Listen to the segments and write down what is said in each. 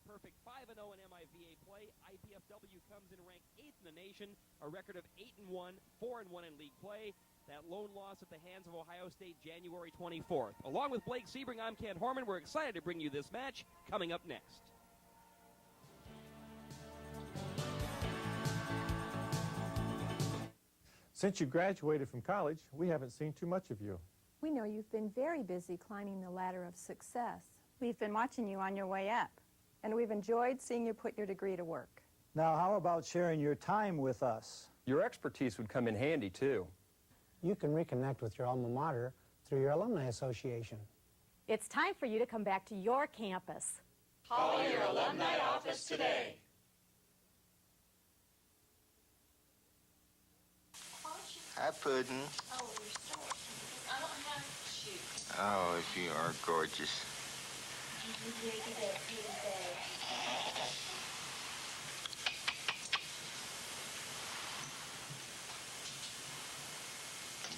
perfect 5-0 in MIVA play. IPFW comes in ranked 8th in the nation, a record of 8-1, 4-1 in league play. That lone loss at the hands of Ohio State January 24th. Along with Blake Sebring, I'm Ken Horman. We're excited to bring you this match coming up next. Since you graduated from college, we haven't seen too much of you. We know you've been very busy climbing the ladder of success. We've been watching you on your way up. And we've enjoyed seeing you put your degree to work. Now, how about sharing your time with us? Your expertise would come in handy, too. You can reconnect with your alma mater through your alumni association. It's time for you to come back to your campus. Call your alumni office today. Hi, Puddin'. Oh, you're so I don't have shoes. Oh, if you are gorgeous.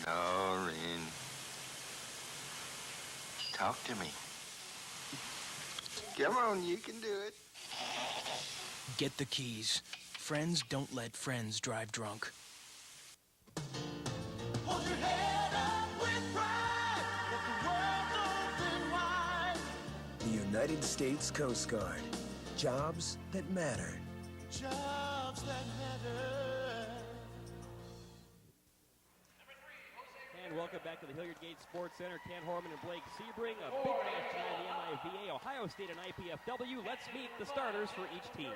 Lauren, talk to me. Come on, you can do it. Get the keys. Friends don't let friends drive drunk. Hold your head up with pride. Let the world open wide. The United States Coast Guard. Jobs that matter. Jobs that matter. And welcome back to the Hilliard Gate Sports Center. Ken Horman and Blake Sebring. A big match tonight in the MIVA, Ohio State and IPFW. Let's meet the starters for each team.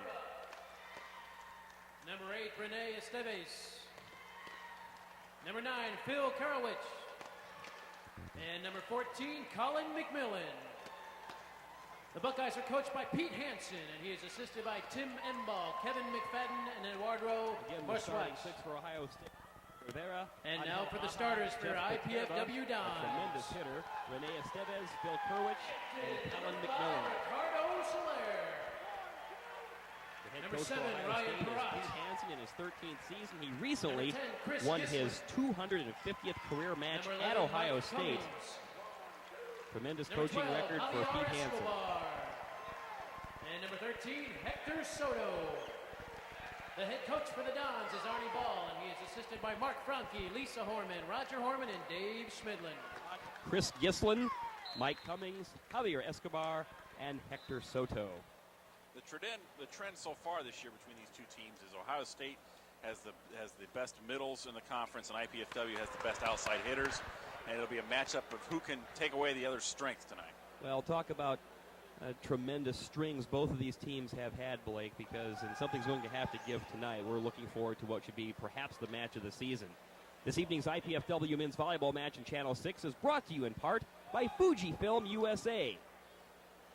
Number 8, Renee Esteves. Number 9, Phil Karowicz. And number 14, Colin McMillan. The Buckeyes are coached by Pete Hansen, and he is assisted by Tim Emball, Kevin McFadden, and Eduardo Bushwatch. 6 for Ohio State. Rivera. And now for the starters for IPFW Dons. A tremendous hitter, Renee Esteves, Phil Karowicz, and Colin McMillan. Ricardo Soler. The head Number coach 7, for Ohio Ryan State Perrott. is Pete Hansen in his 13th season. He recently 10, Chris won Gissler. his 250th career match Number at 11, Ohio Mike State. Cummings. Tremendous Number coaching 12, record for Javier Pete Hansen. Escobar. And number 13, Hector Soto. The head coach for the Dons is Arnie Ball, and he is assisted by Mark Franke, Lisa Horman, Roger Horman, and Dave Schmidlin. Chris Gislin, Mike Cummings, Javier Escobar, and Hector Soto. The trend so far this year between these two teams is Ohio State has the best middles in the conference, and IPFW has the best outside hitters, and it'll be a matchup of who can take away the other's strength tonight. Well, talk about tremendous strings both of these teams have had, Blake, because and something's going to have to give tonight. We're looking forward to what should be perhaps the match of the season. This evening's IPFW men's volleyball match in Channel 6 is brought to you in part by Fujifilm USA,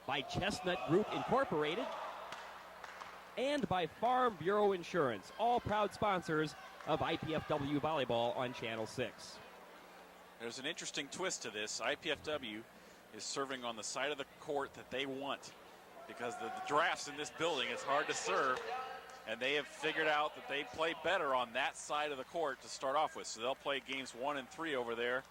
by Chestnut Group Incorporated, and by Farm Bureau Insurance, all proud sponsors of IPFW volleyball on Channel 6. There's an interesting twist to this. IPFW is serving on the side of the court that they want, because the drafts in this building is hard to serve, and they have figured out that they play better on that side of the court to start off with. So they'll play games 1 and 3 over there.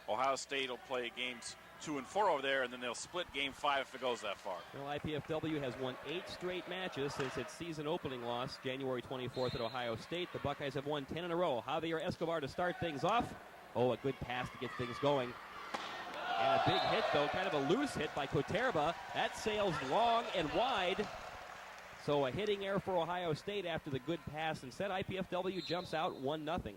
Ohio State will play games 2 and 4 over there, and then they'll split game 5 if it goes that far. Well, IPFW has won 8 straight matches since its season opening loss January 24th at Ohio State. The Buckeyes have won 10 in a row. Javier Escobar to start things off. Oh, a good pass to get things going. And a big hit, though, kind of a loose hit by Koterba. That sails long and wide. So a hitting error for Ohio State after the good pass. Instead, IPFW jumps out 1-0.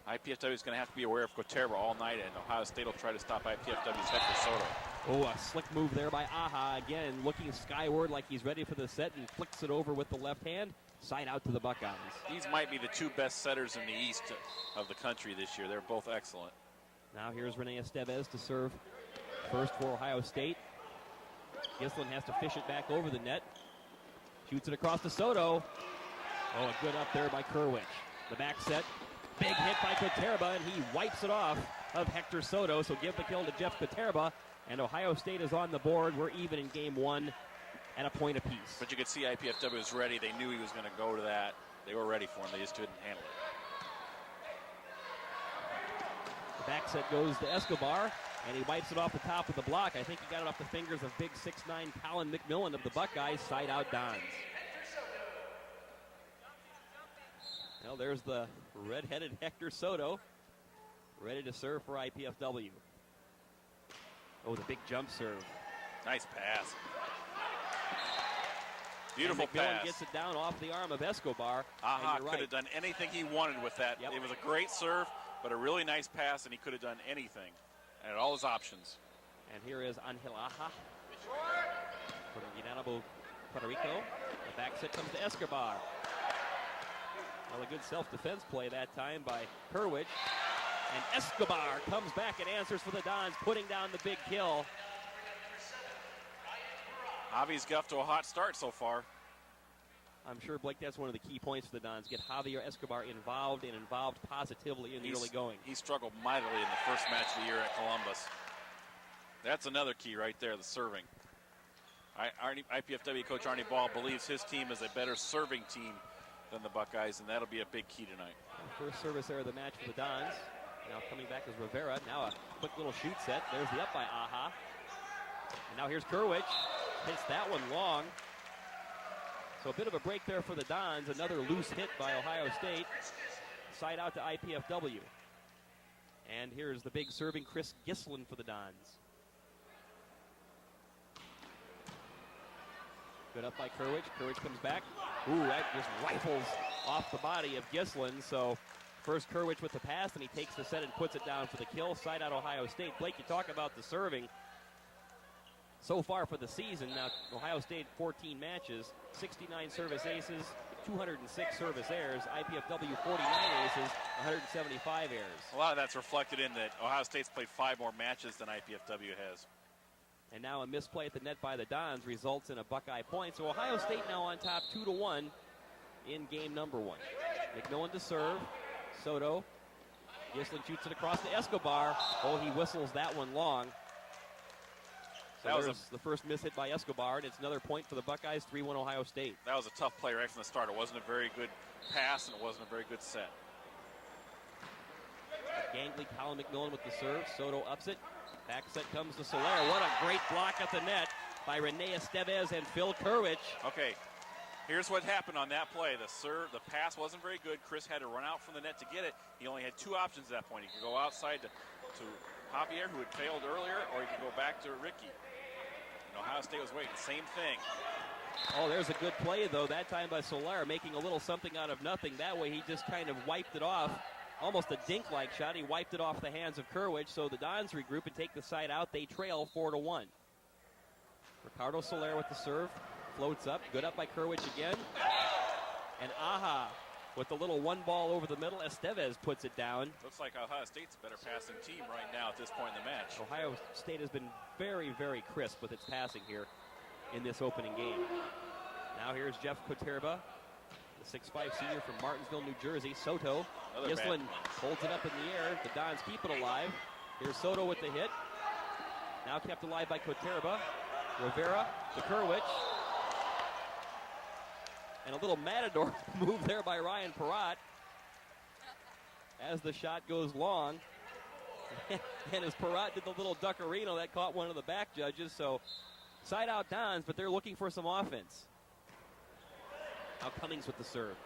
IPFW is going to have to be aware of Koterba all night, and Ohio State will try to stop IPFW's Hector Soto. Oh, a slick move there by Aha. Again, looking skyward like he's ready for the set and flicks it over with the left hand. Side out to the Buckeyes. These might be the 2 best setters in the East of the country this year. They're both excellent. Now here's Renee Esteves to serve first for Ohio State. Gislin has to fish it back over the net. Shoots it across to Soto. Oh, a good up there by Karowicz. The back set. Big hit by Koterba, and he wipes it off of Hector Soto. So give the kill to Jeff Koterba. And Ohio State is on the board. We're even in game 1 at a point apiece. But you could see IPFW was ready. They knew he was going to go to that. They were ready for him. They just didn't handle it. The back set goes to Escobar. And he wipes it off the top of the block. I think he got it off the fingers of big 6'9" Colin McMillan of the Buckeyes. Side out Dons. Well, there's the red-headed Hector Soto, ready to serve for IPFW. Oh, the big jump serve. Nice pass. Beautiful and McMillan pass. Gets it down off the arm of Escobar. Aha could could have done anything he wanted with that. Yep. It was a great serve, but a really nice pass, and he could have done anything. And had all his options. And here is Angel Aja from Guantanamo, Puerto Rico. The back set comes to Escobar. Well, a good self-defense play that time by Kerwich. And Escobar comes back and answers for the Dons, putting down the big kill. Javi's got off to a hot start so far. I'm sure, Blake, that's one of the key points for the Dons. Get Javier Escobar involved and involved positively in the early going. He struggled mightily in the first match of the year at Columbus. That's another key right there, the serving. IPFW coach Arnie Ball believes his team is a better serving team than the Buckeyes, and that'll be a big key tonight. First service error of the match for the Dons. Now coming back is Rivera. Now a quick little shoot set. There's the up by Aja. And now here's Kerwich. Hits that one long. So a bit of a break there for the Dons. Another loose hit by Ohio State. Side out to IPFW. And here's the big serving Chris Gislin for the Dons. Good up by Kerwich. Kerwich comes back. Ooh, that just rifles off the body of Gislin. So first Kerwich with the pass, and he takes the set and puts it down for the kill. Side out Ohio State. Blake, you talk about the serving. So far for the season, now Ohio State 14 matches, 69 service aces, 206 service errors. IPFW 49 aces, 175 errors. A lot of that's reflected in that Ohio State's played 5 more matches than IPFW has. And now a misplay at the net by the Dons results in a Buckeye point. So Ohio State now on top 2-1 in game number 1. McMillan to serve. Soto. Gislin shoots it across to Escobar. Oh, he whistles that one long. So that was the first miss hit by Escobar, and it's another point for the Buckeyes, 3-1 Ohio State. That was a tough play right from the start. It wasn't a very good pass, and it wasn't a very good set. Gangly, Colin McMillan with the serve. Soto ups it. Back set comes to Soler. What a great block at the net by Rene Estevez and Phil Kerwich. Okay, here's what happened on that play. The pass wasn't very good. Chris had to run out from the net to get it. He only had 2 options at that point. He could go outside to Javier, who had failed earlier, or he could go back to Ricky. And Ohio State was waiting. Same thing. Oh, there's a good play, though, that time by Soler, making a little something out of nothing. That way he just kind of wiped it off. Almost a dink-like shot. He wiped it off the hands of Kerwich, so the Dons regroup and take the side out. They trail 4-1. Ricardo Soler with the serve. Floats up. Good up by Kerwich again. And Aja with the little one ball over the middle. Estevez puts it down. Looks like Ohio State's a better passing team right now at this point in the match. Ohio State has been very, very crisp with its passing here in this opening game. Now here's Jeff Koterba, the 6'5" senior from Martinsville, New Jersey. Soto. Gislin holds it up in the air. The Dons keep it alive. Here's Soto with the hit. Now kept alive by Koterba. Rivera to Kerwich. And a little matador move there by Ryan Perrott as the shot goes long. And as Perrott did the little duckerino, that caught one of the back judges. So side out Dons, but they're looking for some offense. Now Cummings with the serve.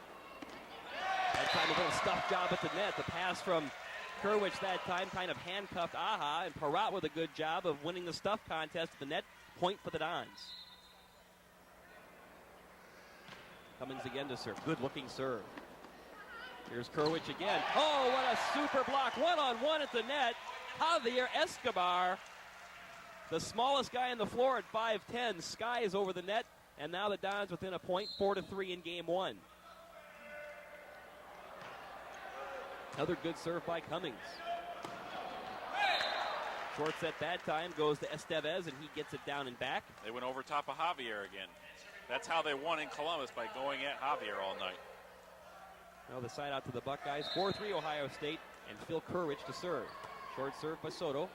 That time a little stuff job at the net. The pass from Kerwich that time kind of handcuffed Aja, and Perrott with a good job of winning the stuff contest at the net. Point for the Dons. Cummings again to serve. Good looking serve. Here's Kerwich again. Oh, what a super block. 1-on-1 at the net. Javier Escobar, the smallest guy on the floor at 5'10", skies over the net. And now the Dons within a point, 4-3 in game 1. Another good serve by Cummings. Short set that time goes to Estevez, and he gets it down and back. They went over top of Javier again. That's how they won in Columbus, by going at Javier all night. Now the side out to the Buckeyes. 4-3 Ohio State, and Phil Kerwich to serve. Short serve by Soto.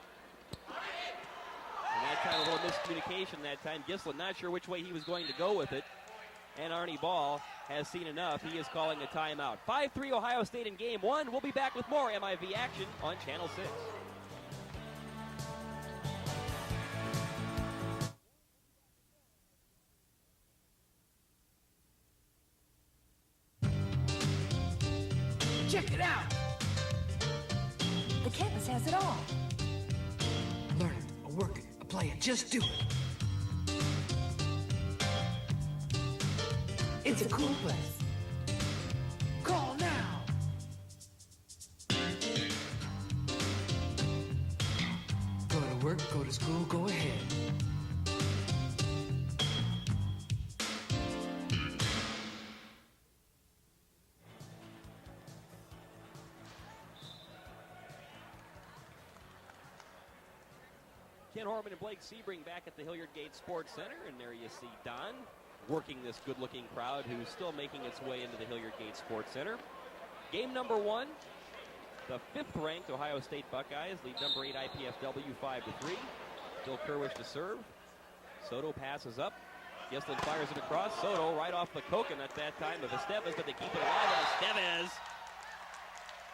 And that time a little miscommunication that time. Gislin not sure which way he was going to go with it. And Arnie Ball has seen enough. He is calling a timeout. 5-3 Ohio State in game 1. We'll be back with more MIV action on Channel 6. Check it out. The campus has it all. Learn it, or work it, or play it. Just do it. It's a cool place. Call now. Go to work, go to school, go ahead. Ken Horman and Blake Sebring back at the Hilliard Gate Sports Center, and there you see Don working this good-looking crowd who's still making its way into the Hilliard Gate Sports Center. Game number 1, the 5th-ranked Ohio State Buckeyes lead number 8 IPFW 5-3. Phil Kerwich to serve. Soto passes up. Gislin fires it across. Soto right off the coconut that time of Estevez, but they keep it alive, and Estevez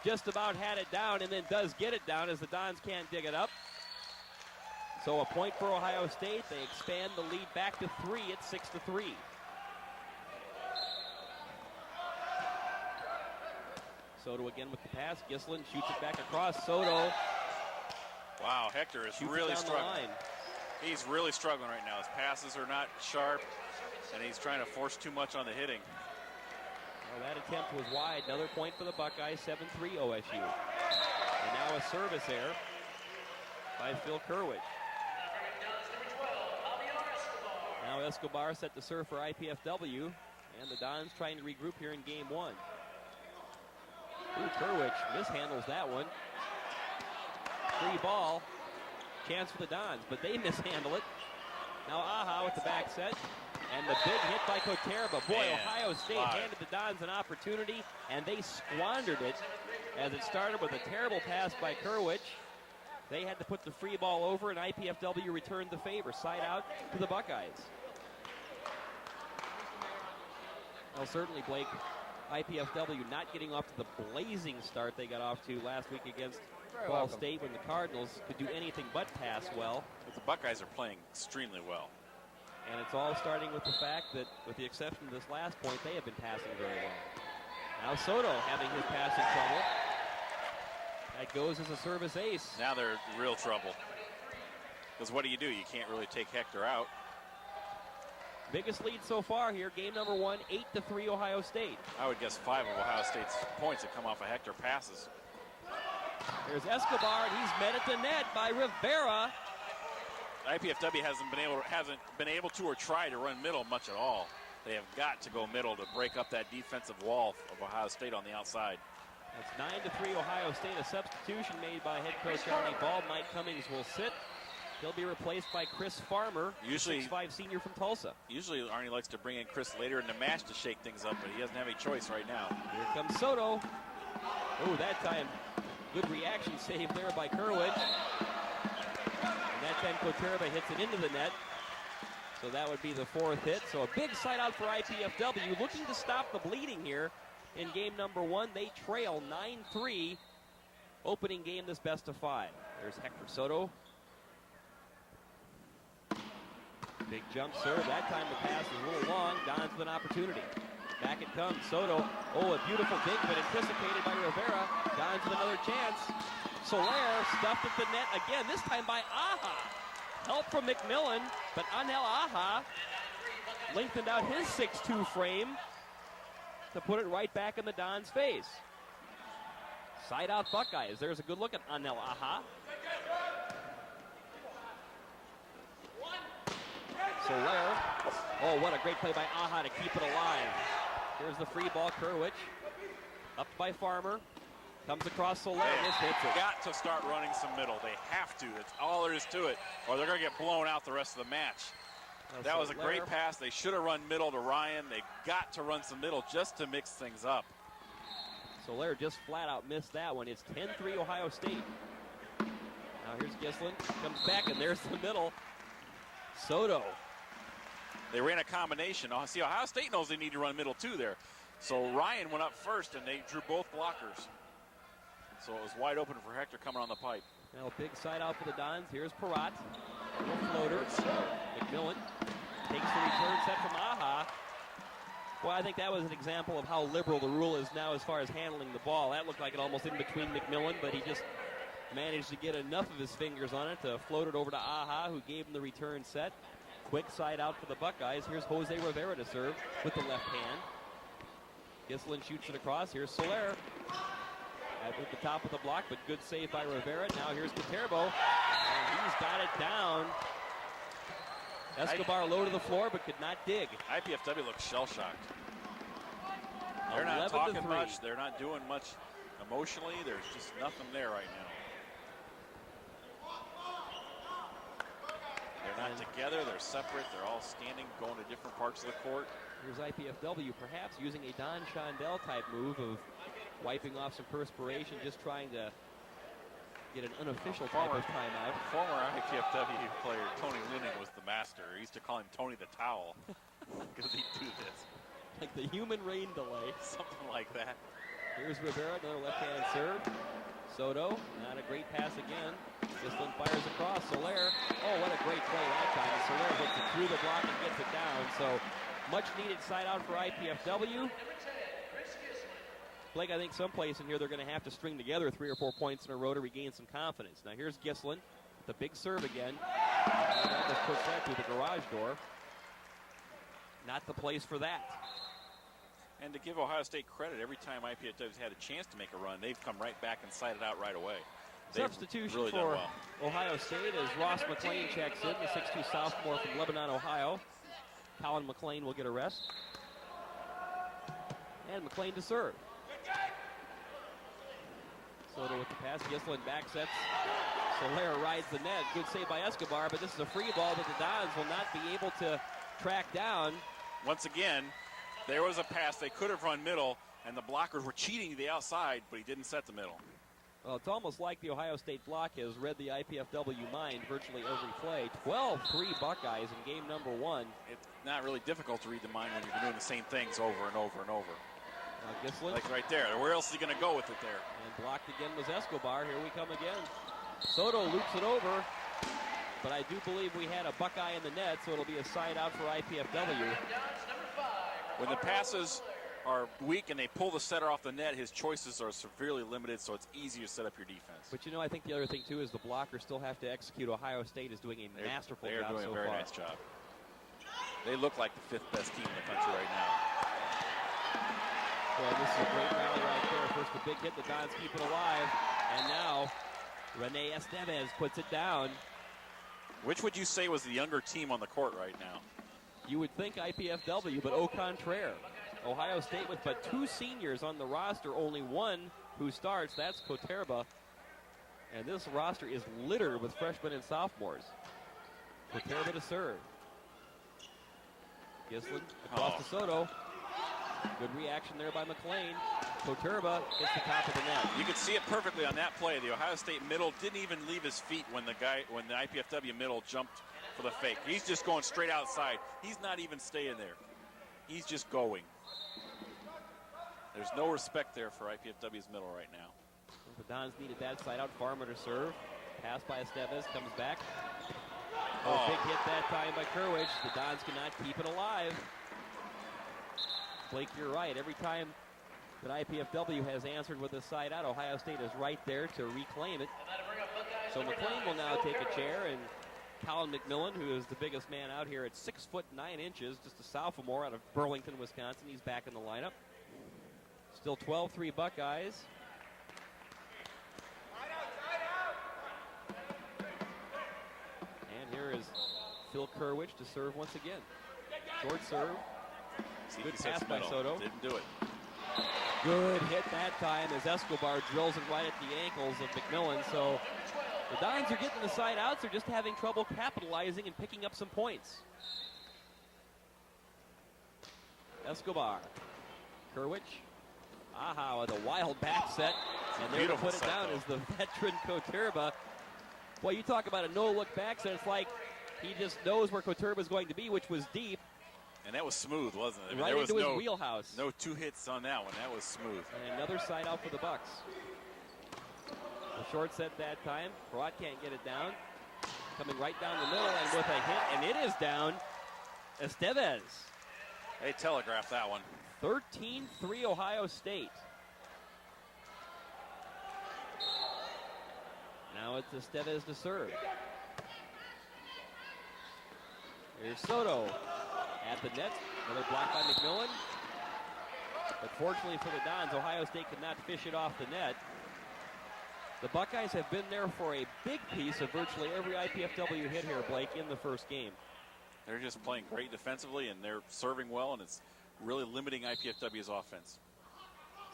just about had it down and then does get it down as the Dons can't dig it up. So a point for Ohio State. They expand the lead back to 3 at 6-3. Soto again with the pass. Gislin shoots it back across. Soto. Wow, Hector is really struggling. He's really struggling right now. His passes are not sharp, and he's trying to force too much on the hitting. Well, that attempt was wide. Another point for the Buckeyes, 7-3 OSU. And now a service error by Phil Kerwich. Now Escobar set to serve for IPFW, and the Dons trying to regroup here in game 1. Ooh, Kerwich mishandles that one. Free ball. Chance for the Dons, but they mishandle it. Now Aha with the back set. And the big hit by Koterba. Boy, man, Ohio State handed the Dons an opportunity, and they squandered it as it started with a terrible pass by Kerwich. They had to put the free ball over, and IPFW returned the favor. Side out to the Buckeyes. Well, certainly, Blake, IPFW not getting off to the blazing start they got off to last week against Ball State when the Cardinals could do anything but pass well. But the Buckeyes are playing extremely well. And it's all starting with the fact that, with the exception of this last point, they have been passing very well. Now Soto having his passing trouble. That goes as a service ace. Now they're in real trouble. Because what do? You can't really take Hector out. Biggest lead so far here, game number 1, 8-3 Ohio State. I would guess 5 of Ohio State's points have come off of Hector passes. There's Escobar, and he's met at the net by Rivera. IPFW hasn't been able to or try to run middle much at all. They have got to go middle to break up that defensive wall of Ohio State on the outside. That's 9-3 Ohio State. A substitution made by head coach Arnie Ball. Mike Cummings will sit. He'll be replaced by Chris Farmer, usually 6'5" senior from Tulsa. Usually Arnie likes to bring in Chris later in the match to shake things up, but he doesn't have any choice right now. Here comes Soto. Oh, that time, good reaction save there by Kerwich. And that time Koterba hits it into the net. So that would be the 4th hit. So a big side out for IPFW, looking to stop the bleeding here in game number 1. They trail 9-3. Opening game, this best of 5. There's Hector Soto. Big jump serve. That time the pass is a little long. Dons with an opportunity. Back it comes. Soto. Oh, a beautiful dig, but anticipated by Rivera. Dons with another chance. Soler stuffed at the net again, this time by Aha. Help from McMillan, but Angel Aha lengthened out his 6'2" frame to put it right back in the Dons' face. Side out Buckeyes. There's a good look at Angel Aha. Soler. Oh, what a great play by Aha to keep it alive. Here's the free ball, Kerwich. Up by Farmer. Comes across Soler. This hits it. Got to start running some middle. They have to. That's all there is to it, or they're going to get blown out the rest of the match. That was a great pass. They should have run middle to Ryan. They got to run some middle just to mix things up. Soler just flat out missed that one. It's 10-3 Ohio State. Now here's Gislin. Comes back, and there's the middle. Soto. They ran a combination. See, Ohio State knows they need to run middle too there. So Ryan went up first, and they drew both blockers. So it was wide open for Hector coming on the pipe. Now a big side out for the Dons. Here's Peratt. Little floater. McMillan takes the return set from Aha. Boy, Well, I think that was an example of how liberal the rule is now as far as handling the ball. That looked like it almost in between McMillan, but he just managed to get enough of his fingers on it to float it over to Aha, who gave him the return set. Quick side out for the Buckeyes. Here's Jose Rivera to serve with the left hand. Gislin shoots it across. Here's Soler at the top of the block, but good save by Rivera. Now here's Caterbo, and he's got it down. Escobar low to the floor, but could not dig. IPFW looks shell-shocked. They're not talking much. They're not doing much emotionally. There's just nothing there right now. They're not together. They're separate. They're all standing, going to different parts of the court. Here's IPFW perhaps using a Don Shondell type move of wiping off some perspiration, just trying to get an unofficial type of timeout. Former IPFW player Tony Luning was the master. He used to call him Tony the Towel because he'd do this. Like the human rain delay. Something like that. Here's Rivera, another left-handed serve. Soto, not a great pass again. Gislin fires across. Soler, oh, what a great play that time. Soler hits it through the block and gets it down. So much needed side out for IPFW. Blake, I think someplace in here they're going to have to string together 3 or 4 points in a row to regain some confidence. Now here's Gislin, the big serve again. And just puts that through the garage door. Not the place for that. And to give Ohio State credit, every time IPFW's had a chance to make a run, they've come right back and sided out right away. They've Substitution really for well. Ohio State as Ross McLean checks in, the 6'2 sophomore from Lebanon, Ohio. Colin McLean will get a rest. And McLean to serve. Soto with the pass. Gislin back sets. Soler rides the net. Good save by Escobar, but this is a free ball that the Dons will not be able to track down. Once again, there was a pass. They could have run middle, and the blockers were cheating to the outside, but he didn't set the middle. Well, it's almost like the Ohio State block has read the IPFW mind virtually every play. 12-3 Buckeyes in game number 1. It's not really difficult to read the mind when you're doing the same things over and over and over. Now Gislin. Like right there. Where else is he going to go with it there? And blocked again was Escobar. Here we come again. Soto loops it over. But I do believe we had a Buckeye in the net, so it'll be a side out for IPFW. When the passes are weak and they pull the setter off the net, his choices are severely limited, so it's easier to set up your defense. But you know, I think the other thing too is the blockers still have to execute. Ohio State is doing a masterful job so far. They're doing a very nice job. They look like the 5th best team in the country right now. Well, this is a great rally right there. First a big hit, the Dons keep it alive. And now Rene Estevez puts it down. Which would you say was the younger team on the court right now? You would think IPFW, but au contraire. Ohio State with but 2 seniors on the roster, only one who starts. That's Coterba. And this roster is littered with freshmen and sophomores. Coterba to serve. Gislin across to Soto. Good reaction there by McLean. Coterba hits the top of the net. You could see it perfectly on that play. The Ohio State middle didn't even leave his feet when the IPFW middle jumped for the fake. He's just going straight outside. He's not even staying there. He's just going. There's no respect there for IPFW's middle right now. The Dons needed that side out. Farmer to serve. Pass by Estevez, comes back. Oh, big hit that time by Kerwich. The Dons cannot keep it alive. Blake, you're right. Every time that IPFW has answered with a side out, Ohio State is right there to reclaim it. So McLean will now take a chair, and Colin McMillan, who is the biggest man out here at 6'9", just a sophomore out of Burlington, Wisconsin, he's back in the lineup. Still 12-3 Buckeyes. And here is Phil Kerwich to serve once again. Short serve. Good pass by Soto. Didn't do it. Good hit that time as Escobar drills it right at the ankles of McMillan. So the Dons are getting the side outs. They're just having trouble capitalizing and picking up some points. Escobar. Kerwich. Aha with a wild back set. And there to put it down is the veteran Coterba. Boy, you talk about a no-look back set. It's like he just knows where Coterba is going to be, which was deep. And that was smooth, wasn't it? I mean, right there was into his wheelhouse. No 2 hits on that one. That was smooth. And another side out for the Bucks. The short set that time. Broad can't get it down. Coming right down the middle and with a hit, and it is down. Estevez. They telegraphed that one. 13-3 Ohio State. Now it's Estevez to serve. Here's Soto at the net. Another block by McMillan. But fortunately for the Dons, Ohio State could not fish it off the net. The Buckeyes have been there for a big piece of virtually every IPFW hit here, Blake, in the first game. They're just playing great defensively, and they're serving well, and it's really limiting IPFW's offense.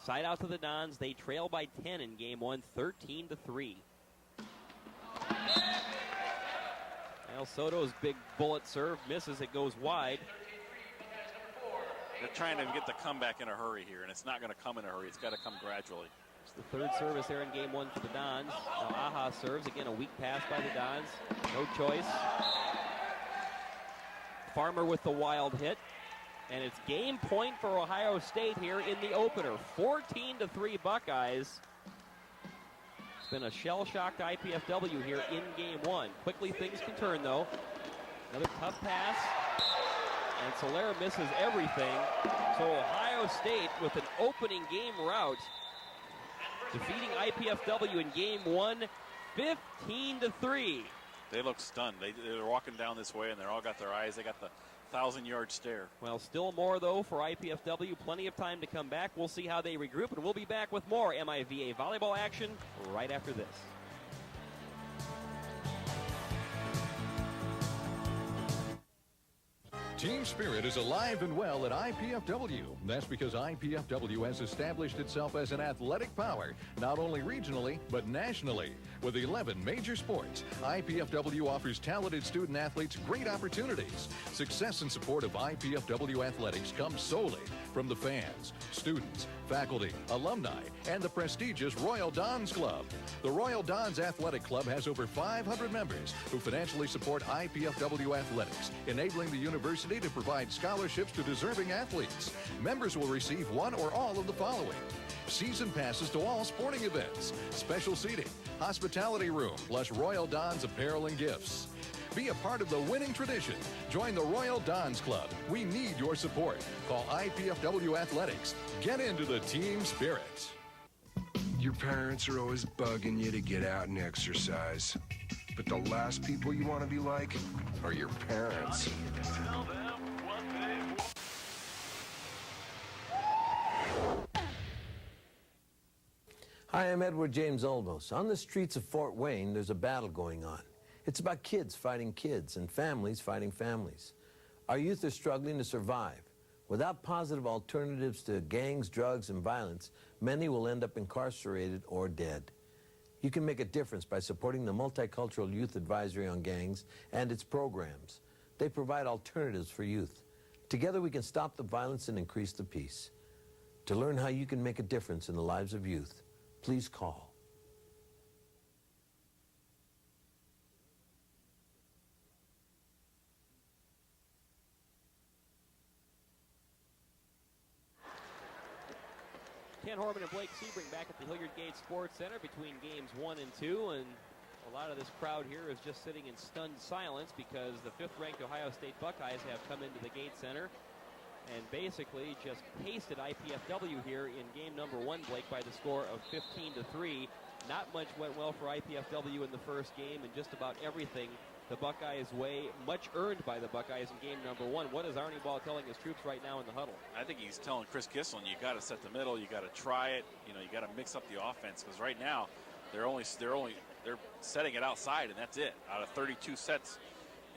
Side out to the Dons. They trail by 10 in game one, 13-3. Well, Soto's big bullet serve misses. It goes wide. They're trying to get the comeback in a hurry here, and it's not going to come in a hurry. It's got to come gradually. It's the third service there in game one for the Dons. Now Aha serves. Again, a weak pass by the Dons. No choice. Farmer with the wild hit. And it's game point for Ohio State here in the opener. 14-3 Buckeyes. It's been a shell-shocked IPFW here in game one. Quickly things can turn, though. Another tough pass. And Soler misses everything. So Ohio State with an opening game rout, defeating IPFW in game one, 15-3. They look stunned. They're walking down this way, and they're all got their eyes. They got the 1,000-yard stare. Well, still more, though, for IPFW. Plenty of time to come back. We'll see how they regroup, and we'll be back with more MIVA volleyball action right after this. Team spirit is alive and well at IPFW. That's because IPFW has established itself as an athletic power, not only regionally, but nationally. With 11 major sports, IPFW offers talented student athletes great opportunities. Success and support of IPFW athletics comes solely from the fans, students, faculty, alumni, and the prestigious Royal Dons Club. The Royal Dons Athletic Club has over 500 members who financially support IPFW athletics, enabling the university to provide scholarships to deserving athletes. Members will receive one or all of the following: season passes to all sporting events, special seating, hospitality room, plus Royal Dons apparel and gifts. Be a part of the winning tradition. Join the Royal Dons Club. We need your support. Call IPFW Athletics. Get into the team spirit. Your parents are always bugging you to get out and exercise. But the last people you want to be like are your parents. Hi, I'm Edward James Olmos. On the streets of Fort Wayne, there's a battle going on. It's about kids fighting kids and families fighting families. Our youth are struggling to survive. Without positive alternatives to gangs, drugs, and violence, many will end up incarcerated or dead. You can make a difference by supporting the Multicultural Youth Advisory on Gangs and its programs. They provide alternatives for youth. Together we can stop the violence and increase the peace. To learn how you can make a difference in the lives of youth, please call. Ken Horman and Blake Sebring back at the Hilliard Gate Sports Center between games 1 and 2, and a lot of this crowd here is just sitting in stunned silence because the 5th-ranked Ohio State Buckeyes have come into the Gate Center and basically just pasted IPFW here in game number 1, Blake, by the score of 15-3. Not much went well for IPFW in the first game, and just about everything the Buckeyes' way, much earned by the Buckeyes in game number 1. What is Arnie Ball telling his troops right now in the huddle? I think he's telling Chris Kissel, you got to set the middle, you got to try it, you got to mix up the offense, because right now they're setting it outside, and that's it. Out of 32 sets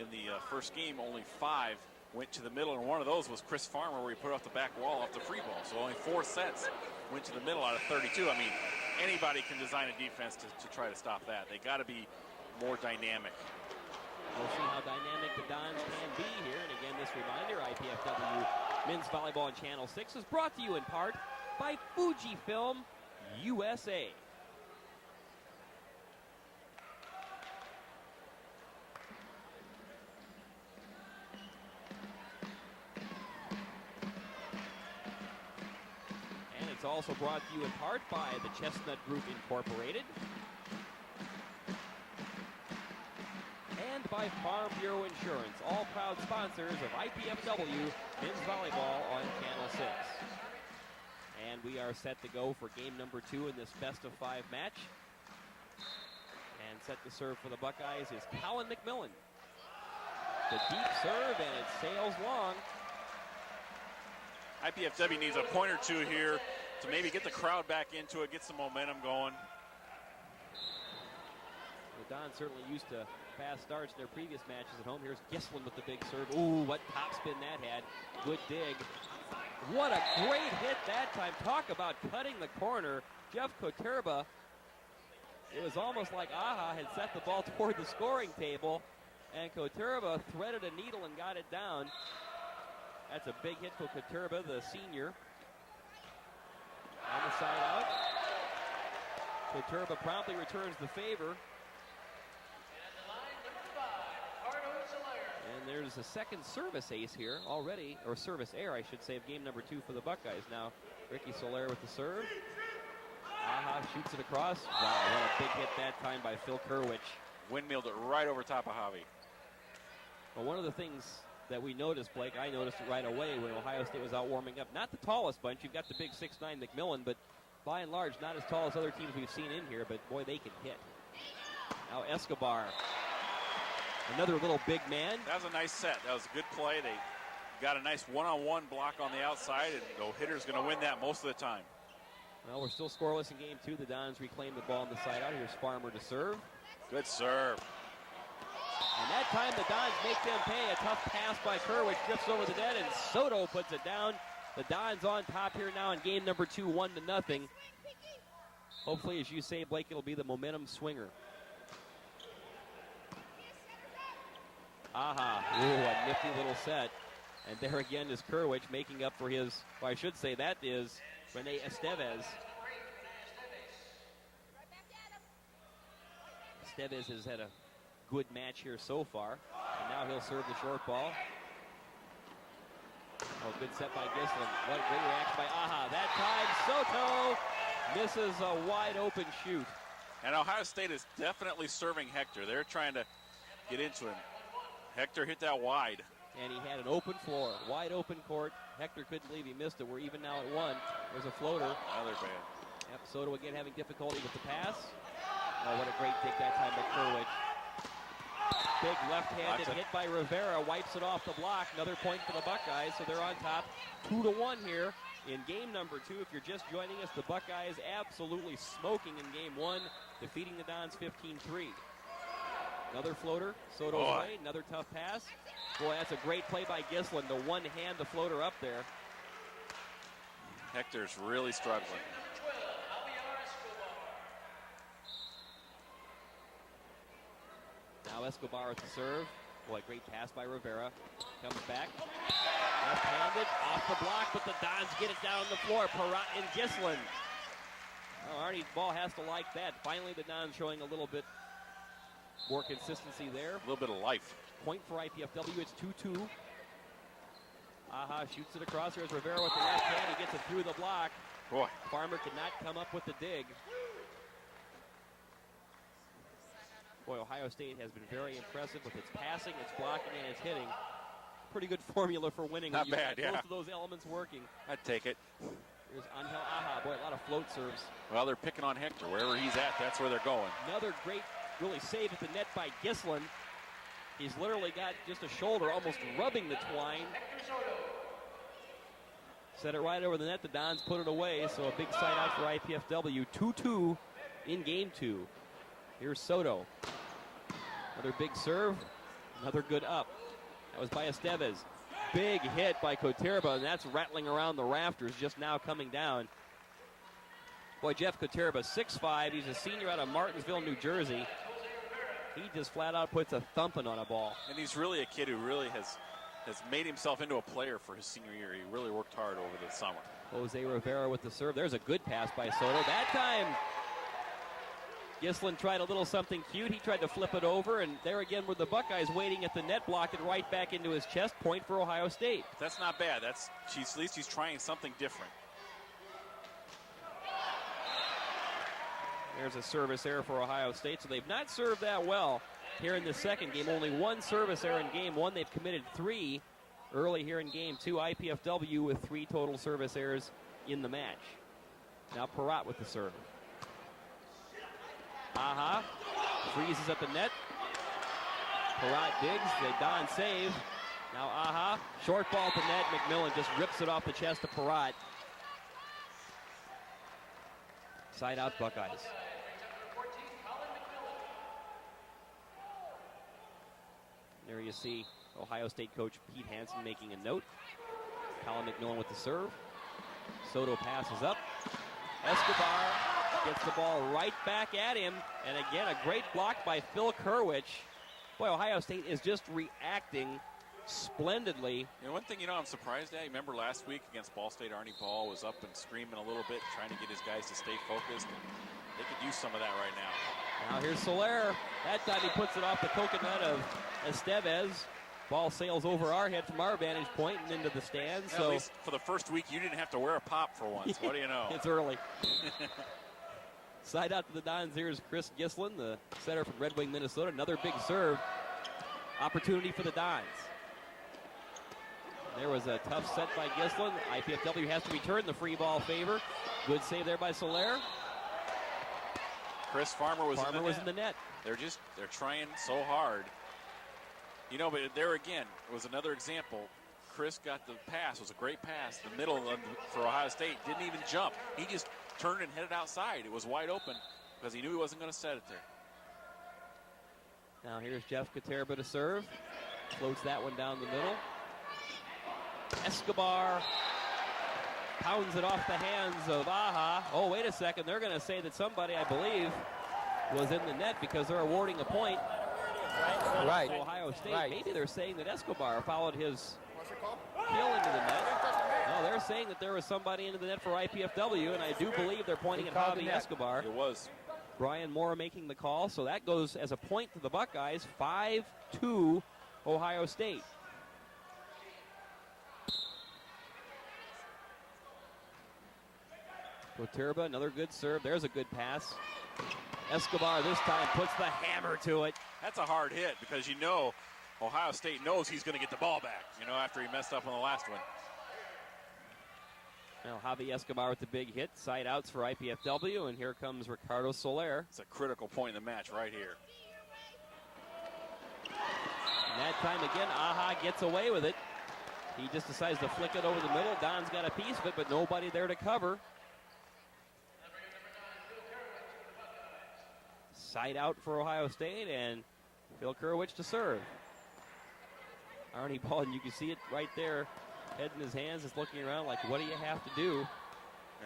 in the first game, only 5 went to the middle, and one of those was Chris Farmer, where he put off the back wall off the free ball. So only 4 sets went to the middle out of 32. I mean, anybody can design a defense to try to stop that. They got to be more dynamic. We'll see how dynamic the Dons can be here. And again, this reminder, IPFW Men's Volleyball on Channel 6 is brought to you in part by Fujifilm USA. And it's also brought to you in part by the Chestnut Group Incorporated. And by Farm Bureau Insurance, all proud sponsors of IPFW Men's Volleyball on Channel 6. And we are set to go for game number 2 in this best-of-5 match. And set to serve for the Buckeyes is Colin McMillan. The deep serve, and it sails long. IPFW needs a point or two here to maybe get the crowd back into it, get some momentum going. The Dons certainly used to fast starts in their previous matches at home. Here's Gislin with the big serve. Ooh, what topspin that had. Good dig. What a great hit that time. Talk about cutting the corner. Jeff Koterba, it was almost like Aha had set the ball toward the scoring table, and Koterba threaded a needle and got it down. That's a big hit for Koterba, the senior. On the side out. Koterba promptly returns the favor. And there's a second service ace here already, or service error, I should say, of game number 2 for the Buckeyes. Now, Ricky Soler with the serve. Aha shoots it across. Wow, what a big hit that time by Phil Kerwich. Windmilled it right over top of Javi. Well, one of the things that we noticed, Blake, I noticed it right away when Ohio State was out warming up. Not the tallest bunch. You've got the big 6'9" McMillan, but by and large, not as tall as other teams we've seen in here, but boy, they can hit. Now Escobar. Another little big man. That was a nice set. That was a good play. They got a nice one-on-one block on the outside, and the hitter's going to win that most of the time. Well, we're still scoreless in game 2. The Dons reclaim the ball on the side out. Here's Farmer to serve. Good serve. And that time the Dons make them pay. A tough pass by Kerwich, drifts over the net, and Soto puts it down. The Dons on top here now in game number 2, 1-0. Hopefully, as you say, Blake, it'll be the momentum swinger. Aha, ooh, a nifty little set. And there again is Kerwich making up for his, well, I should say that is Rene Estevez. Estevez has had a good match here so far. And now he'll serve the short ball. Oh, good set by Gislin. What a great reaction by Aha. That time, Soto misses a wide open shoot. And Ohio State is definitely serving Hector. They're trying to get into him. Hector hit that wide. And he had an open floor, wide open court. Hector couldn't believe he missed it. We're even now at 1. There's a floater. Another bad. Yep, Soto again having difficulty with the pass. Oh, what a great dig that time by Kerwich. Big left-handed hit by Rivera, wipes it off the block. Another point for the Buckeyes, so they're on top 2-1 here in game number 2. If you're just joining us, the Buckeyes absolutely smoking in game 1, defeating the Dons 15-3. Another floater, Soto's way, another tough pass. Boy, that's a great play by Gislin to one-hand the floater up there. Hector's really struggling. Now Escobar at the serve. Boy, great pass by Rivera. Comes back. Left-handed, off the block, but the Dons get it down the floor. Parat and Gislin. Oh, Arnie's ball has to like that. Finally, the Dons showing a little bit more consistency there. A little bit of life. Point for IPFW. It's 2-2. Aha shoots it across. There's Rivera with the left hand. He gets it through the block. Boy. Farmer could not come up with the dig. Boy, Ohio State has been very impressive with its passing, its blocking, and its hitting. Pretty good formula for winning. Not bad, yeah. Both of those elements working. I'd take it. Here's Angel Aha. Boy, a lot of float serves. Well, they're picking on Hector. Wherever he's at, that's where they're going. Another great, really save at the net by Gislin. He's literally got just a shoulder almost rubbing the twine. Set it right over the net. The Dons put it away, so a big side out for IPFW. 2-2 in game 2. Here's Soto. Another big serve. Another good up. That was by Estevez. Big hit by Koterba, and that's rattling around the rafters, just now coming down. Boy, Jeff Koterba, 6'5". He's a senior out of Martinsville, New Jersey. He just flat out puts a thumping on a ball. And he's really a kid who really has made himself into a player for his senior year. He really worked hard over the summer. Jose Rivera with the serve. There's a good pass by Soto. That time, Gislin tried a little something cute. He tried to flip it over, and there again were the Buckeyes waiting at the net, blocked it right back into his chest. Point for Ohio State. That's not bad. At least he's trying something different. There's a service error for Ohio State, so they've not served that well. here in the second game. Only one service error in game one. They've committed 3 early here in game two. IPFW with 3 total service errors in the match. Now Perrott with the serve. Aha. Freezes at the net. Perrott digs. The Don save. Now Aha. Short ball at the net. McMillan just rips it off the chest of Perrott. Side out Buckeyes. There you see Ohio State coach Pete Hansen making a note. Colin McMillan with the serve. Soto passes up. Escobar gets the ball right back at him. And again, a great block by Phil Kerwich. Boy, Ohio State is just reacting splendidly. You know, one thing, I'm surprised at, you remember last week against Ball State, Arnie Ball was up and screaming a little bit, trying to get his guys to stay focused. They could use some of that right now. Now here's Soler. That time he puts it off the coconut of Estevez. Ball sails over our head from our vantage point and into the stands. At least for the first week, you didn't have to wear a pop for once. What do you know? It's early. Side out to the Dons. Here's Chris Gislin, the setter from Red Wing, Minnesota. Another big serve. Opportunity for the Dons. There was a tough set by Gislin. IPFW has to return the free ball favor. Good save there by Soler. Chris Farmer was in the net. They're trying so hard. But there again, it was another example. Chris got the pass. It was a great pass. The middle for Ohio State didn't even jump. He just turned and headed outside. It was wide open because he knew he wasn't going to set it there. Now here's Jeff Katerba to serve. Floats that one down the middle. Escobar pounds it off the hands of Aha. Oh, wait a second. They're going to say that somebody, I believe, was in the net because they're awarding a point. Right. To Ohio State. Right. Maybe they're saying that Escobar followed his heel into the net. No, they're saying that there was somebody into the net for IPFW, and I do believe they're pointing at Javi Escobar. It was. Brian Moore making the call, so that goes as a point to the Buckeyes. 5-2 Ohio State. Koterba, another good serve. There's a good pass. Escobar this time puts the hammer to it. That's a hard hit because Ohio State knows he's going to get the ball back, after he messed up on the last one. Now Javi Escobar with the big hit. Side outs for IPFW, and here comes Ricardo Soler. It's a critical point in the match right here. And that time again, Aha gets away with it. He just decides to flick it over the middle. Don's got a piece of it, but nobody there to cover. Side out for Ohio State, and Phil Kerwich to serve. Arnie Ball, and you can see it right there, head in his hands, is looking around like, what do you have to do?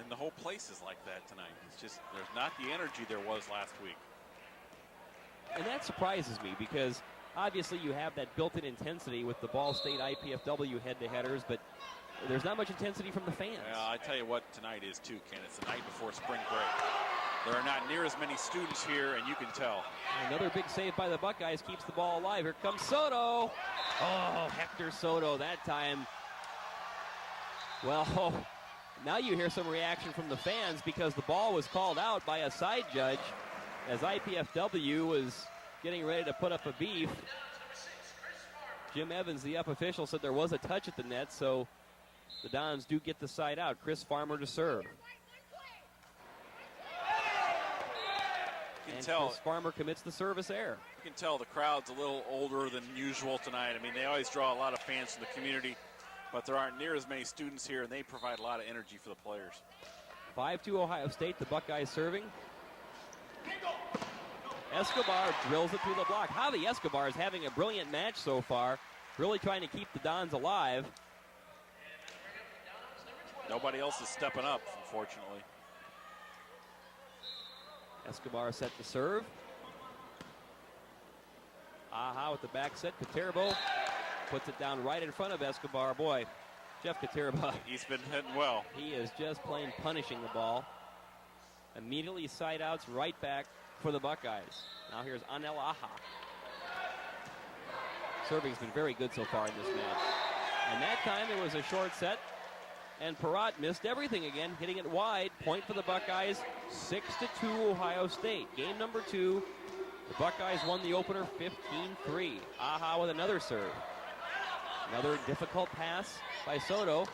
And the whole place is like that tonight. It's just, there's not the energy there was last week. And that surprises me because obviously you have that built-in intensity with the Ball State IPFW head-to-headers, but there's not much intensity from the fans. Well, I tell you what tonight is too, Ken. It's the night before spring break. There are not near as many students here, and you can tell. Another big save by the Buckeyes keeps the ball alive. Here comes Soto. Oh, Hector Soto that time. Well, now you hear some reaction from the fans because the ball was called out by a side judge as IPFW was getting ready to put up a beef. Jim Evans, the up official, said there was a touch at the net, so the Dons do get the side out. Chris Farmer to serve. And Chris Farmer commits the service error. You can tell the crowd's a little older than usual tonight. I mean, they always draw a lot of fans from the community, but there aren't near as many students here, and they provide a lot of energy for the players. 5-2 Ohio State, the Buckeyes serving. Escobar drills it through the block. Javi Escobar is having a brilliant match so far, really trying to keep the Dons alive. Nobody else is stepping up, unfortunately. Escobar set to serve. Aha with the back set. Katerbo puts it down right in front of Escobar. Boy, Jeff Katerbo. He's been hitting well. He is just plain punishing the ball. Immediately side outs right back for the Buckeyes. Now here's Anel Aha. Serving's been very good so far in this match. And that time it was a short set. And Perrott missed everything again, hitting it wide. Point for the Buckeyes, 6-2 Ohio State. Game number 2 The Buckeyes won the opener 15-3. Aha with another serve. Another difficult pass by Soto.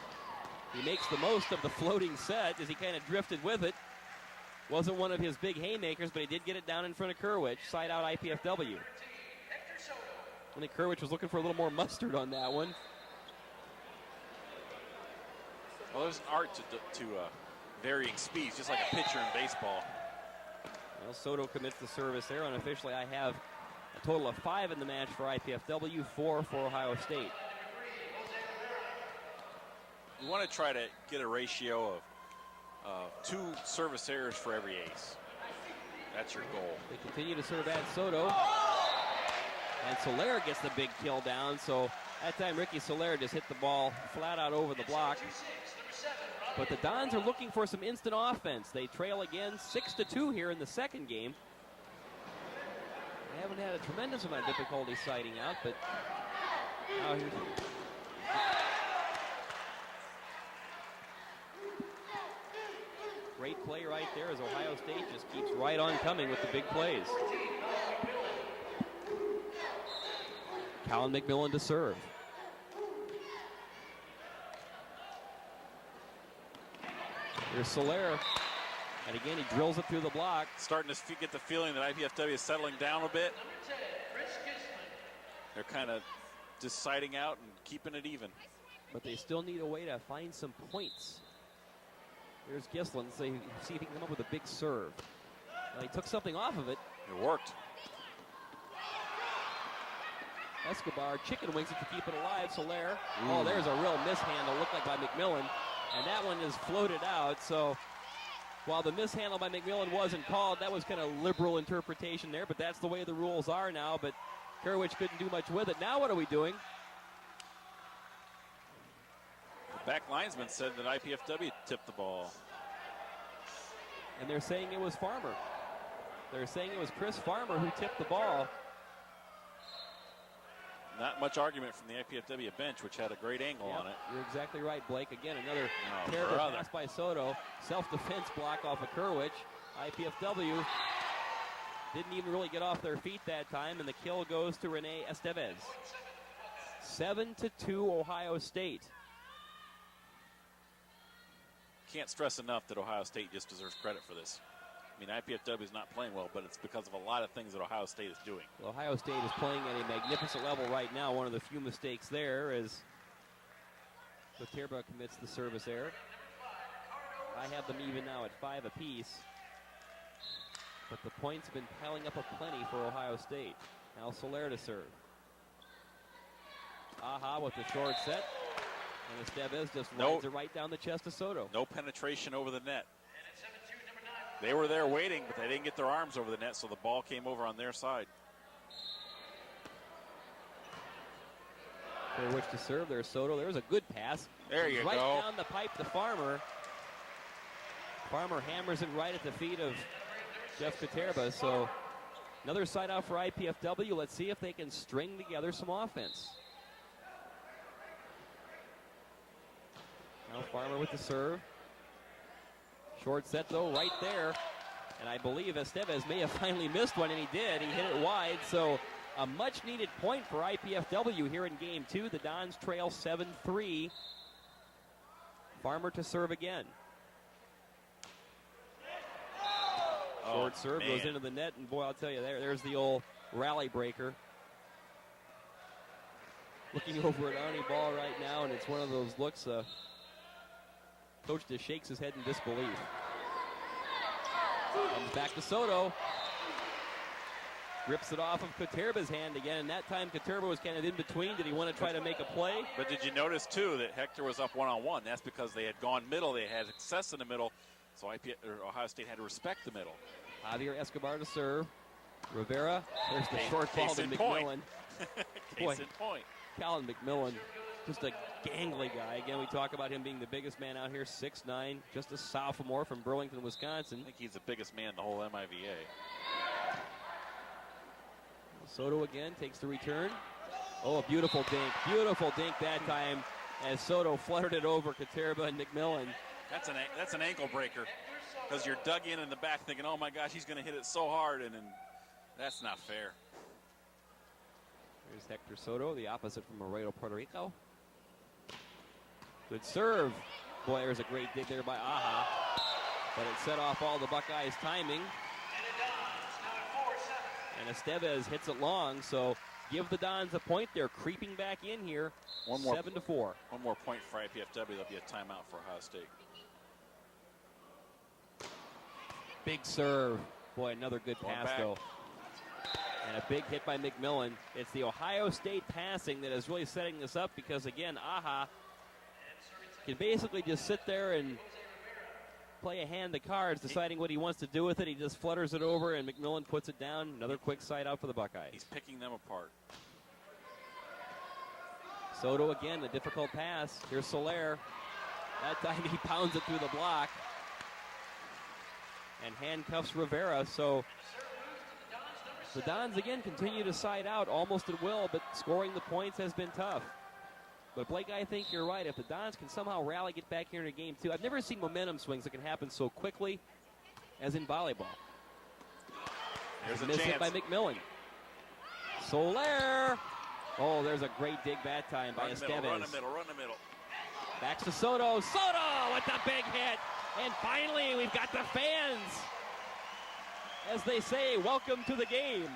He makes the most of the floating set as he kind of drifted with it. Wasn't one of his big haymakers, but he did get it down in front of Kerwich. Side out IPFW. I think Kerwich was looking for a little more mustard on that one. Well, there's an art to varying speeds, just like a pitcher in baseball. Well, Soto commits the service there. Unofficially, I have a total of 5 in the match for IPFW, 4 for Ohio State. You want to try to get a ratio of 2 service errors for every ace. That's your goal. They continue to serve at Soto. And Soler gets the big kill down. So that time Ricky Soler just hit the ball flat out over the block. But the Dons are looking for some instant offense. They trail again 6-2 here in the second game. They haven't had a tremendous amount of difficulty siding out, but now here's great play right there as Ohio State just keeps right on coming with the big plays. Colin McMillan to serve. Here's Soler. And again, he drills it through the block. Starting to get the feeling that IPFW is settling down a bit. They're kind of just siding out and keeping it even. But they still need a way to find some points. Here's Gislin. So see if he can come up with a big serve. Well, he took something off of it. It worked. Escobar chicken wings it to keep it alive. Soler. Oh, there's a real mishandle. Looked like by McMillan. And that one is floated out. So while the mishandle by McMillan wasn't called, that was kind of liberal interpretation there. But that's the way the rules are now. But Kerwich couldn't do much with it. Now what are we doing? The back linesman said that IPFW tipped the ball. And they're saying it was Farmer. They're saying it was Chris Farmer who tipped the ball. Not much argument from the IPFW bench, which had a great angle on it. You're exactly right, Blake. Again, another terrible pass by Soto. Self-defense block off of Kerwich. IPFW didn't even really get off their feet that time, and the kill goes to Rene Estevez. 7-2 Ohio State. Can't stress enough that Ohio State just deserves credit for this. I mean, IPFW is not playing well, but it's because of a lot of things that Ohio State is doing. Well, Ohio State is playing at a magnificent level right now. One of the few mistakes there is Viterba commits the service error. I have them even now at 5 apiece. But the points have been piling up aplenty for Ohio State. Now Soler to serve. Aha with the short set. And Estevez just rides it right down the chest of Soto. No penetration over the net. They were there waiting, but they didn't get their arms over the net, so the ball came over on their side. Kerwich to serve. There's Soto. There's a good pass. There you right go. Right down the pipe to Farmer. Farmer hammers it right at the feet of Jeff Viterba. So another side out for IPFW. Let's see if they can string together some offense. Now Farmer with the serve. Short set, though, right there. And I believe Estevez may have finally missed one, and he did. He hit it wide, so a much-needed point for IPFW here in Game 2. The Dons trail 7-3. Farmer to serve again. Short serve goes into the net, and boy, I'll tell you, there's the old rally breaker. Looking over at Arnie Ball right now, and it's one of those looks, Coach just shakes his head in disbelief. Comes back to Soto. Rips it off of Viterba's hand again, and that time Viterba was kind of in between. Did he want to try to make a play? But did you notice, too, that Hector was up one-on-one? That's because they had gone middle. They had success in the middle, so Ohio State had to respect the middle. Javier Escobar to serve. Rivera, there's the short ball to McMillan. Case in point. Colin McMillan, just a gangly guy. Again, we talk about him being the biggest man out here, 6'9", just a sophomore from Burlington, Wisconsin. I think he's the biggest man in the whole MIVA. Soto again takes the return. Oh, a beautiful dink that time as Soto fluttered it over Viterba and McMillan. That's an ankle breaker because you're dug in the back thinking, oh my gosh, he's going to hit it so hard, and then That's not fair. There's Hector Soto, the opposite from Laredo, Puerto Rico. Good serve. Boy, there's a great dig there by Aja. But it set off all the Buckeyes' timing. And Estevez hits it long, so give the Dons a point. They're creeping back in here, 7-4. One more point for IPFW. There'll be a timeout for Ohio State. Big serve. Boy, another good pass, though. And a big hit by McMillan. It's the Ohio State passing that is really setting this up because, again, Aja can basically just sit there and play a hand of cards, deciding what he wants to do with it. He just flutters it over, and McMillan puts it down. Another quick side out for the Buckeyes. He's picking them apart. Soto again, a difficult pass. Here's Soler. That time he pounds it through the block and handcuffs Rivera. So the Dons again continue to side out almost at will, but scoring the points has been tough. But Blake, I think you're right. If the Dons can somehow rally, get back here in a game two, I've never seen momentum swings that can happen so quickly as in volleyball. There's a miss chance. Hit by McMillan. Soler. Oh, there's a great dig that time by Estevez. Run the middle. Backs to Soto. Soto with the big hit. And finally, we've got the fans. As they say, welcome to the game.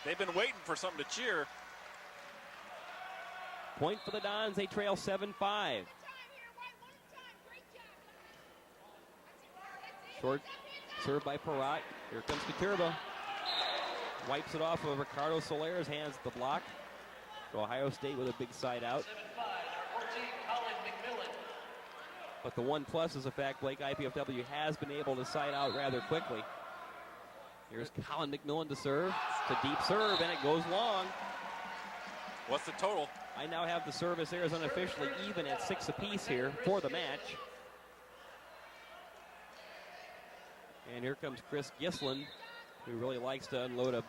They've been waiting for something to cheer. Point for the Dons. They trail 7-5. Short serve by Parat. Here comes Katurba. Wipes it off of Ricardo Soler's hands at the block. So Ohio State with a big side out. But the one plus is the fact Blake IPFW has been able to side out rather quickly. Here's Colin McMillan to serve. It's a deep serve, and it goes long. What's the total? I now have the service errors unofficially even at 6 apiece here for the match. And here comes Chris Gislin, who really likes to unload a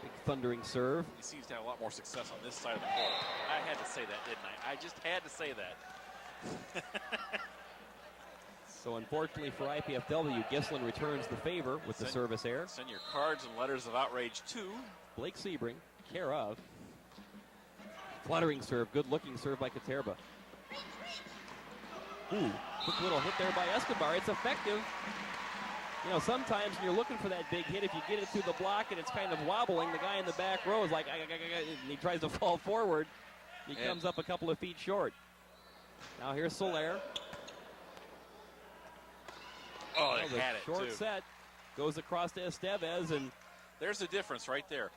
big thundering serve. He seems to have a lot more success on this side of the court. I had to say that, didn't I? I just had to say that. So unfortunately for IPFW, Gislin returns the favor with the service error. Send your cards and letters of outrage to Blake Sebring, care of. Fluttering serve, good looking serve by Katerba. Ooh, quick little hit there by Escobar. It's effective. You know, sometimes when you're looking for that big hit, if you get it through the block and it's kind of wobbling, the guy in the back row is like, and he tries to fall forward. He comes up a couple of feet short. Now here's Soler. Oh, they had it, short too. set goes across to Estevez, and there's the difference right there.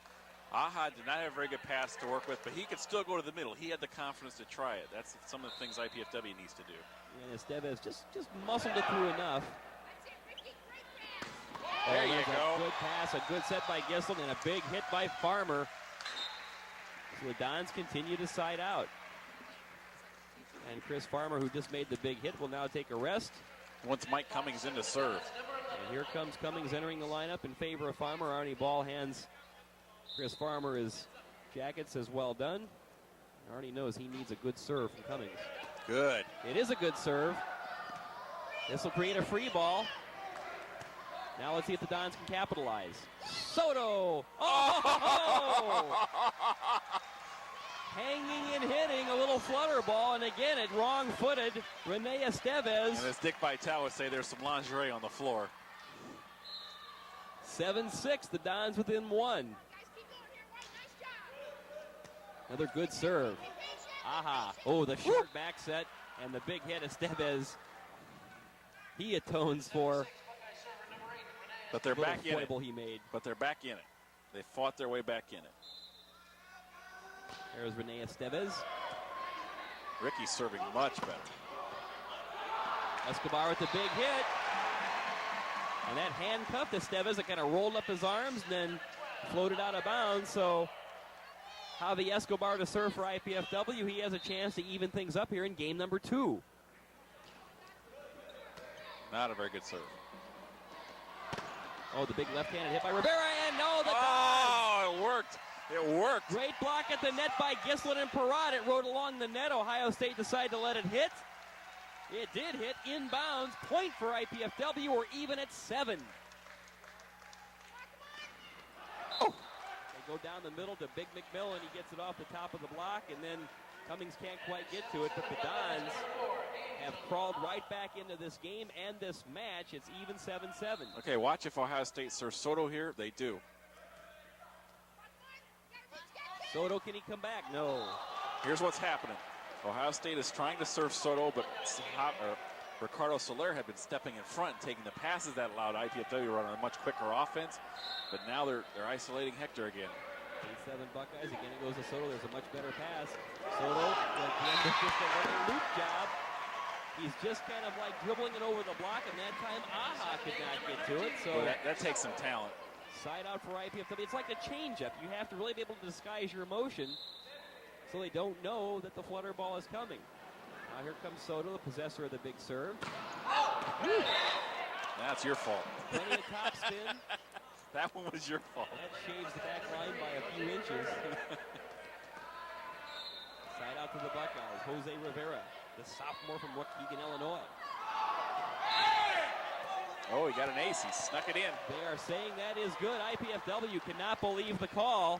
Aja did not have a very good pass to work with, but he could still go to the middle. He had the confidence to try it. That's some of the things IPFW needs to do. And Estevez just muscled it through enough. There you go. A good pass, a good set by Gislin, and a big hit by Farmer. So the Dons continue to side out. And Chris Farmer, who just made the big hit, will now take a rest. Once Mike Cummings in to serve. And here comes Cummings entering the lineup in favor of Farmer. Arnie Ball hands Chris Farmer his jacket, says well done. Arnie knows he needs a good serve from Cummings. Good. It is a good serve. This will create a free ball. Now let's see if the Dons can capitalize. Soto! Oh! Hanging and hitting a little flutter ball, and again, it wrong-footed Rene Estevez. And as Dick Vitale would say, there's some lingerie on the floor. 7-6, the Dons within one. Another good serve. Aja. Oh, the short back set and the big hit. Estevez, he atones for but they're back in it. He made. But they're back in it. They fought their way back in it. There's Rene Estevez. Ricky's serving much better. Escobar with the big hit. And that handcuffed Estevez. It kind of rolled up his arms and then floated out of bounds. So Javi Escobar to serve for IPFW. He has a chance to even things up here in game number 2. Not a very good serve. Oh, the big left-handed hit by Rivera, and no, the it worked. It worked. Great block at the net by Gislin and Parat. It rode along the net. Ohio State decided to let it hit. It did hit inbounds. Point for IPFW. We're even at 7. go down the middle to Big McMillan. He gets it off the top of the block, and then Cummings can't quite get to it, but the Dons have crawled right back into this game and this match. It's even 7-7. Okay, watch if Ohio State serves Soto here. They do. Soto, can he come back? No. Here's what's happening. Ohio State is trying to serve Soto, but Ricardo Soler had been stepping in front and taking the passes that allowed IPFW to run a much quicker offense. But now they're isolating Hector again. 7 Buckeyes. Again, it goes to Soto. There's a much better pass. Soto, again, with just a little loop job. He's just kind of like dribbling it over the block, and that time Aha could not get to it. So well, that takes some talent. Side out for IPFW. It's like a changeup. You have to really be able to disguise your emotion so they don't know that the flutter ball is coming. Now here comes Soto, the possessor of the big serve. That's your fault. Plenty of top spin. That one was your fault. That shaves the back line by a few inches. Side out to the Buckeyes. Jose Rivera, the sophomore from Waukegan, Illinois. Oh, he got an ace. He snuck it in. They are saying that is good. IPFW cannot believe the call.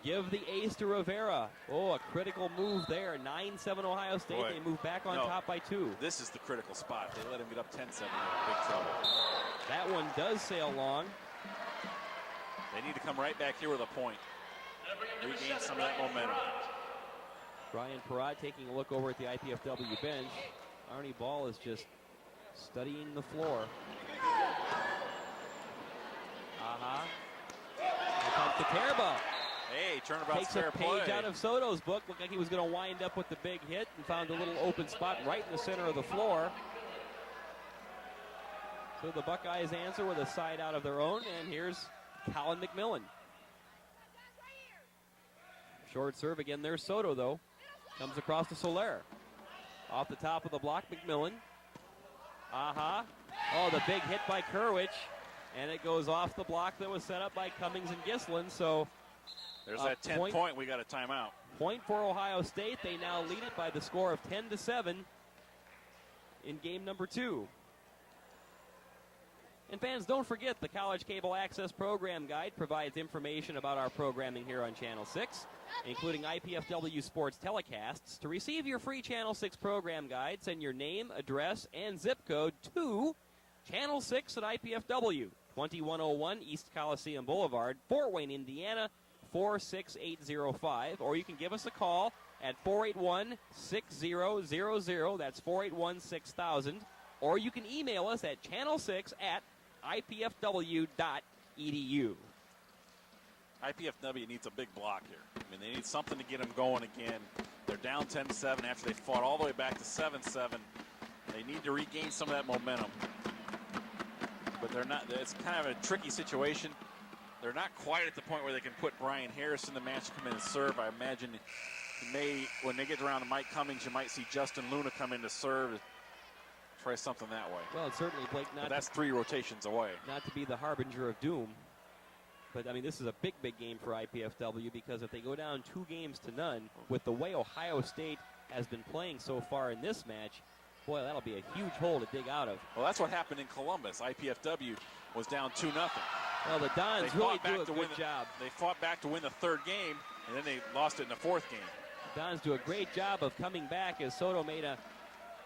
Give the ace to Rivera. Oh, a critical move there. 9-7 Ohio State. Boy, they move back on top by 2. This is the critical spot. They let him get up 10-7. Big trouble. That one does sail long. They need to come right back here with a point. Regain some of that momentum. Brian Perrott taking a look over at the IPFW bench. Arnie Ball is just studying the floor. Aha. Here comes Katerba. Hey, turnabout's Takes fair a play. page out of Soto's book. Looked like he was going to wind up with the big hit and found a little open spot right in the center of the floor. So the Buckeyes answer with a side out of their own, and here's Colin McMillan. Short serve again. There's Soto, though. Comes across to Soler. Off the top of the block, McMillan. Aha. Oh, the big hit by Kerwich. And it goes off the block that was set up by Cummings and Gislin. So there's that 10 point. We got a timeout. Point for Ohio State. They now lead it by the score of 10-7 in game number 2. And fans, don't forget the College Cable Access Program Guide provides information about our programming here on Channel 6, including IPFW sports telecasts. To receive your free Channel 6 program guide, send your name, address, and zip code to Channel 6 at IPFW, 2101 East Coliseum Boulevard, Fort Wayne, Indiana, 46805. Or you can give us a call at 481-6000. That's 481-6000. Or you can email us at channel6@ipfw.edu. IPFW needs a big block here. I mean, they need something to get them going again. They're down 10-7 after they fought all the way back to 7-7. They need to regain some of that momentum. But they're not. It's kind of a tricky situation. They're not quite at the point where they can put Brian Harris in the match, come in and serve. I imagine when they get around to Mike Cummings, you might see Justin Luna come in to serve. Try something that way. Well, it's certainly, Blake, but that's 3 rotations away. Not to be the harbinger of doom. But, I mean, this is a big, big game for IPFW because if they go down 2-0 with the way Ohio State has been playing so far in this match, boy, that'll be a huge hole to dig out of. Well, that's what happened in Columbus. IPFW was down 2-0. Well, the Dons really do a good job. They fought back to win the 3rd game, and then they lost it in the 4th game. The Dons do a great job of coming back as Soto made a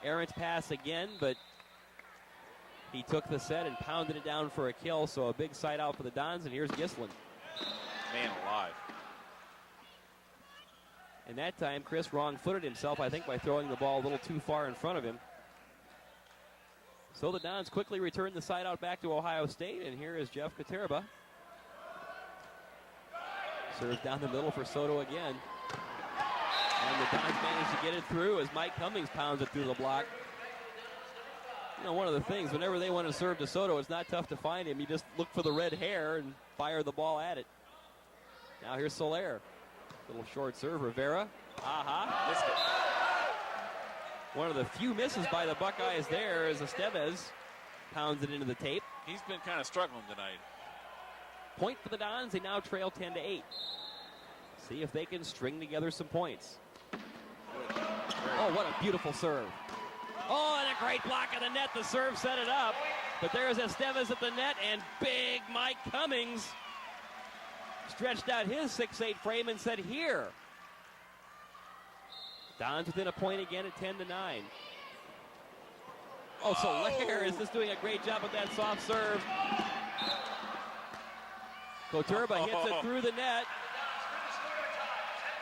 errant pass again, but he took the set and pounded it down for a kill, so a big side out for the Dons, and here's Gislin. Man alive. And that time, Chris wrong-footed himself, I think, by throwing the ball a little too far in front of him. So the Dons quickly return the side out back to Ohio State, and here is Jeff Katerba. Serves down the middle for Soto again. And the Dons manage to get it through as Mike Cummings pounds it through the block. You know, one of the things, whenever they want to serve to Soto, it's not tough to find him. You just look for the red hair and fire the ball at it. Now here's Soler. Little short serve, Rivera. Aha. Missed it. One of the few misses by the Buckeyes there as Estevez pounds it into the tape. He's been kind of struggling tonight. Point for the Dons. They now trail 10-8. See if they can string together some points. Oh, what a beautiful serve. Oh, and a great block of the net. The serve set it up. But there's Estevez at the net, and big Mike Cummings stretched out his 6'8" frame and said, here. Dons within a point again at 10-9. Oh, Soler is just doing a great job with that soft serve. Koturba hits it through the net.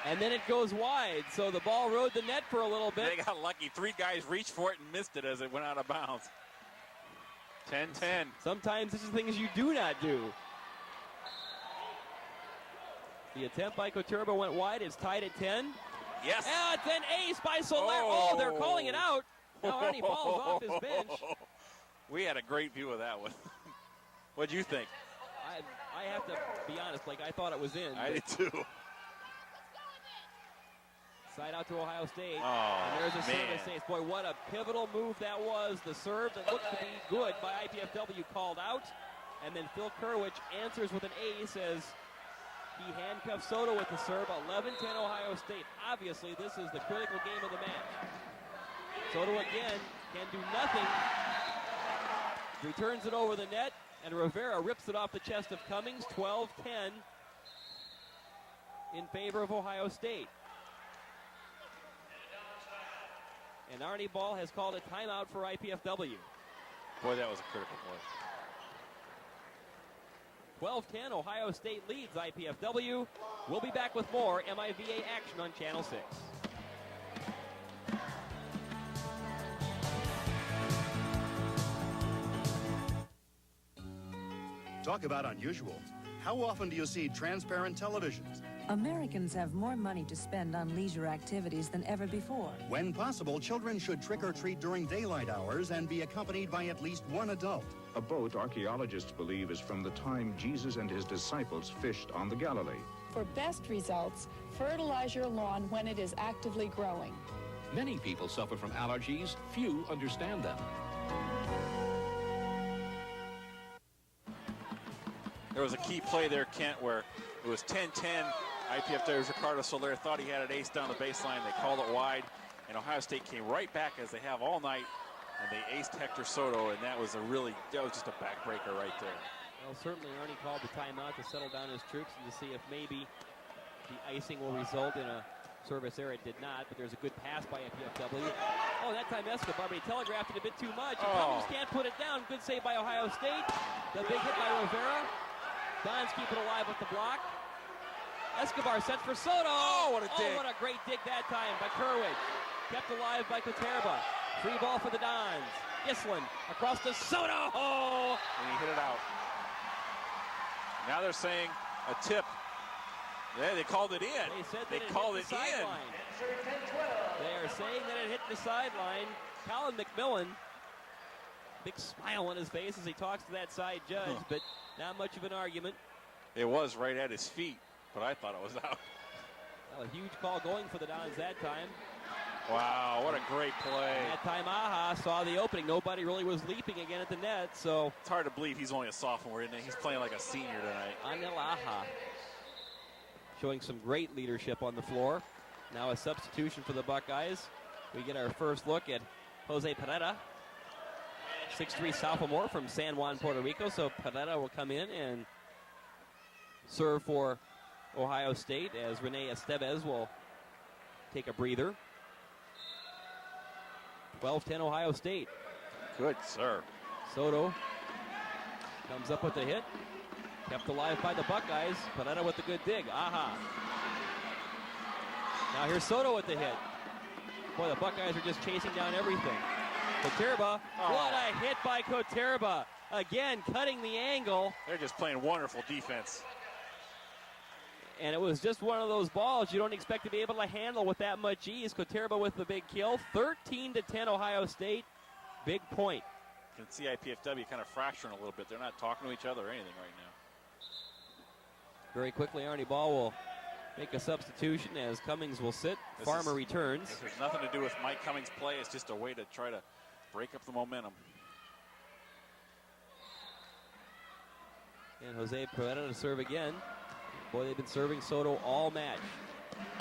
And then it goes wide. So the ball rode the net for a little bit. They got lucky. 3 guys reached for it and missed it as it went out of bounds. 10-10. Sometimes this is things you do not do. The attempt by Koturba went wide. It's tied at 10. Yes. And it's an ace by Soler. Oh, they're calling it out. Now Arnie falls off his bench. We had a great view of that one. What'd you think? I have to be honest, like I thought it was in. I did too. Side out to Ohio State. Oh, and there's a man. service ace. Boy, what a pivotal move that was. The serve that looked to be good by IPFW called out. And then Phil Kerwich answers with an ace as he handcuffs Soto with the serve. 11-10 Ohio State. Obviously, this is the critical game of the match. Soto again can do nothing. Returns it over the net, and Rivera rips it off the chest of Cummings. 12-10 in favor of Ohio State. And Arnie Ball has called a timeout for IPFW. Boy, that was a critical play. 12-10, Ohio State leads IPFW. We'll be back with more MIVA action on Channel 6. Talk about unusual. How often do you see transparent televisions? Americans have more money to spend on leisure activities than ever before. When possible, children should trick or treat during daylight hours and be accompanied by at least one adult. A boat, archaeologists believe, is from the time Jesus and his disciples fished on the Galilee. For best results, fertilize your lawn when it is actively growing. Many people suffer from allergies. Few understand them. There was a key play there, Kent, where it was 10-10. IPFW's Ricardo Soler thought he had an ace down the baseline. They called it wide, and Ohio State came right back as they have all night, and they aced Hector Soto, and that was just a backbreaker right there. Well, certainly Arnie called the timeout to settle down his troops and to see if maybe the icing will result in a service error. It did not, but there's a good pass by IPFW. Oh, that time Escobar, but he telegraphed it a bit too much. And Cummings can't put it down. Good save by Ohio State. The big hit by Rivera. Dons keep it alive with the block. Escobar sets for Soto. Oh, what a dig. Oh, what a great dig that time by Kerwich. Kept alive by Koterba. Free ball for the Dons. Islin across to Soto. Oh! And he hit it out. Now they're saying a tip. Yeah, they called it in. They said that called hit it the in. Sideline. They are saying that it hit the sideline. Colin McMillan, big smile on his face as he talks to that side judge, but not much of an argument. It was right at his feet, but I thought it was out. Well, a huge call going for the Dons that time. Wow, what a great play. And that time Aha saw the opening. Nobody really was leaping again at the net, so. It's hard to believe he's only a sophomore, isn't it? He's playing like a senior tonight. Anil Aha showing some great leadership on the floor. Now a substitution for the Buckeyes. We get our first look at Jose Pereira, 6'3" sophomore from San Juan, Puerto Rico. So Pereira will come in and serve for Ohio State as Rene Estevez will take a breather. 12-10 Ohio State. Good serve. Soto comes up with the hit. Kept alive by the Buckeyes. Pereira with the good dig. Aha. Now here's Soto with the hit. Boy, the Buckeyes are just chasing down everything. Koterba. What a hit by Koterba. Again, cutting the angle. They're just playing wonderful defense. And it was just one of those balls you don't expect to be able to handle with that much ease. Koterba with the big kill. 13-10 Ohio State. Big point. You can see IPFW kind of fracturing a little bit. They're not talking to each other or anything right now. Very quickly, Arnie Ball will make a substitution as Cummings will sit. Farmer returns. This has nothing to do with Mike Cummings' play. It's just a way to try to break up the momentum. And Jose Pereira to serve again. Boy, they've been serving Soto all match.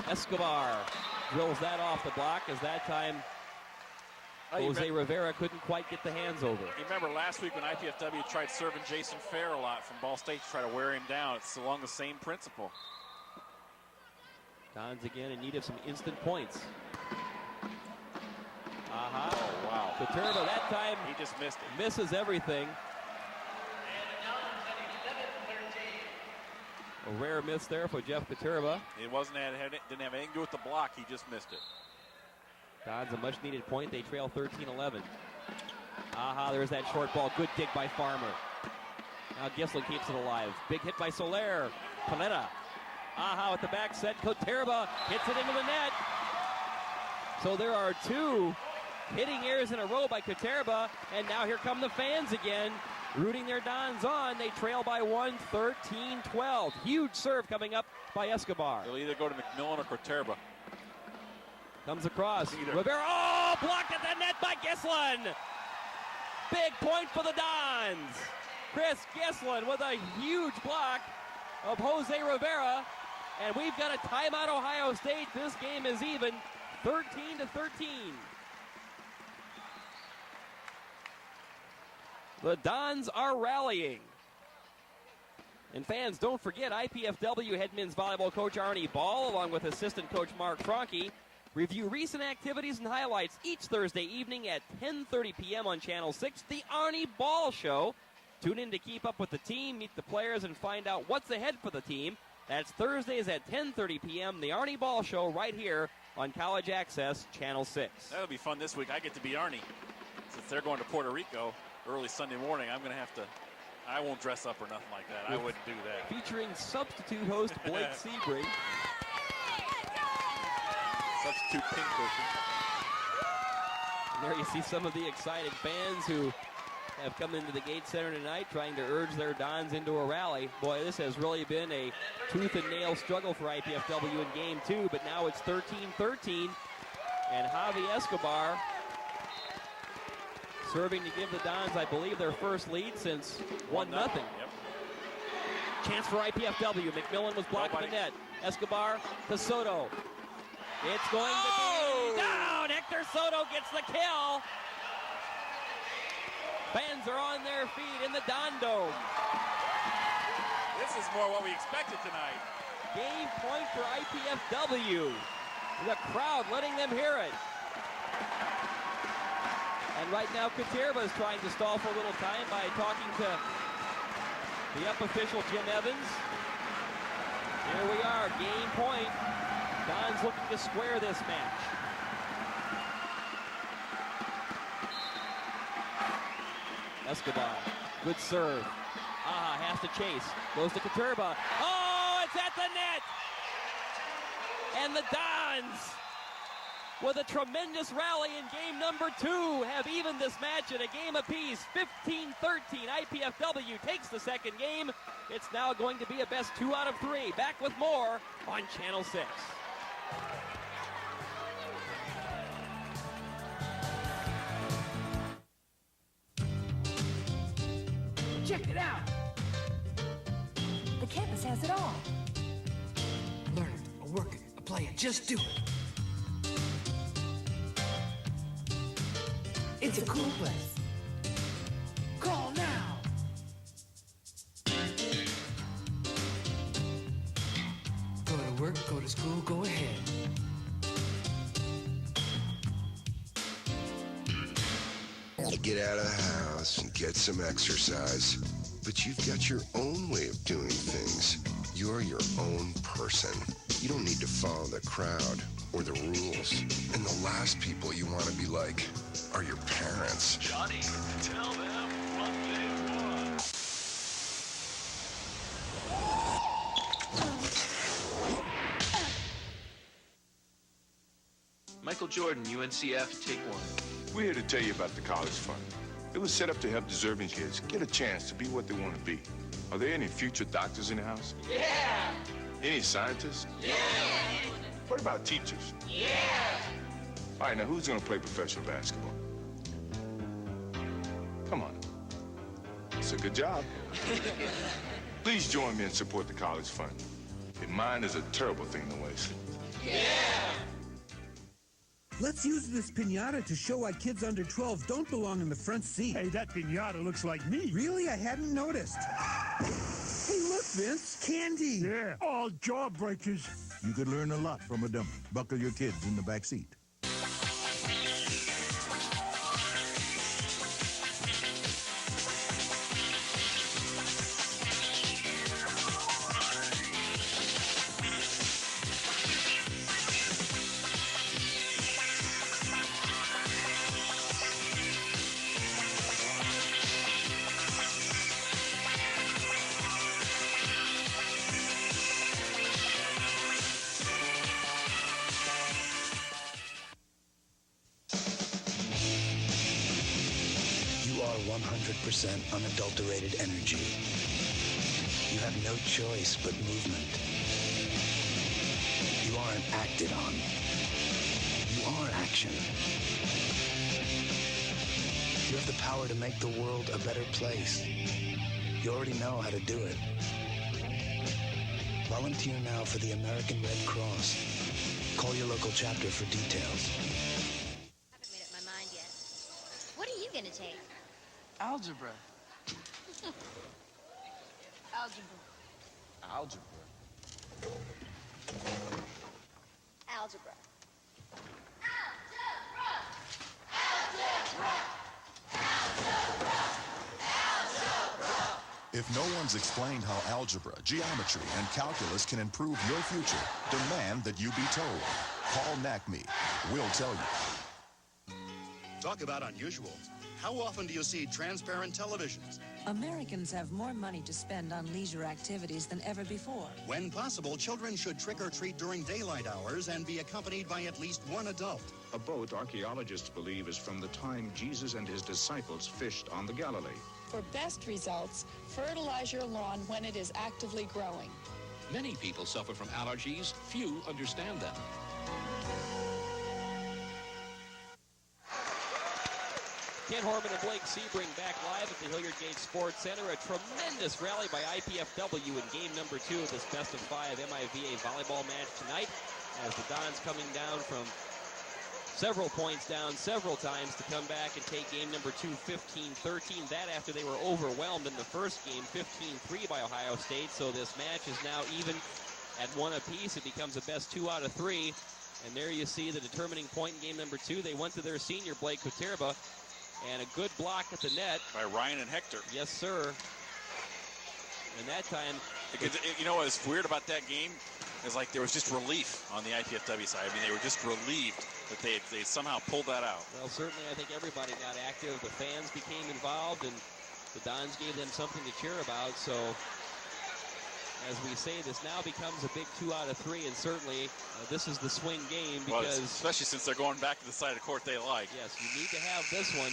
Escobar drills that off the block as that time Jose Rivera couldn't quite get the hands over. You remember last week when IPFW tried serving Jason Fair a lot from Ball State to try to wear him down. It's along the same principle. Dons again in need of some instant points. Oh, wow. Katerba that time he just missed it. Misses everything. A rare miss there for Jeff Katerba. It didn't have anything to do with the block. He just missed it. Dons a much needed point. They trail 13-11. There's that short ball. Good dig by Farmer. Now Gislin keeps it alive. Big hit by Soler. Paletta. With the back set. Katerba hits it into the net. So there are two hitting errors in a row by Katerba. And now here come the fans again, rooting their Dons on. They trail by 1, 13-12. Huge serve coming up by Escobar. They'll either go to McMillan or Katerba. Comes across. Rivera, blocked at the net by Gislin. Big point for the Dons. Chris Gislin with a huge block of Jose Rivera. And we've got a timeout, Ohio State. This game is even, 13-13. The Dons are rallying. And fans, don't forget, IPFW head men's volleyball coach Arnie Ball, along with assistant coach Mark Franke, review recent activities and highlights each Thursday evening at 10:30 p.m. on Channel 6, The Arnie Ball Show. Tune in to keep up with the team, meet the players, and find out what's ahead for the team. That's Thursdays at 10:30 p.m., The Arnie Ball Show, right here on College Access, Channel 6. That'll be fun this week. I get to be Arnie. Since they're going to Puerto Rico early Sunday morning, I'm going to have to, I won't dress up or nothing like that. I wouldn't do that. Featuring substitute host Blake Sebring. Substitute pincushion. And there you see some of the excited fans who have come into the Gate Center tonight trying to urge their Dons into a rally. Boy, this has really been a tooth and nail struggle for IPFW in game 2, but now it's 13-13. And Javi Escobar serving to give the Dons, I believe, their first lead since 1-0. Yep. Chance for IPFW. McMillan was blocked in the net. Escobar to Soto. It's going to be down. Hector Soto gets the kill. Fans are on their feet in the Don Dome. This is more what we expected tonight. Game point for IPFW. The crowd letting them hear it. And right now, Katerba is trying to stall for a little time by talking to the up official, Jim Evans. Here we are, game point. Don's looking to square this match. Escobar, good serve. Has to chase. Goes to Katerba. Oh, it's at the net! And the Dons, with a tremendous rally in game number 2, have evened this match in a game apiece. 15-13. IPFW takes the second game. It's now going to be a best 2 out of 3. Back with more on Channel 6. Check it out. The campus has it all. Learn it, or work it, or play it. Just do it. It's a cool place. Call now. Go to work, go to school, go ahead. You get out of the house and get some exercise, but you've got your own way of doing things. You're your own person. You don't need to follow the crowd or the rules. And the last people you want to be like are your parents. Johnny, tell them what they want. Michael Jordan, UNCF, take 1. We're here to tell you about the College Fund. It was set up to help deserving kids get a chance to be what they want to be. Are there any future doctors in the house? Yeah! Any scientists? Yeah! What about teachers? Yeah! All right, now who's going to play professional basketball? Come on. It's a good job. Please join me and support the College Fund. Mine is a terrible thing to waste. Yeah! Let's use this piñata to show why kids under 12 don't belong in the front seat. Hey, that piñata looks like me. Really? I hadn't noticed. Hey, look, Vince, candy. Yeah, all jawbreakers. You could learn a lot from a dummy. Buckle your kids in the back seat. You are 100% unadulterated energy. You have no choice but movement. You aren't acted on. You are action. You have the power to make the world a better place. You already know how to do it. Volunteer now for the American Red Cross. Call your local chapter for details. I haven't made up my mind yet. What are you going to take? Algebra. Algebra. Algebra. Algebra. If no one's explained how algebra, geometry, and calculus can improve your future, demand that you be told. Call NACME. We'll tell you. Talk about unusual. How often do you see transparent televisions? Americans have more money to spend on leisure activities than ever before. When possible, children should trick or treat during daylight hours and be accompanied by at least one adult. A boat, archaeologists believe, is from the time Jesus and his disciples fished on the Galilee. For best results, fertilize your lawn when it is actively growing. Many people suffer from allergies. Few understand them. Ken Horman and Blake Sebring back live at the Hilliard Gate Sports Center. A tremendous rally by IPFW in game number 2 of this best of 5 MIVA volleyball match tonight, as the Dons coming down from several points down several times to come back and take game number 2 15-13. That after they were overwhelmed in the first game 15-3 by Ohio State. So this match is now even at 1 apiece. It becomes a best 2 out of 3. And there you see the determining point in game number 2. They went to their senior, Blake Kuterba, and a good block at the net. By Ryan and Hector. Yes, sir. And that time... You know what's weird about that game? Is like there was just relief on the IPFW side. I mean, they were just relieved that they somehow pulled that out. Well, certainly I think everybody got active. The fans became involved, and the Dons gave them something to cheer about. So, as we say, this now becomes a big 2 out of 3, and certainly this is the swing game because... Well, especially since they're going back to the side of the court they like. Yes, you need to have this one.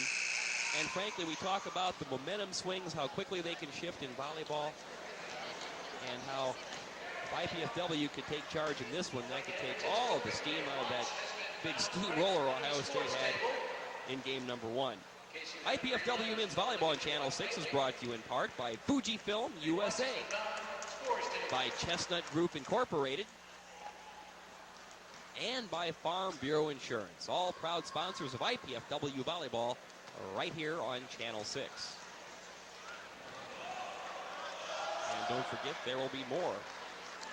And frankly, we talk about the momentum swings, how quickly they can shift in volleyball, and how if IPFW could take charge in this one, that could take all of the steam out of that big steamroller Ohio State had in game number 1. IPFW Men's Volleyball on Channel 6 is brought to you in part by Fujifilm USA, by Chestnut Group Incorporated, and by Farm Bureau Insurance, all proud sponsors of IPFW Volleyball right here on Channel 6. And don't forget, there will be more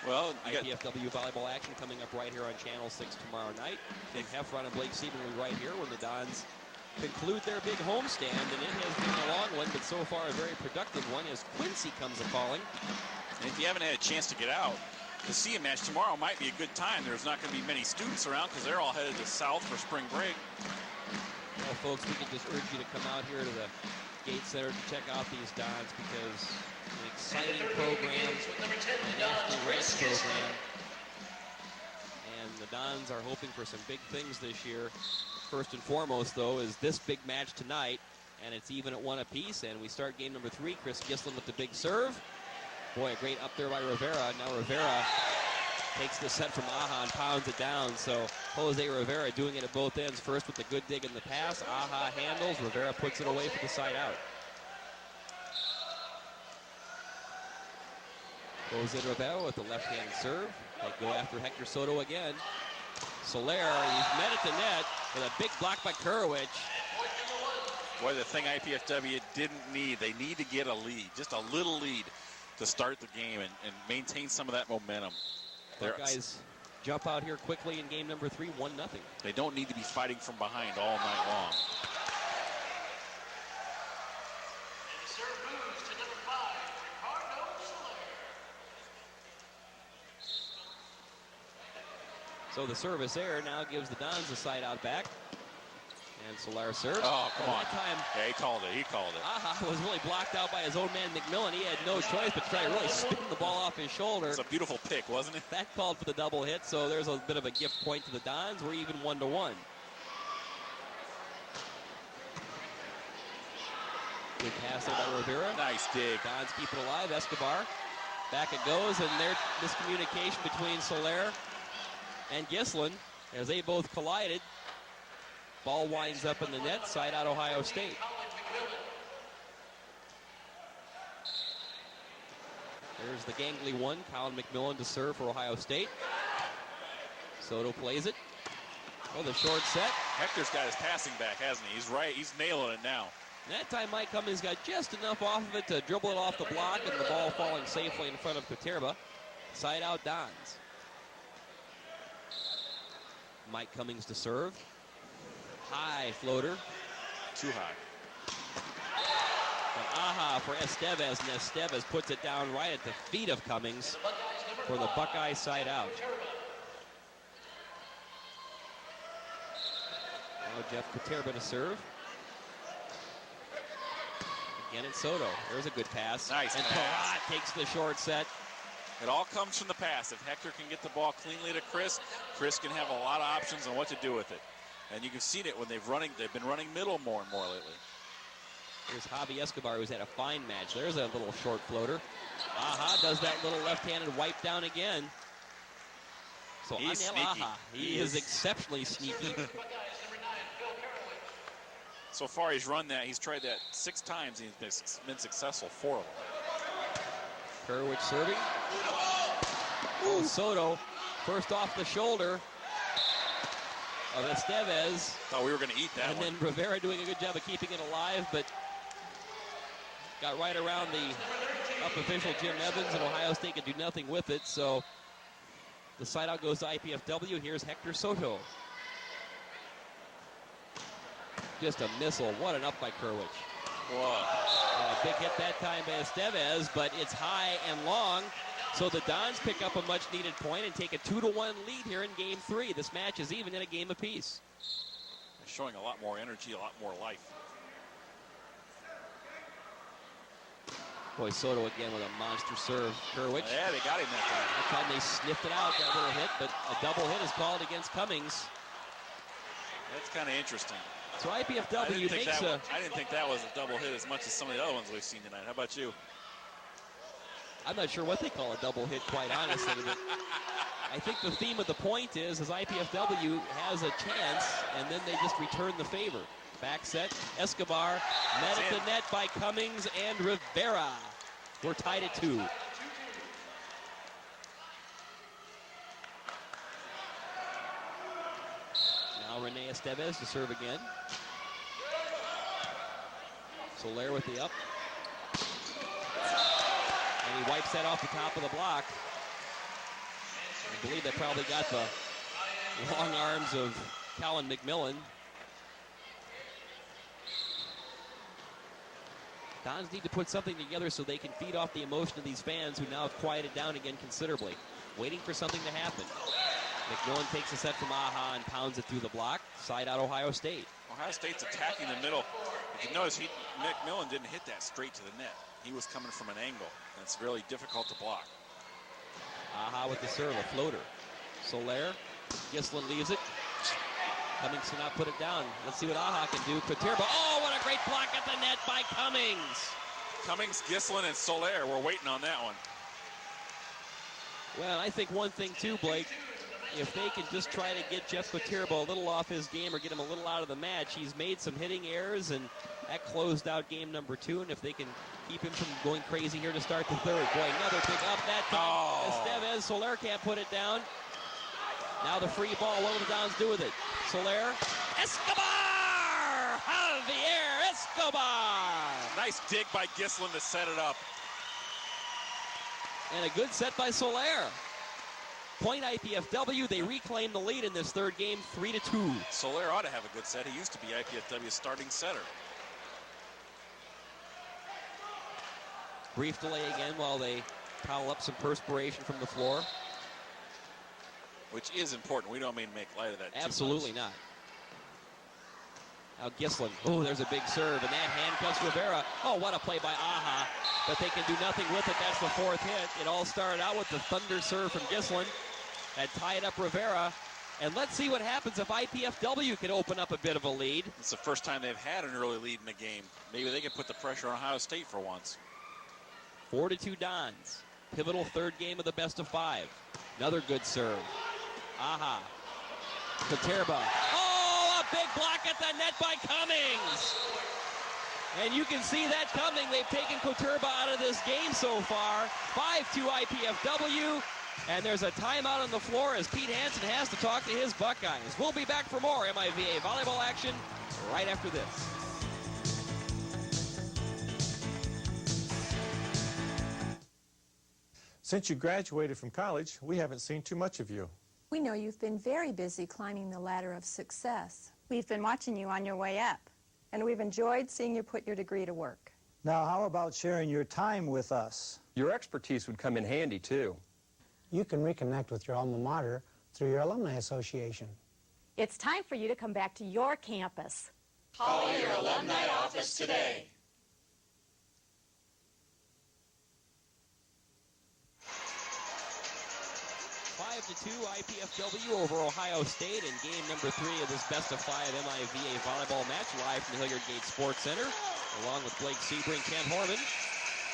IPFW volleyball action coming up right here on Channel 6 tomorrow night. Nick Heffron and Blake Sebring will be right here when the Dons conclude their big homestand, and it has been a long one, but so far a very productive one as Quincy comes a-calling. And if you haven't had a chance to get out, to see a match tomorrow might be a good time. There's not going to be many students around because they're all headed to South for spring break. Well, folks, we can just urge you to come out here to the Gate Center to check out these Dons because an exciting program, a national race program, and the Dons are hoping for some big things this year. First and foremost, though, is this big match tonight, and it's even at 1 apiece, and we start game number 3. Chris Gislin with the big serve. Boy, a great up there by Rivera. Now Rivera takes the set from Aha and pounds it down. So Jose Rivera doing it at both ends. First with the good dig in the pass. Aha handles. Rivera puts it away for the side out. Jose Rivera with the left-hand serve. They go after Hector Soto again. Soler, he's met at the net with a big block by Kurowicz. Boy, the thing IPFW didn't need, they need to get a lead, just a little lead to start the game and maintain some of that momentum. Buckeyes jump out here quickly in game number 3, 1-0. They don't need to be fighting from behind all night long. So the service error now gives the Dons a side out back. And Soler serves. Oh, come on. That time, yeah, he called it. He called it. Aha was really blocked out by his own man, McMillan. He had no choice but to try to really spin the ball off his shoulder. It's a beautiful pick, wasn't it? That called for the double hit, so there's a bit of a gift point to the Dons. We're even 1-1. Good pass there by Rivera. Nice dig. Dons keep it alive. Escobar. Back it goes, and there's miscommunication between Soler and Gislin as they both collided. Ball winds up in the net, side out Ohio State. There's the gangly one, Colin McMillan to serve for Ohio State. Soto plays it. Oh, the short set. Hector's got his passing back, hasn't he? He's right. He's nailing it now. And that time Mike Cummings got just enough off of it to dribble it off the block and the ball falling safely in front of Katerba. Side out Dons. Mike Cummings to serve. High floater. Too high. And Aha for Estevez, and Estevez puts it down right at the feet of Cummings for the Buckeye side out. Now Jeff Katerba to serve. Again it's Soto. There's a good pass. Nice and pass. Parat takes the short set. It all comes from the pass. If Hector can get the ball cleanly to Chris, Chris can have a lot of options on what to do with it. And you can see it when they've been running middle more and more lately. Here's Javi Escobar, who's had a fine match. There's a little short floater. Aha does that little left-handed wipe down again. So he's Anel sneaky. Aha, he is exceptionally sneaky. So far he's run that. He's tried that 6 times. He's been successful 4 of them. Kurowicz serving. Oh, Soto, first off the shoulder of Estevez. Thought we were going to eat that and one. And then Rivera doing a good job of keeping it alive, but got right around the up official Jim Evans, and Ohio State could do nothing with it. So the side out goes to IPFW. Here's Hector Soto. Just a missile. What an up by Kurowicz. Whoa. Big hit that time by Estevez, but it's high and long. So the Dons pick up a much-needed point and take a 2-1 lead here in Game 3. This match is even in a game apiece. They're showing a lot more energy, a lot more life. Boy, Soto again with a monster serve. Kurowicz. Yeah, they got him that time. That time they sniffed it out, that little hit, but a double hit is called against Cummings. That's kind of interesting. So IPFW I didn't makes think that was a double hit as much as some of the other ones we've seen tonight. How about you? I'm not sure what they call a double hit, quite honestly. But I think the theme of the point is IPFW has a chance, and then they just return the favor. Back set, Escobar, met at the net by Cummings and Rivera. We're tied at 2. Now Rene Estevez to serve again. Soler with the up. And he wipes that off the top of the block. I believe that probably got the long arms of Colin McMillan. Dons need to put something together so they can feed off the emotion of these fans who now have quieted down again considerably, waiting for something to happen. McMillan takes a set from Aha and pounds it through the block. Side out Ohio State. Ohio State's attacking the middle. If you notice, McMillan didn't hit that straight to the net. He was coming from an angle. And it's really difficult to block. Aha with the serve, a floater. Soler, Gislin leaves it. Cummings cannot put it down. Let's see what Aha can do. Katerba, oh, what a great block at the net by Cummings. Cummings, Gislin, and Soler, we're waiting on that one. Well, I think one thing too, Blake, if they can just try to get Jeff Katerba a little off his game or get him a little out of the match, he's made some hitting errors, and that closed out game number 2, and if they can keep him from going crazy here to start the third. Boy, another big up that time. Estevez, Soler can't put it down. Now the free ball. What will the Dons do with it? Soler. Escobar! Javier Escobar! Nice dig by Gislin to set it up. And a good set by Soler. Point IPFW. They reclaim the lead in this third game, 3-2. Soler ought to have a good set. He used to be IPFW's starting setter. Brief delay again while they towel up some perspiration from the floor. Which is important. We don't mean to make light of that. Absolutely not. Now Gislin. Oh, there's a big serve, and that handcuffs Rivera. Oh, what a play by Aha. But they can do nothing with it. That's the fourth hit. It all started out with the thunder serve from Gislin. That tied up Rivera. And let's see what happens if IPFW can open up a bit of a lead. It's the first time they've had an early lead in the game. Maybe they can put the pressure on Ohio State for once. 4-2 Dons. Pivotal third game of the best of 5. Another good serve. Aha. Katerba. Oh, a big block at the net by Cummings. And you can see that coming. They've taken Katerba out of this game so far. 5-2 IPFW. And there's a timeout on the floor as Pete Hansen has to talk to his Buckeyes. We'll be back for more MIVA volleyball action right after this. Since you graduated from college, we haven't seen too much of you. We know you've been very busy climbing the ladder of success. We've been watching you on your way up. And we've enjoyed seeing you put your degree to work. Now, how about sharing your time with us? Your expertise would come in handy, too. You can reconnect with your alma mater through your alumni association. It's time for you to come back to your campus. Call your alumni office today. To 2 IPFW over Ohio State in game number 3 of this best of 5 MIVA volleyball match live from the Hilliard Gate Sports Center, along with Blake Sebring, Ken Horman.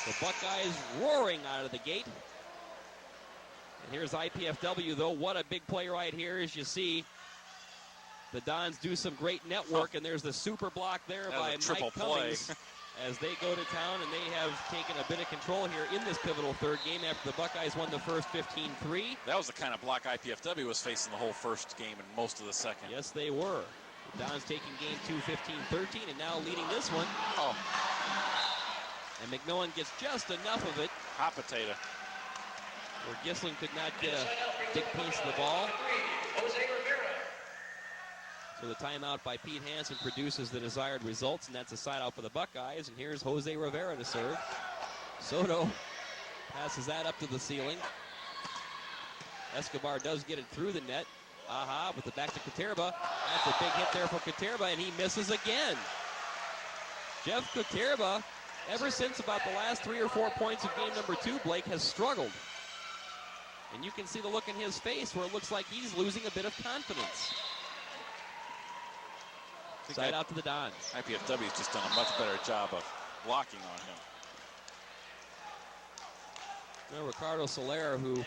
The Buckeyes roaring out of the gate. And here's IPFW, though. What a big play right here as you see the Dons do some great network, and there's the super block there by Mike Cummings as they go to town, and they have taken a bit of control here in this pivotal third game after the Buckeyes won the first 15-3. That was the kind of block IPFW was facing the whole first game and most of the second. Yes, they were. The Dons taking game 2, 15-13, and now leading this one. Oh. And McMillan gets just enough of it. Hot potato. Where Gislin could not get a big piece of the ball. So the timeout by Pete Hansen produces the desired results, and that's a side out for the Buckeyes. And here's Jose Rivera to serve. Soto passes that up to the ceiling. Escobar does get it through the net. Aha, with the back to Katerba. That's a big hit there for Katerba, and he misses again. Jeff Katerba, ever since about the last 3 or 4 points of game number 2, Blake has struggled. And you can see the look in his face where it looks like he's losing a bit of confidence. Side out to the Dons. IPFW's just done a much better job of blocking on him. Well, Ricardo Soler, who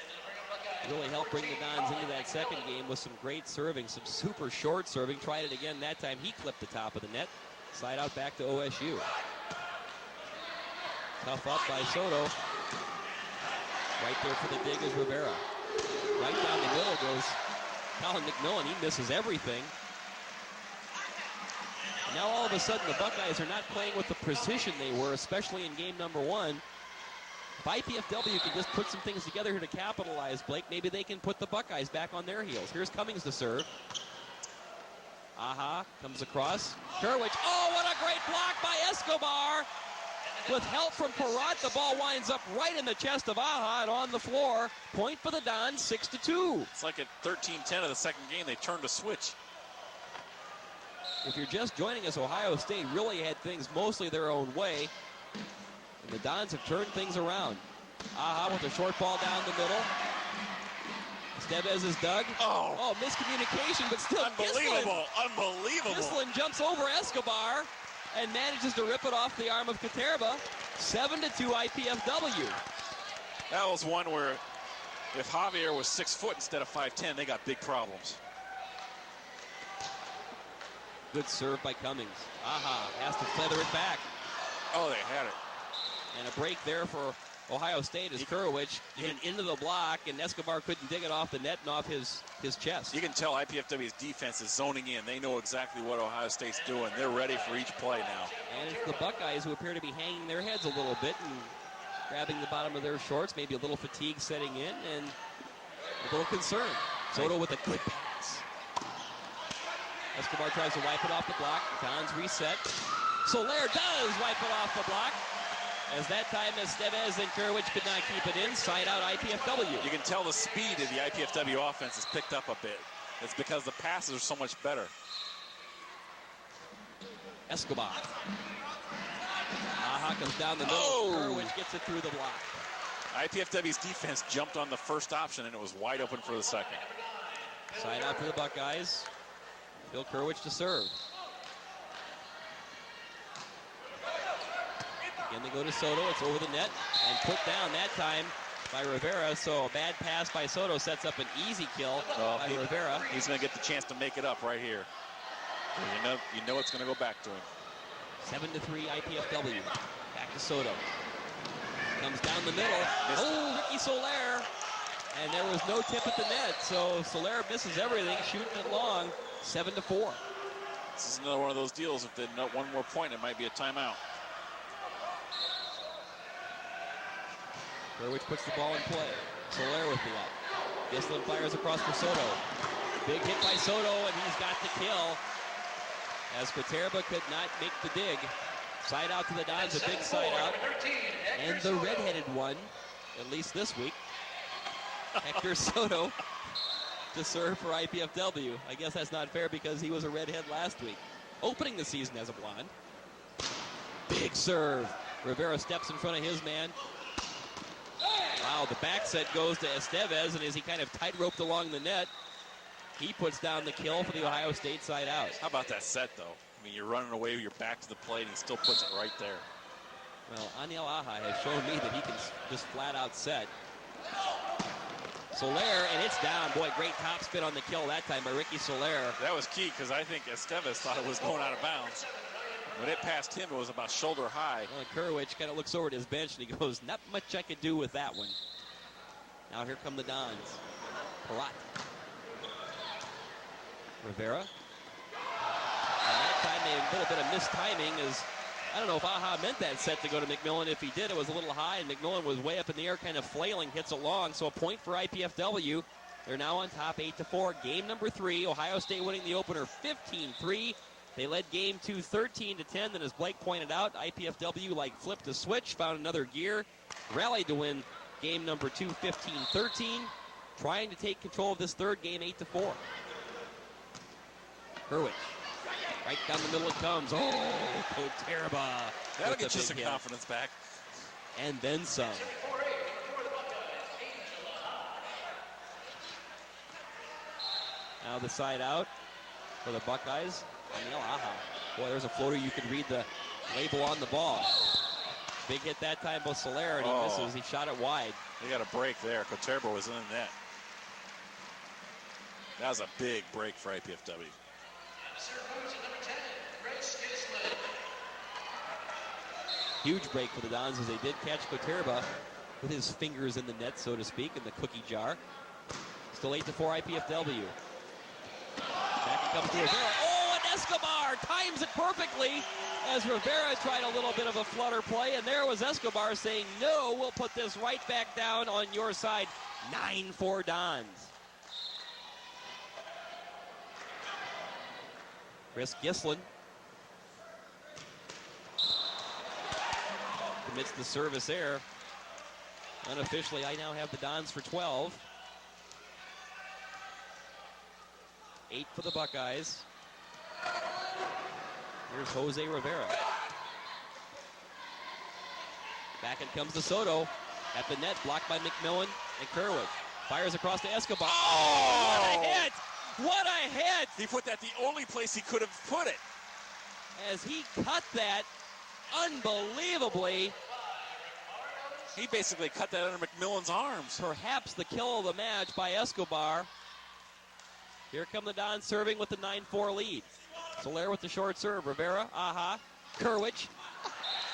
really helped bring the Dons into that second game with some great serving, some super short serving. Tried it again that time. He clipped the top of the net. Side out back to OSU. Tough up by Soto. Right there for the dig is Rivera. Right down the middle goes Colin McMillan. He misses everything. Now all of a sudden the Buckeyes are not playing with the precision they were, especially in game number 1. If IPFW can just put some things together here to capitalize, Blake, maybe they can put the Buckeyes back on their heels. Here's Cummings to serve. Aha, comes across. Kerwich, oh, what a great block by Escobar. With help from Parat, the ball winds up right in the chest of Aha and on the floor. Point for the Dons, 6-2. It's like at 13-10 of the second game, they turned a switch. If you're just joining us, Ohio State really had things mostly their own way. And the Dons have turned things around. Aha with a short ball down the middle. Estevez is dug. Oh, miscommunication, but still unbelievable. Unbelievable. Gislin jumps over Escobar and manages to rip it off the arm of Katerba. 7-2 IPFW. That was one where if Javier was 6 foot instead of 5'10", they got big problems. Good serve by Cummings. Aha has to feather it back. Oh, they had it. And a break there for Ohio State as Kurowicz hit into the block, and Escobar couldn't dig it off the net and off his chest. You can tell IPFW's defense is zoning in. They know exactly what Ohio State's doing. They're ready for each play now. And it's the Buckeyes who appear to be hanging their heads a little bit and grabbing the bottom of their shorts, maybe a little fatigue setting in, and a little concern. Soto with a good pass. Escobar tries to wipe it off the block. Dons reset. Soler does wipe it off the block. As that time, Estevez and Kurowicz could not keep it in. Side out IPFW. You can tell the speed of the IPFW offense has picked up a bit. It's because the passes are so much better. Escobar. Aha comes down the middle. Kurowicz gets it through the block. IPFW's defense jumped on the first option, and it was wide open for the second. Side out for the Buckeyes. Bill Kurowicz to serve. Again, they go to Soto. It's over the net and put down that time by Rivera. So a bad pass by Soto sets up an easy kill by Rivera. He's going to get the chance to make it up right here. You know it's going to go back to him. 7-3 IPFW. Back to Soto. Comes down the middle. Ricky Soler. And there was no tip at the net. So Soler misses everything, shooting it long. 7-4. This is another one of those deals. If they note one more point, it might be a timeout. Kurowicz puts the ball in play. Soler with the up. Gislin fires across for Soto. Big hit by Soto, and he's got the kill. As Quaterba could not make the dig. Side out to the Dons, a big side out. And the redheaded one, at least this week, Hector Soto to serve for IPFW. I guess that's not fair because he was a redhead last week. Opening the season as a blonde. Big serve. Rivera steps in front of his man. Wow, the back set goes to Estevez, and as he kind of tight-roped along the net, he puts down the kill for the Ohio State side out. How about that set, though? I mean, you're running away with your back to the plate, and he still puts it right there. Well, Aniel Aja has shown me that he can just flat-out set. Soler, and it's down. Boy, great top spin on the kill that time by Ricky Soler. That was key, because I think Estevez thought it was going out of bounds. When it passed him, it was about shoulder high. Well, Kurowicz kind of looks over at his bench, and he goes, not much I could do with that one. Now here come the Dons. Palat. Rivera. And that time they had a little bit of mistiming as, I don't know if Aja meant that set to go to McMillan. If he did, it was a little high, and McMillan was way up in the air, kind of flailing, hits it long. So a point for IPFW. They're now on top 8-4. Game number 3. Ohio State winning the opener 15-3. They led game 2 13-10. Then as Blake pointed out, IPFW flipped a switch, found another gear, rallied to win game number 2 15-13. Trying to take control of this third game 8-4. Kurowicz. Right down the middle it comes. Oh, Quaterba. That'll get you some confidence back. And then some. Now the side out for the Buckeyes. Aniel Aja. Boy, there's a floater. You can read the label on the ball. Big hit that time by Soler, and he misses. He shot it wide. They got a break there. Quaterba was in the net. That was a big break for IPFW. Huge break for the Dons as they did catch Quaterba with his fingers in the net, so to speak, in the cookie jar. Still 8-4 IPFW. Back it comes to Rivera. Oh, and Escobar times it perfectly as Rivera tried a little bit of a flutter play, and there was Escobar saying, no, we'll put this right back down on your side. 9-4 Dons. Chris Gislin commits the service error. Unofficially, I now have the Dons for 12. 8 for the Buckeyes. Here's Jose Rivera. Back it comes to Soto. At the net, blocked by McMillan and Kurowicz. Fires across to Escobar. Oh, what a hit! What a hit! He put that the only place he could have put it. As he cut that unbelievably. He basically cut that under McMillan's arms. Perhaps the kill of the match by Escobar. Here come the Dons serving with the 9-4 lead. Soler with the short serve. Rivera, Aja, Kurowicz.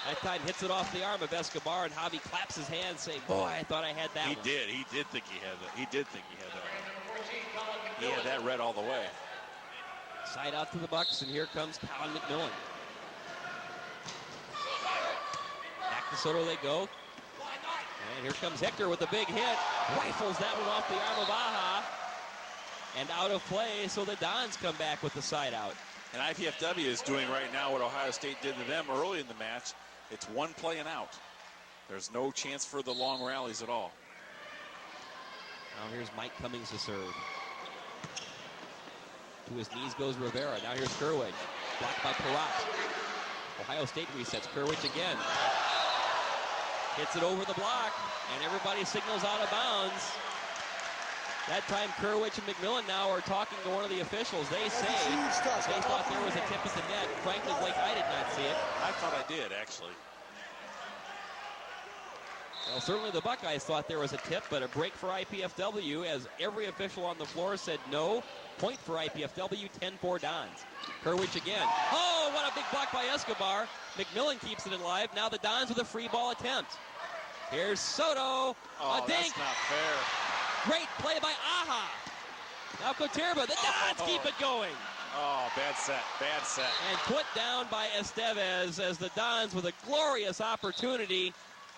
That time hits it off the arm of Escobar, and Javi claps his hands, saying, "Boy, I thought I had that one." He did. He did think he had that. He did think he had that. He had that red all the way. Side out to the Bucks, and here comes Colin McMillan. Back to Soto they go. And here comes Hector with a big hit. Rifles that one off the arm of Aha. And out of play, so the Dons come back with the side out. And IPFW is doing right now what Ohio State did to them early in the match. It's one play and out. There's no chance for the long rallies at all. Now here's Mike Cummings to serve. To his knees goes Rivera. Now here's Kerwich. Blocked by Perrott. Ohio State resets. Kerwich again. Hits it over the block, and everybody signals out of bounds. That time Kerwich and McMillan now are talking to one of the officials. They say they thought there was a tip at the net. Frankly, Blake, I did not see it. I thought I did, actually. Well, certainly the Buckeyes thought there was a tip, but a break for IPFW as every official on the floor said no. Point for IPFW, 10-4 Dons. Kerwich again. Oh, what a big block by Escobar. McMillan keeps it alive. Now the Dons with a free ball attempt. Here's Soto. Oh, a dink. That's not fair. Great play by Aha. Now Coterba. The Dons keep it going. Oh, bad set. Bad set. And put down by Estevez as the Dons with a glorious opportunity.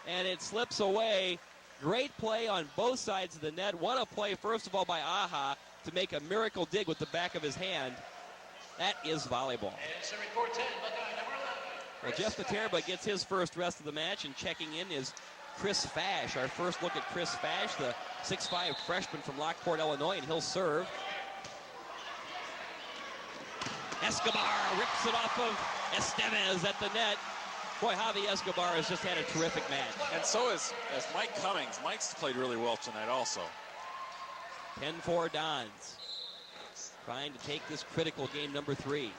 And it slips away. Great play on both sides of the net. What a play, first of all, by Aha to make a miracle dig with the back of his hand. That is volleyball. Well, Jeff Coterba gets his first rest of the match, and checking in is Chris Fash. Our first look at Chris Fash, the 6'5 freshman from Lockport, Illinois, and he'll serve. Escobar rips it off of Estevez at the net. Boy, Javi Escobar has just had a terrific match. And so is Mike Cummings. Mike's played really well tonight also. 10-4 Dons. Trying to take this critical game number 3.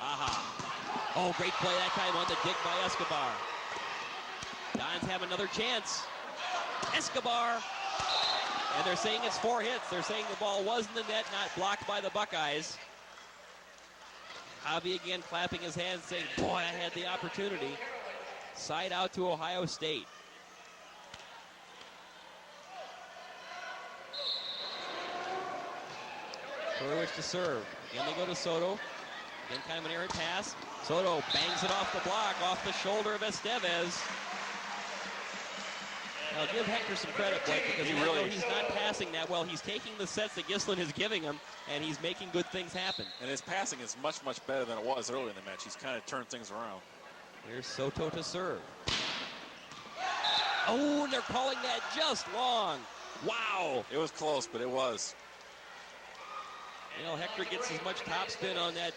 Aha. Oh, great play that time on the dig by Escobar. Dons have another chance. Escobar. And they're saying it's 4 hits. They're saying the ball was in the net, not blocked by the Buckeyes. Javi again clapping his hands, saying, boy, I had the opportunity. Side out to Ohio State. Kerwich to serve. Again, they go to Soto. Again, kind of an errant pass. Soto bangs it off the block, off the shoulder of Estevez. Now, give Hector some credit, Blake, because he's not passing that well. He's taking the sets that Gislin is giving him, and he's making good things happen. And his passing is much, much better than it was early in the match. He's kind of turned things around. Here's Soto to serve. Oh, and they're calling that just long. Wow. It was close, but it was. You know, Hector gets as much topspin on that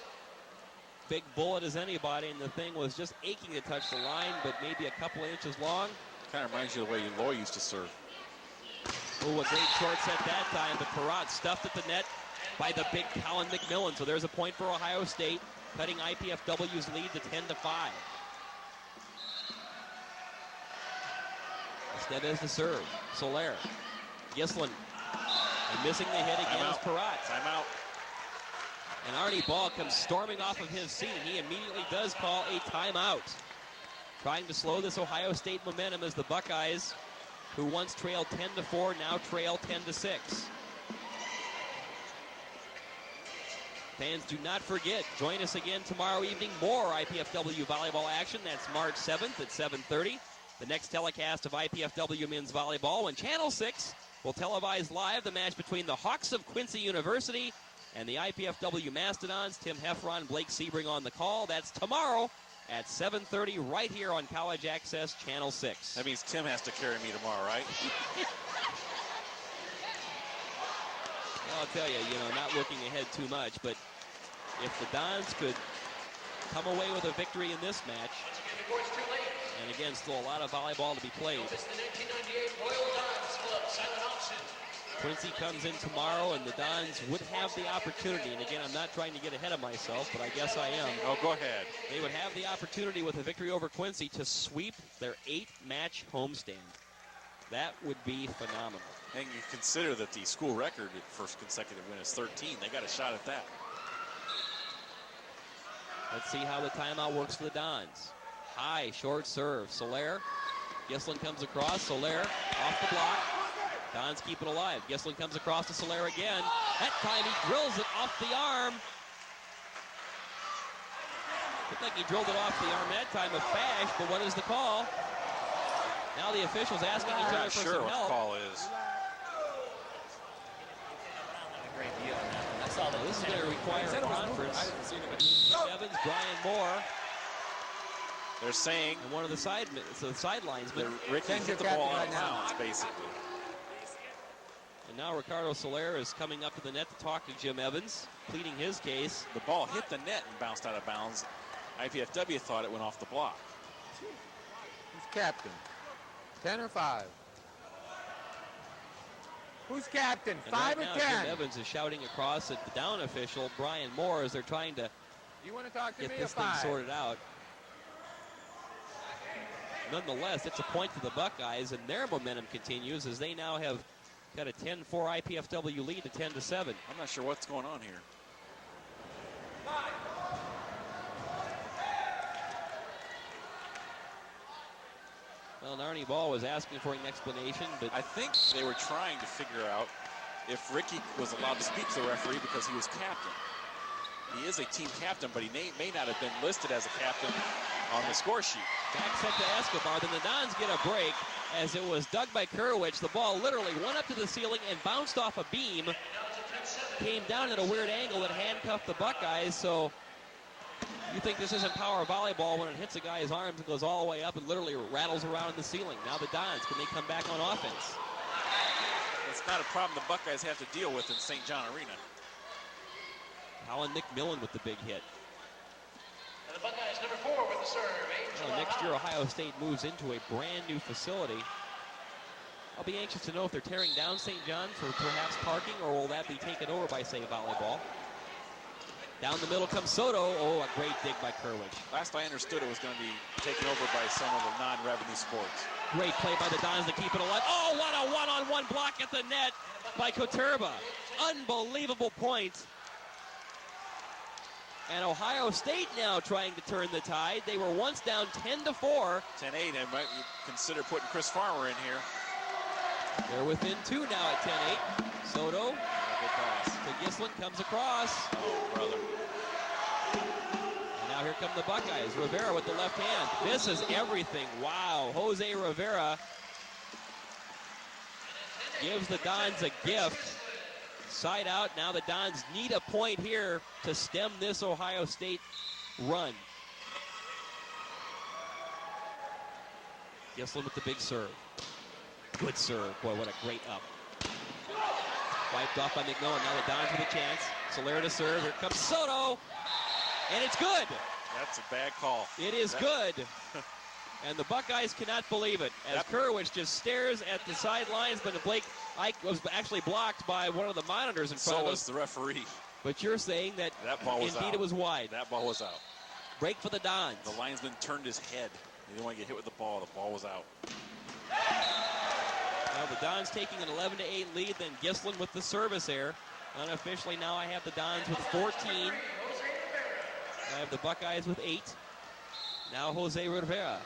big bullet as anybody, and the thing was just aching to touch the line, but maybe a couple of inches long. Kind of reminds you of the way Loy used to serve. Oh, a great short set that time, but Perrott stuffed at the net by the big Colin McMillan. So there's a point for Ohio State, cutting IPFW's lead to 10-5. Estevez to serve. Soler. Gislin. And missing the hit again is Perrott. Timeout. And Arnie Ball comes storming off of his seat. He immediately does call a timeout. Trying to slow this Ohio State momentum as the Buckeyes, who once trailed 10-4, now trail 10-6. Fans, do not forget, join us again tomorrow evening. More IPFW volleyball action. That's March 7th at 7:30. The next telecast of IPFW men's volleyball, when Channel 6 will televise live the match between the Hawks of Quincy University and the IPFW Mastodons. Tim Heffron, Blake Sebring on the call. That's tomorrow at 7:30 right here on College Access Channel 6. That means Tim has to carry me tomorrow, right? Well, I'll tell you, not looking ahead too much, but if the Dons could come away with a victory in this match, and again, still a lot of volleyball to be played. Quincy comes in tomorrow, and the Dons would have the opportunity, and again, I'm not trying to get ahead of myself, but I guess I am. Oh, go ahead. They would have the opportunity with a victory over Quincy to sweep their 8-match homestand. That would be phenomenal. And you consider that the school record first consecutive win is 13. They got a shot at that. Let's see how the timeout works for the Dons. High, short serve. Soler. Gislin comes across. Soler off the block. Dons keep it alive. Gislin comes across to Soler again. That time he drills it off the arm. Looked like he drilled it off the arm that time of Fash, but what is the call? Now the officials asking each other for some help. What the call is. This is going to require a conference. Evans, Brian Moore. They're saying and one of the sidelines. But Ricky hit the ball out of bounds, basically. And now Ricardo Soler is coming up to the net to talk to Jim Evans, pleading his case. The ball hit the net and bounced out of bounds. IPFW thought it went off the block. Who's captain? 10 or 5? Who's captain? And 5 right or now, 10? Jim Evans is shouting across at the down official, Brian Moore, as they're trying to you want to talk to get me this or thing 5? sorted out. Nonetheless, it's a point to the Buckeyes, and their momentum continues as they now have got a 10-4 IPFW lead to 10-7. I'm not sure what's going on here. Well, Narnie Ball was asking for an explanation, but I think they were trying to figure out if Ricky was allowed to speak to the referee because he was captain. He is a team captain, but he may not have been listed as a captain on the score sheet. Back set to Escobar. Then the Dons get a break as it was dug by Kurwich. The ball literally went up to the ceiling and bounced off a beam. Came down at a weird angle that handcuffed the Buckeyes. So you think this isn't power volleyball when it hits a guy's arms and goes all the way up and literally rattles around in the ceiling. Now the Dons, can they come back on offense? It's not a problem the Buckeyes have to deal with in St. John Arena. Colin McMillan with the big hit. And the Buckeyes number 4 with the serve. Well, next year, Ohio State moves into a brand new facility. I'll be anxious to know if they're tearing down St. John for perhaps parking, or will that be taken over by, say, volleyball? Down the middle comes Soto. Oh, a great dig by Kurwich. Last I understood, it was going to be taken over by some of the non-revenue sports. Great play by the Dons to keep it alive. Oh, what a one-on-one block at the net by Koterba. Unbelievable point. And Ohio State now trying to turn the tide. They were once down 10-4. 10-8, and might consider putting Chris Farmer in here. They're within 2 now at 10-8. Soto to Gislin, comes across. Oh, brother. And now here come the Buckeyes. Rivera with the left hand. This is everything. Wow. Jose Rivera gives the Dons a gift. Side out. Now the Dons need a point here to stem this Ohio State run. Gislin with the big serve. Good serve. Boy, what a great up. Wiped off by McMillan. Now the Dons with a chance. Soler to serve. Here comes Soto. And it's good. That's a bad call. It is good. And the Buckeyes cannot believe it as Kurwich just stares at the sidelines, but Blake Ike was actually blocked by one of the monitors in front of us. So was the referee. But you're saying that ball was indeed out. It was wide. That ball was out. Break for the Dons. The linesman turned his head. He didn't want to get hit with the ball. The ball was out. Now the Dons taking an 11-8 lead, then Gislin with the service error. Unofficially now I have the Dons with 14. I have the Buckeyes with 8. Now Jose Rivera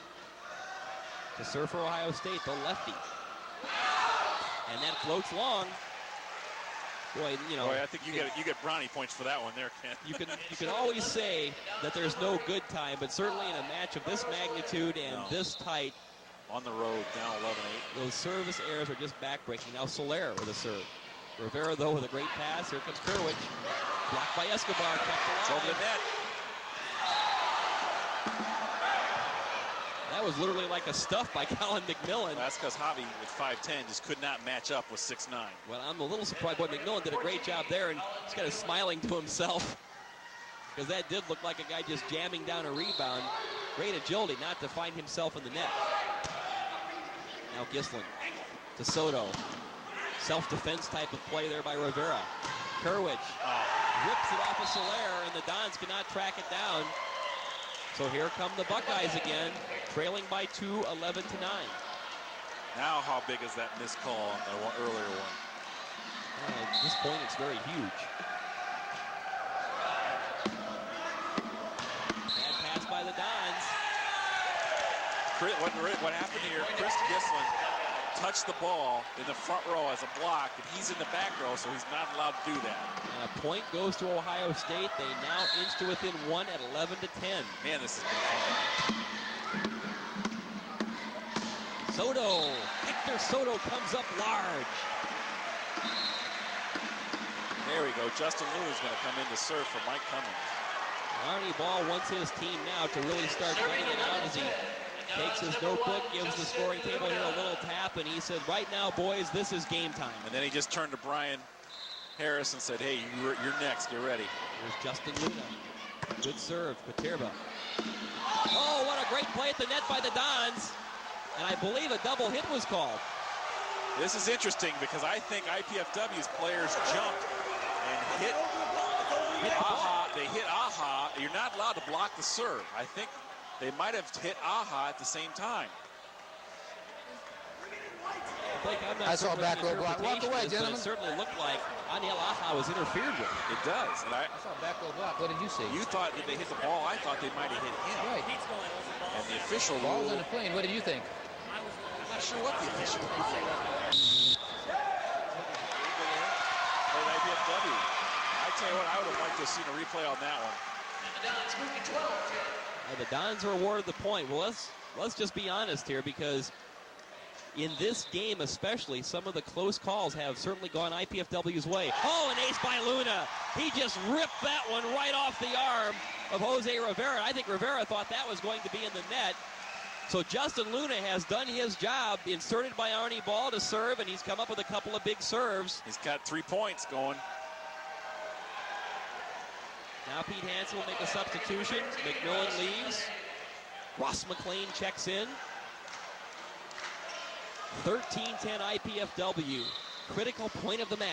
to serve for Ohio State, the lefty. And that floats long. Boy, you know. Boy, I think you get brownie points for that one there, Ken. You can always say that there's no good time, but certainly in a match of this magnitude and this tight. On the road, down 11-8. Those service errors are just backbreaking. Now Soler with a serve. Rivera, though, with a great pass. Here comes Kurwich. Blocked by Escobar. It's over the net. That was literally like a stuff by Colin McMillan. Well, that's because Javi with 5'10" just could not match up with 6'9". Well, I'm a little surprised. Boy, McMillan did a great job there, and he's kind of smiling to himself because that did look like a guy just jamming down a rebound. Great agility not to find himself in the net. Now Gislin to Soto. Self-defense type of play there by Rivera. Kurwich rips it off of Soler, and the Dons cannot track it down. So here come the Buckeyes again, trailing by 2, 11-9. Now how big is that missed call on the earlier one? At this point, it's very huge. Bad pass by the Dons. What happened here, Chris Gislin touched the ball in the front row as a block, and he's in the back row, so he's not allowed to do that. And a point goes to Ohio State. They now inch to within 1 at 11-10. Man, this has been fun. Soto, Hector Soto comes up large. There we go. Justin Liu is going to come in to serve for Mike Cummings. Arnie Ball wants his team now to really start getting it out as he takes his notebook, gives the scoring table here a little tap, and he said, right now, boys, this is game time. And then he just turned to Brian Harris and said, hey, you're next. Get ready. Here's Justin Luna. Good serve. Katerba. Oh, what a great play at the net by the Dons. And I believe a double hit was called. This is interesting because I think IPFW's players jumped and hit Aha. They hit Aha. You're not allowed to block the serve. I think they might have hit Aha at the same time. I saw a back row block. Walk away, gentlemen. It certainly looked like Aniel Aha was interfered with. It does. And I saw a back row block. What did you see? You thought that they hit the ball. I thought they might have hit him. Right. And the official ball was ruled. on the plane. What did you think? I'm not sure what the official ruled. Played IPFW. I tell you what, I would have liked to have seen a replay on that one. And the Dons are awarded the point. Well, let's just be honest here, because in this game especially, some of the close calls have certainly gone IPFW's way. Oh, an ace by Luna. He just ripped that one right off the arm of Jose Rivera. I think Rivera thought that was going to be in the net. So Justin Luna has done his job, inserted by Arnie Ball to serve, and he's come up with a couple of big serves. He's got 3 points going. Now Pete Hansen will make a substitution. McMillan leaves. Ross McLean checks in. 13-10 IPFW. Critical point of the match.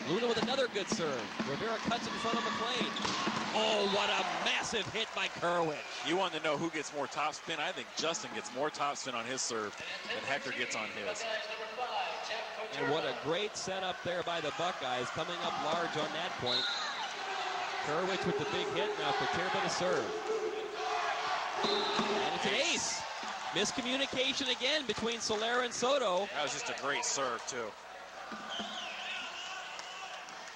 Luna with another good serve. Rivera cuts in front of McLean. Oh, what a massive hit by Kerwich. You want to know who gets more topspin? I think Justin gets more topspin on his serve than Hector gets on his. And what a great setup there by the Buckeyes, coming up large on that point. Kerwich with the big hit, now Katerba to serve. And it's an ace. Miscommunication again between Soler and Soto. That was just a great serve, too.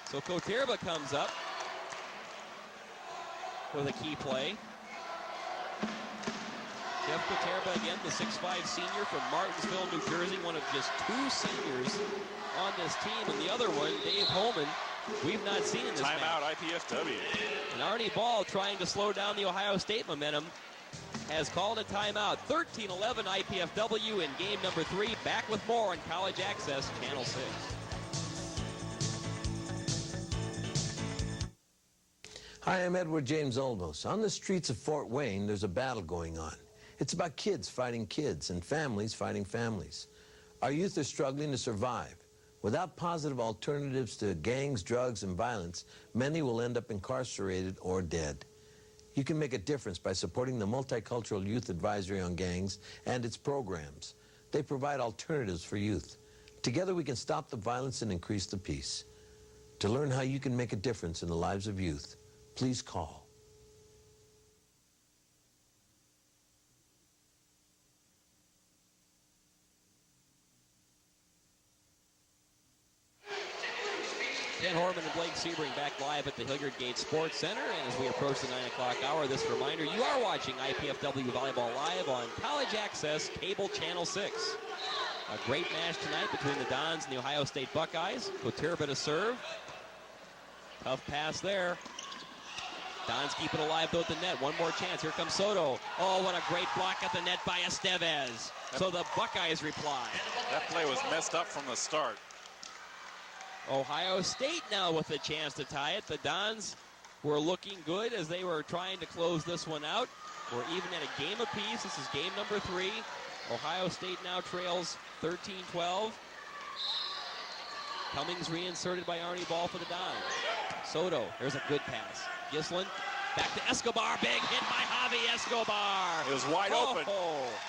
So Katerba comes up with a key play. Jeff Katerba again, the 6'5" senior from Martinsville, New Jersey, one of just 2 seniors on this team. And the other one, Dave Holman, we've not seen in this match. Timeout IPFW. And Arnie Ball, trying to slow down the Ohio State momentum, has called a timeout. 13-11 IPFW in game number 3. Back with more on College Access, Channel 6. Hi, I'm Edward James Olmos. On the streets of Fort Wayne, there's a battle going on. It's about kids fighting kids and families fighting families. Our youth are struggling to survive. Without positive alternatives to gangs, drugs, and violence, many will end up incarcerated or dead. You can make a difference by supporting the Multicultural Youth Advisory on Gangs and its programs. They provide alternatives for youth. Together we can stop the violence and increase the peace. To learn how you can make a difference in the lives of youth, please call. Ken Horman and Blake Sebring back live at the Hilliard Gate Sports Center. And as we approach the 9 o'clock hour, this reminder, you are watching IPFW Volleyball live on College Access Cable Channel 6. A great match tonight between the Dons and the Ohio State Buckeyes. Katerba to serve. Tough pass there. Dons keep it alive though at the net. One more chance. Here comes Soto. Oh, what a great block at the net by Estevez. So the Buckeyes reply. That play was messed up from the start. Ohio State now with a chance to tie it. The Dons were looking good as they were trying to close this one out. We're even at a game apiece. This is game number 3. Ohio State now trails 13-12. Cummings reinserted by Arnie Ball for the Dons. Soto, there's a good pass. Gislin, back to Escobar. Big hit by Javi Escobar. It was wide open.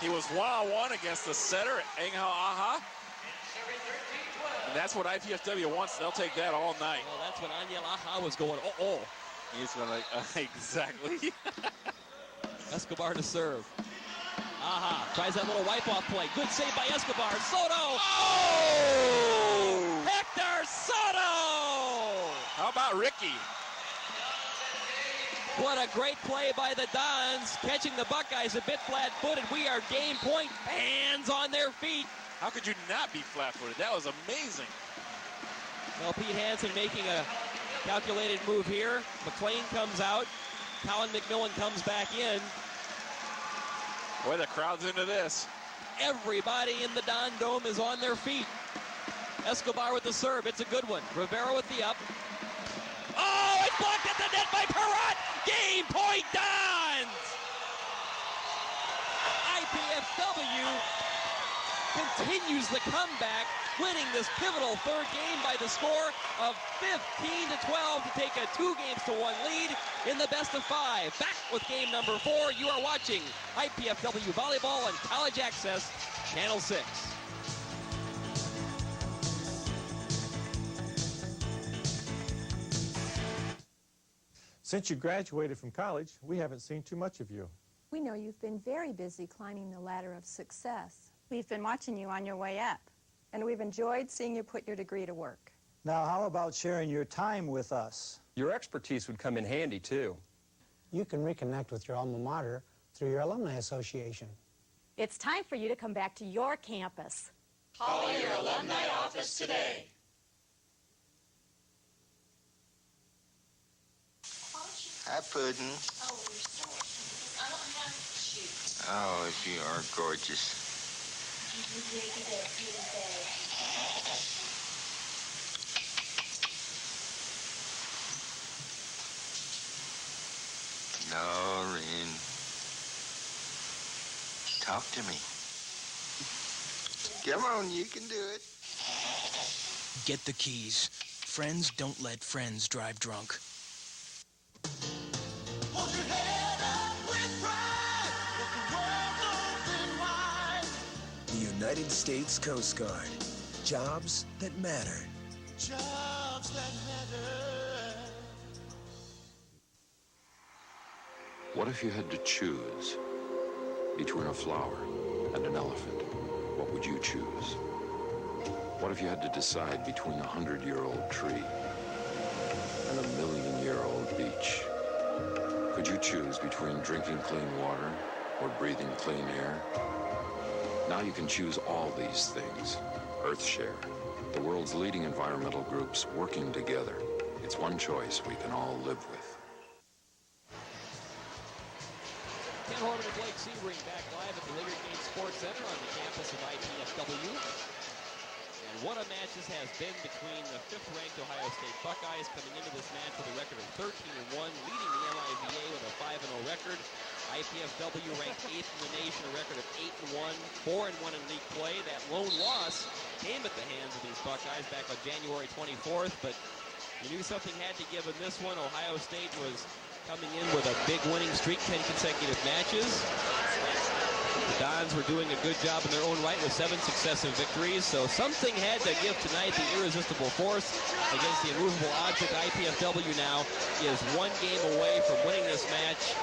He was one-on-one against the setter, Angel Aha. And that's what IPFW wants. They'll take that all night. Well, that's when Aniel Aha was going, He's going to, exactly. Escobar to serve. Aha, tries that little wipe-off play. Good save by Escobar. Soto! Oh! Hector Soto! How about Ricky? What a great play by the Dons, catching the Buckeyes a bit flat-footed. We are game point, fans on their feet. How could you not be flat-footed? That was amazing. Well, Pete Hansen making a calculated move here. McLean comes out. Colin McMillan comes back in. Boy, the crowd's into this. Everybody in the Don Dome is on their feet. Escobar with the serve. It's a good one. Rivera with the up. Oh, it's blocked at the net by Perrott. Game point, Dons! IPFW continues the comeback, winning this pivotal third game by the score of 15-12 to take a 2-1 lead in the best of 5. Back with game number 4. You are watching IPFW Volleyball on College Access, Channel 6. Since you graduated from college, we haven't seen too much of you. We know you've been very busy climbing the ladder of success. We've been watching you on your way up. And we've enjoyed seeing you put your degree to work. Now, how about sharing your time with us? Your expertise would come in handy, too. You can reconnect with your alma mater through your alumni association. It's time for you to come back to your campus. Call your alumni office today. Hi, Puddin'. Oh, you're sorry. I don't have shoes. Oh, you are gorgeous. Lauren, talk to me. Come on, you can do it. Get the keys. Friends don't let friends drive drunk. Hold your head up with pride. Let the world open wide. The United States Coast Guard. Jobs that matter. Jobs that matter. What if you had to choose between a flower and an elephant? What would you choose? What if you had to decide between a 100-year-old tree and a 1,000,000-year-old beach? Could you choose between drinking clean water or breathing clean air? Now you can choose all these things. EarthShare, the world's leading environmental groups working together. It's one choice we can all live with. Ken Horman and Blake Sebring back live at the Leonard Gaines Sports Center on the campus of IPFW. And what a match this has been between the 5th-ranked Ohio State Buckeyes coming into this match with a record of 13-1, leading the MIVA with a 5-0 record. IPFW ranked 8th in the nation, a record of 8-1, 4-1 in league play. That lone loss came at the hands of these Buckeyes back on January 24th, but you knew something had to give in this one. Ohio State was coming in with a big winning streak, 10 consecutive matches. The Dons were doing a good job in their own right with 7 successive victories, so something had to give tonight. The irresistible force against the immovable object. IPFW now is 1 game away from winning this match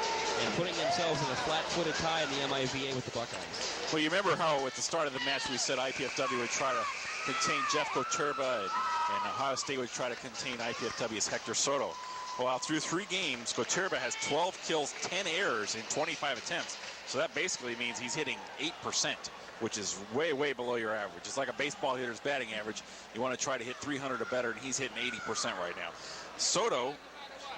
and putting themselves in a flat-footed tie in the MIVA with the Buckeyes. Well, you remember how at the start of the match we said IPFW would try to contain Jeff Goterba and Ohio State would try to contain IPFW's Hector Soto. Well, through 3 games, Goterba has 12 kills, 10 errors in 25 attempts. So that basically means he's hitting 8%, which is way, way below your average. It's like a baseball hitter's batting average. You want to try to hit 300 or better, and he's hitting 80% right now. Soto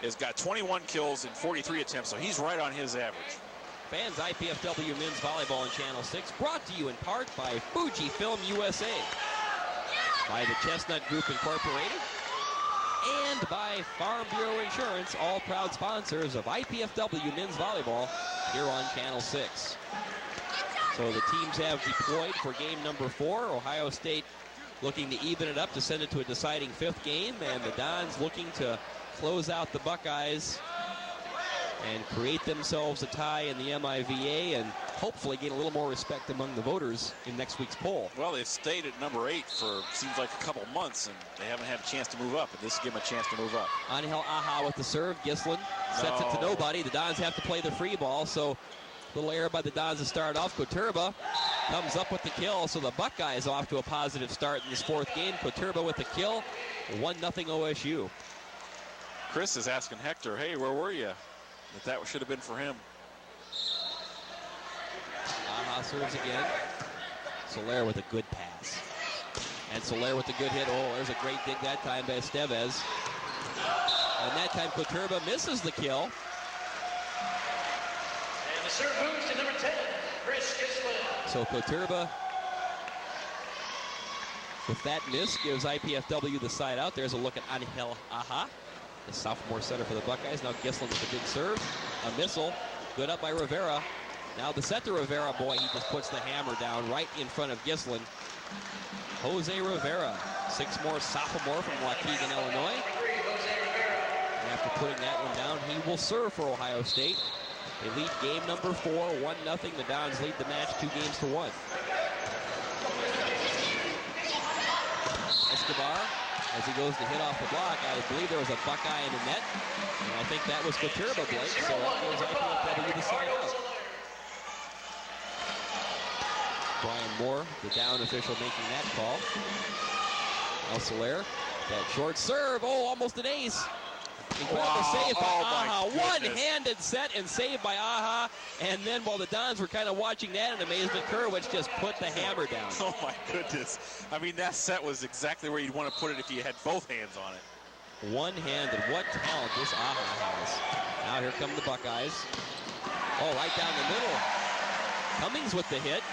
has got 21 kills in 43 attempts, so he's right on his average. Fans, IPFW Men's Volleyball on Channel 6, brought to you in part by Fujifilm USA, by the Chestnut Group Incorporated, and by Farm Bureau Insurance, all proud sponsors of IPFW Men's Volleyball here on Channel 6. So the teams have deployed for game number 4. Ohio State looking to even it up to send it to a deciding 5th game, and the Dons looking to close out the Buckeyes and create themselves a tie in the MIVA and hopefully gain a little more respect among the voters in next week's poll. Well, they've stayed at number 8 for seems like a couple months, and they haven't had a chance to move up, but this will give them a chance to move up. Angel Aja with the serve. Gislin Sets it to nobody. The Dons have to play the free ball, so little error by the Dons to start off. Koturba comes up with the kill, so the Buckeyes off to a positive start in this fourth game. Koturba with the kill, 1-0 OSU. Chris is asking Hector, hey, where were you? That should have been for him. Aha serves again. Soler with a good pass. And Soler with a good hit. Oh, there's a great dig that time by Estevez. And that time Koturba misses the kill. And the serve moves to number 10, Chris Gislin. So Koturba, with that miss, gives IPFW the side out. There's a look at Angel Aha, the sophomore center for the Buckeyes. Now Gislin with a big serve. A missile. Good up by Rivera. Now the set to Rivera. Boy, he just puts the hammer down right in front of Gislin. Jose Rivera, 6'4" sophomore from Waukegan, Illinois. And after putting that one down, he will serve for Ohio State. They lead game number 4, 1-0. The Dons lead the match 2-1. Escobar, as he goes to hit off the block, I believe there was a Buckeye in the net. And I think that was Koturba, Blake. So that goes IPFW the side out. Brian Moore, the down official, making that call. Now Soler, that short serve. Oh, almost an ace. Incredible save by Aha. One-handed set and save by Aha. And then while the Dons were kind of watching that in amazement, Kurwich just put the hammer down. Oh, my goodness. I mean, that set was exactly where you'd want to put it if you had both hands on it. One-handed. What talent this Aha has. Now here come the Buckeyes. Oh, right down the middle. Cummings with the hit.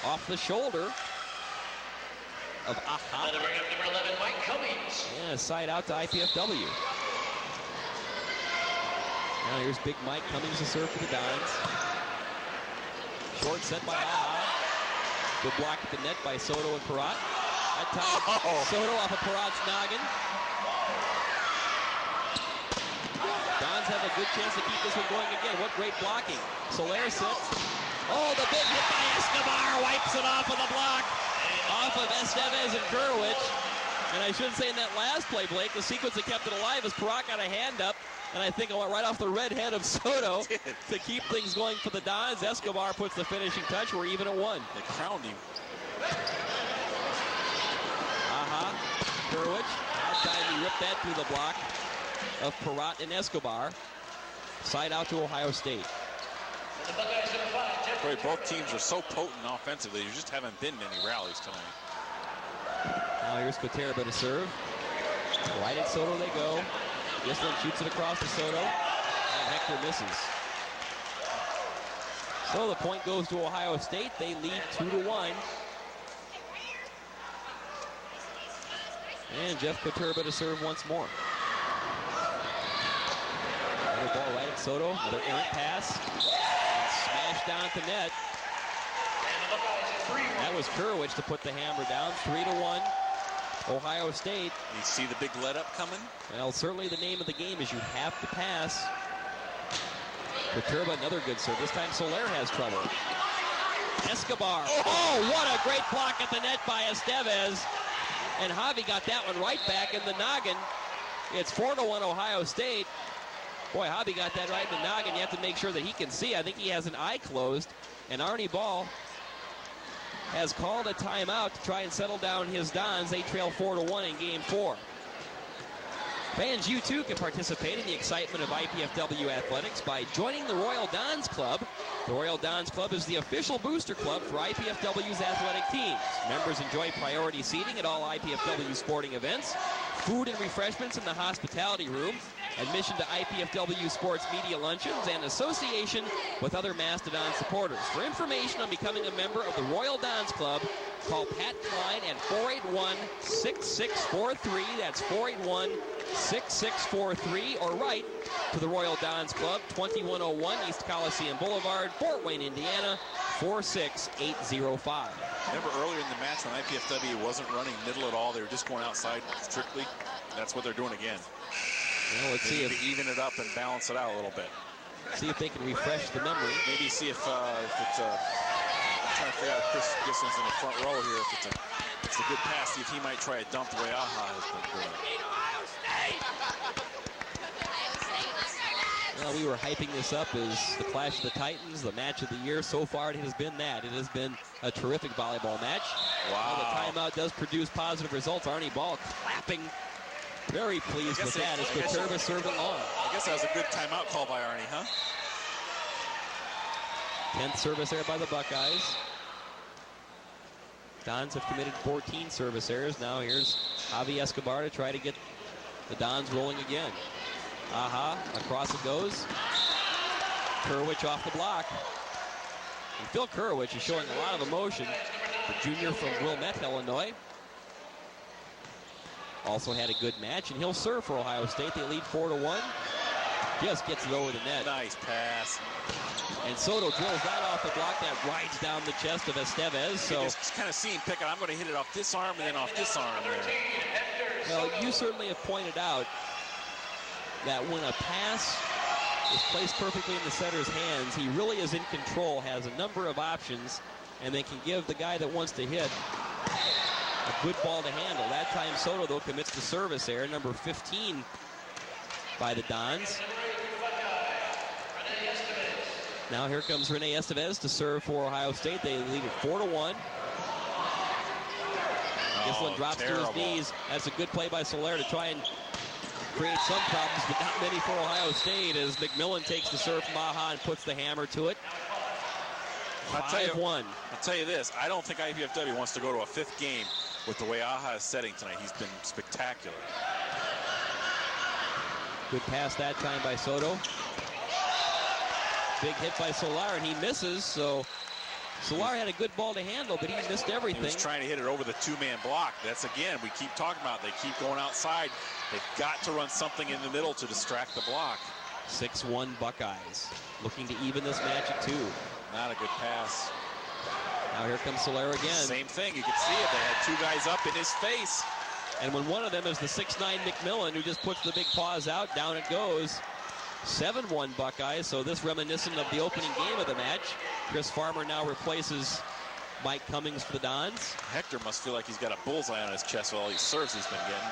Off the shoulder of Aha. Another bring up number 11, Mike Cummings. Yeah, side out to IPFW. Now here's Big Mike Cummings to serve for the Dons. Short set by Aha. Good block at the net by Soto and Perrott. That time, Soto off of Perrott's noggin. Dons have a good chance to keep this one going again. What great blocking. Soler sits. Oh, the big hit by Escobar wipes it off of the block. Off of Estevez and Kurwich. And I should say in that last play, Blake, the sequence that kept it alive is Perrott got a hand up, and I think it went right off the red head of Soto to keep things going for the Dons. Escobar puts the finishing touch. We're even at 1. They crowned him. Aha. Kurwich. That time he ripped that through the block of Perrott and Escobar. Side out to Ohio State. Boy, both teams are so potent offensively. You just haven't been in any rallies tonight. Now here's Koturba to serve. Right at Soto they go. Gislin shoots it across to Soto. And Hector misses. So the point goes to Ohio State. They lead 2-1. And Jeff Koturba to serve once more. Another ball right at Soto. Another errant pass. Smashed down to net. That was Kurwich to put the hammer down. 3-1. Ohio State. You see the big let up coming? Well, certainly the name of the game is you have to pass. Koturba, another good serve. This time Soler has trouble. Escobar. Oh, what a great block at the net by Estevez. And Javi got that one right back in the noggin. It's 4-1 Ohio State. Boy, Javi got that right in the noggin. You have to make sure that he can see. I think he has an eye closed. And Arnie Ball has called a timeout to try and settle down his Dons. They trail 4-1 in game 4. Fans, you too can participate in the excitement of IPFW athletics by joining the Royal Dons Club. The Royal Dons Club is the official booster club for IPFW's athletic teams. Members enjoy priority seating at all IPFW sporting events, food and refreshments in the hospitality room, admission to IPFW sports media luncheons, and association with other Mastodon supporters. For information on becoming a member of the Royal Dons Club, call Pat Klein at 481-6643. That's 481-6643, or write to the Royal Dons Club, 2101 East Coliseum Boulevard, Fort Wayne, Indiana, 46805. Remember earlier in the match when IPFW wasn't running middle at all, they were just going outside strictly? That's what they're doing again. Well, let's see if even it up and balance it out a little bit. See if they can refresh the memory. Maybe see if it's a. I'm trying to figure out if Chris Gisson's in the front row here. If it's a good pass, see if he might try a dump the way Aha has been doing. Well, we were hyping this up as the Clash of the Titans, the match of the year. So far, it has been that. It has been a terrific volleyball match. Wow. Well, the timeout does produce positive results. Arnie Ball clapping. Very pleased with that as Viterva serving long. I guess that was a good timeout call by Arnie, huh? 10th service error by the Buckeyes. Dons have committed 14 service errors. Now here's Javi Escobar to try to get the Dons rolling again. Across it goes. Kerwich off the block. And Phil Kerwich is showing a lot of emotion. The junior from Wilmette, Illinois. Also had a good match, and he'll serve for Ohio State. They lead 4-1. Just gets it over the net. Nice pass. And Soto drills that off the block. That rides down the chest of Estevez. So just kind of seeing Pickett, I'm going to hit it off this arm and then off this arm there. Well, you certainly have pointed out that when a pass is placed perfectly in the setter's hands, he really is in control, has a number of options, and they can give the guy that wants to hit a good ball to handle. That time Soto, though, commits the service error, number 15 by the Dons. Now here comes Rene Estevez to serve for Ohio State. They lead it 4-1. This one drops to his knees. That's a good play by Soler to try and create some problems, but not many for Ohio State as McMillan takes the serve from Aha and puts the hammer to it. 5-1. I'll tell you this, I don't think IPFW wants to go to a fifth game with the way Aha is setting tonight. He's been spectacular. Good pass that time by Soto. Big hit by Solar, and he misses, so Solar had a good ball to handle, but he missed everything. He was trying to hit it over the two-man block. That's, again, we keep talking about, they keep going outside. They've got to run something in the middle to distract the block. 6-1 Buckeyes, looking to even this match at 2. Not a good pass. Now here comes Soler again. Same thing, you can see it. They had two guys up in his face. And when one of them is the 6'9 McMillan, who just puts the big paws out, down it goes. 7-1 Buckeyes, so this reminiscent of the opening game of the match. Chris Farmer now replaces Mike Cummings for the Dons. Hector must feel like he's got a bullseye on his chest with all these serves he's been getting.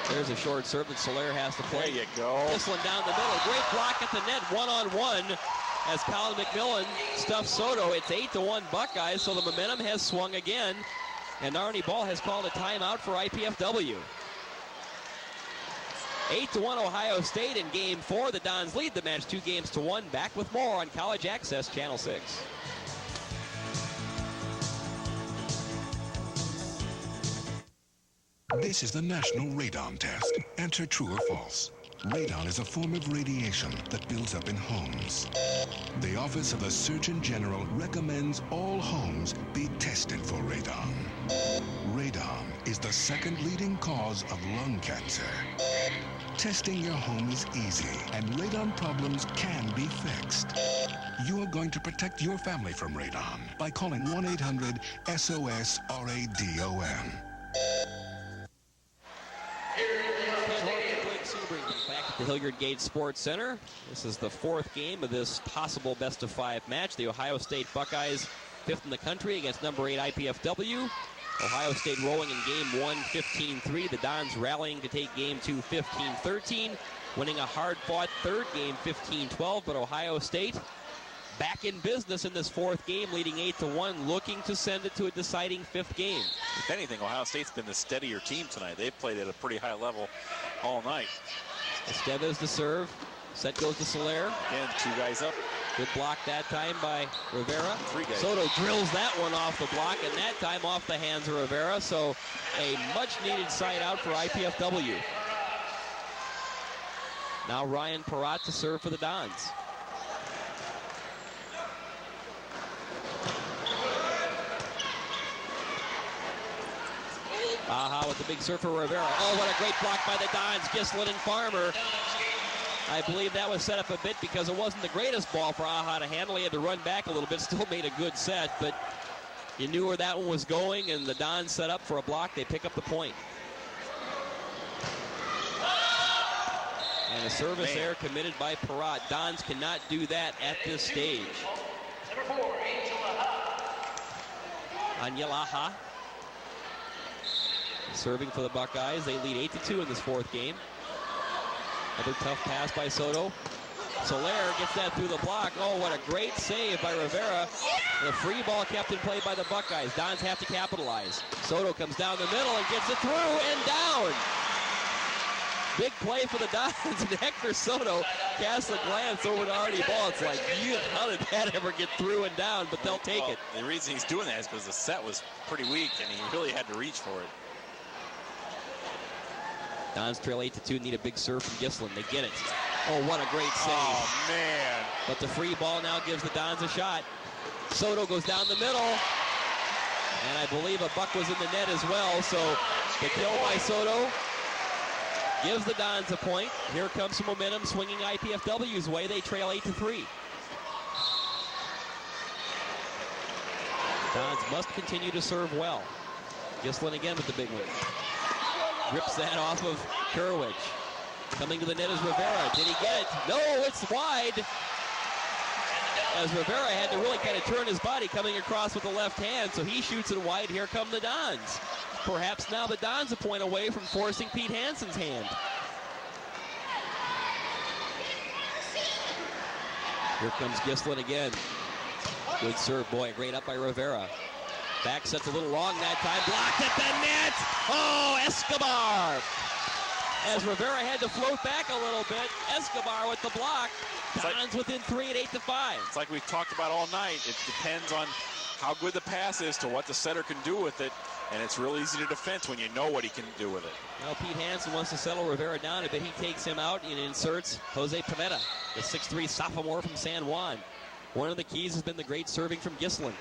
There's a short serve that Soler has to play. There you go. This one down the middle. Great block at the net, one-on-one as Colin McMillan stuffs Soto. It's 8-1 Buckeyes, so the momentum has swung again. And Arnie Ball has called a timeout for IPFW. 8-1 Ohio State in Game 4. The Dons lead the match 2-1. Back with more on College Access, Channel 6. This is the National Radon Test. Answer true or false. Radon is a form of radiation that builds up in homes. The Office of the Surgeon General recommends all homes be tested for radon. Radon is the second leading cause of lung cancer. Testing your home is easy, and radon problems can be fixed. You are going to protect your family from radon by calling 1-800-SOS-RADON. Back at the Hilliard Gate Sports Center. This is the fourth game of this possible best-of-5 match. The Ohio State Buckeyes, 5th in the country against number 8 IPFW. Ohio State rolling in Game 1, 15-3. The Dons rallying to take Game 2, 15-13. Winning a hard-fought third game, 15-12. But Ohio State back in business in this fourth game, leading 8-1, looking to send it to a deciding 5th game. If anything, Ohio State's been the steadier team tonight. They've played at a pretty high level all night. Estevez to serve. Set goes to Soler. Again, two guys up. Good block that time by Rivera. Three guys. Soto drills that one off the block, and that time off the hands of Rivera. So a much-needed side out for IPFW. Now Ryan Perrott to serve for the Dons. Aha with the big serve for Rivera. Oh, what a great block by the Dons. Gislin and Farmer. I believe that was set up a bit because it wasn't the greatest ball for Aha to handle. He had to run back a little bit, still made a good set, but you knew where that one was going, and the Dons set up for a block. They pick up the point. And a service error committed by Perrott. Dons cannot do that at this stage. Aniel Aha serving for the Buckeyes. They lead 8-2 in this fourth game. Another tough pass by Soto. Soler gets that through the block. Oh, what a great save by Rivera. The free ball kept in play by the Buckeyes. Dons have to capitalize. Soto comes down the middle and gets it through and down. Big play for the Dons, and Hector Soto casts a glance over to Arnie Ball. It's like, how did that ever get through and down? But they'll take it. The reason he's doing that is because the set was pretty weak, and he really had to reach for it. Dons trail 8-2, need a big serve from Gislin. They get it. Oh, what a great save. Oh, man. But the free ball now gives the Dons a shot. Soto goes down the middle. And I believe a buck was in the net as well. So the kill by Soto gives the Dons a point. Here comes some momentum swinging IPFW's way. They trail 8-3. Dons must continue to serve well. Gislin again with the big one. Rips that off of Kerwich. Coming to the net is Rivera. Did he get it? No, it's wide. As Rivera had to really kind of turn his body coming across with the left hand, so he shoots it wide. Here come the Dons. Perhaps now the Dons a point away from forcing Pete Hansen's hand. Here comes Gislin again. Good serve, boy. Great up by Rivera. Back set's a little long that time. Blocked at the net. Oh, Escobar. As Rivera had to float back a little bit. Escobar with the block. Dons within 3 at 8-5. It's like we've talked about all night. It depends on how good the pass is to what the setter can do with it. And it's real easy to defend when you know what he can do with it. Now Pete Hansen wants to settle Rivera down a bit. He takes him out and inserts Jose Pineda, the 6'3 sophomore from San Juan. One of the keys has been the great serving from Gislin.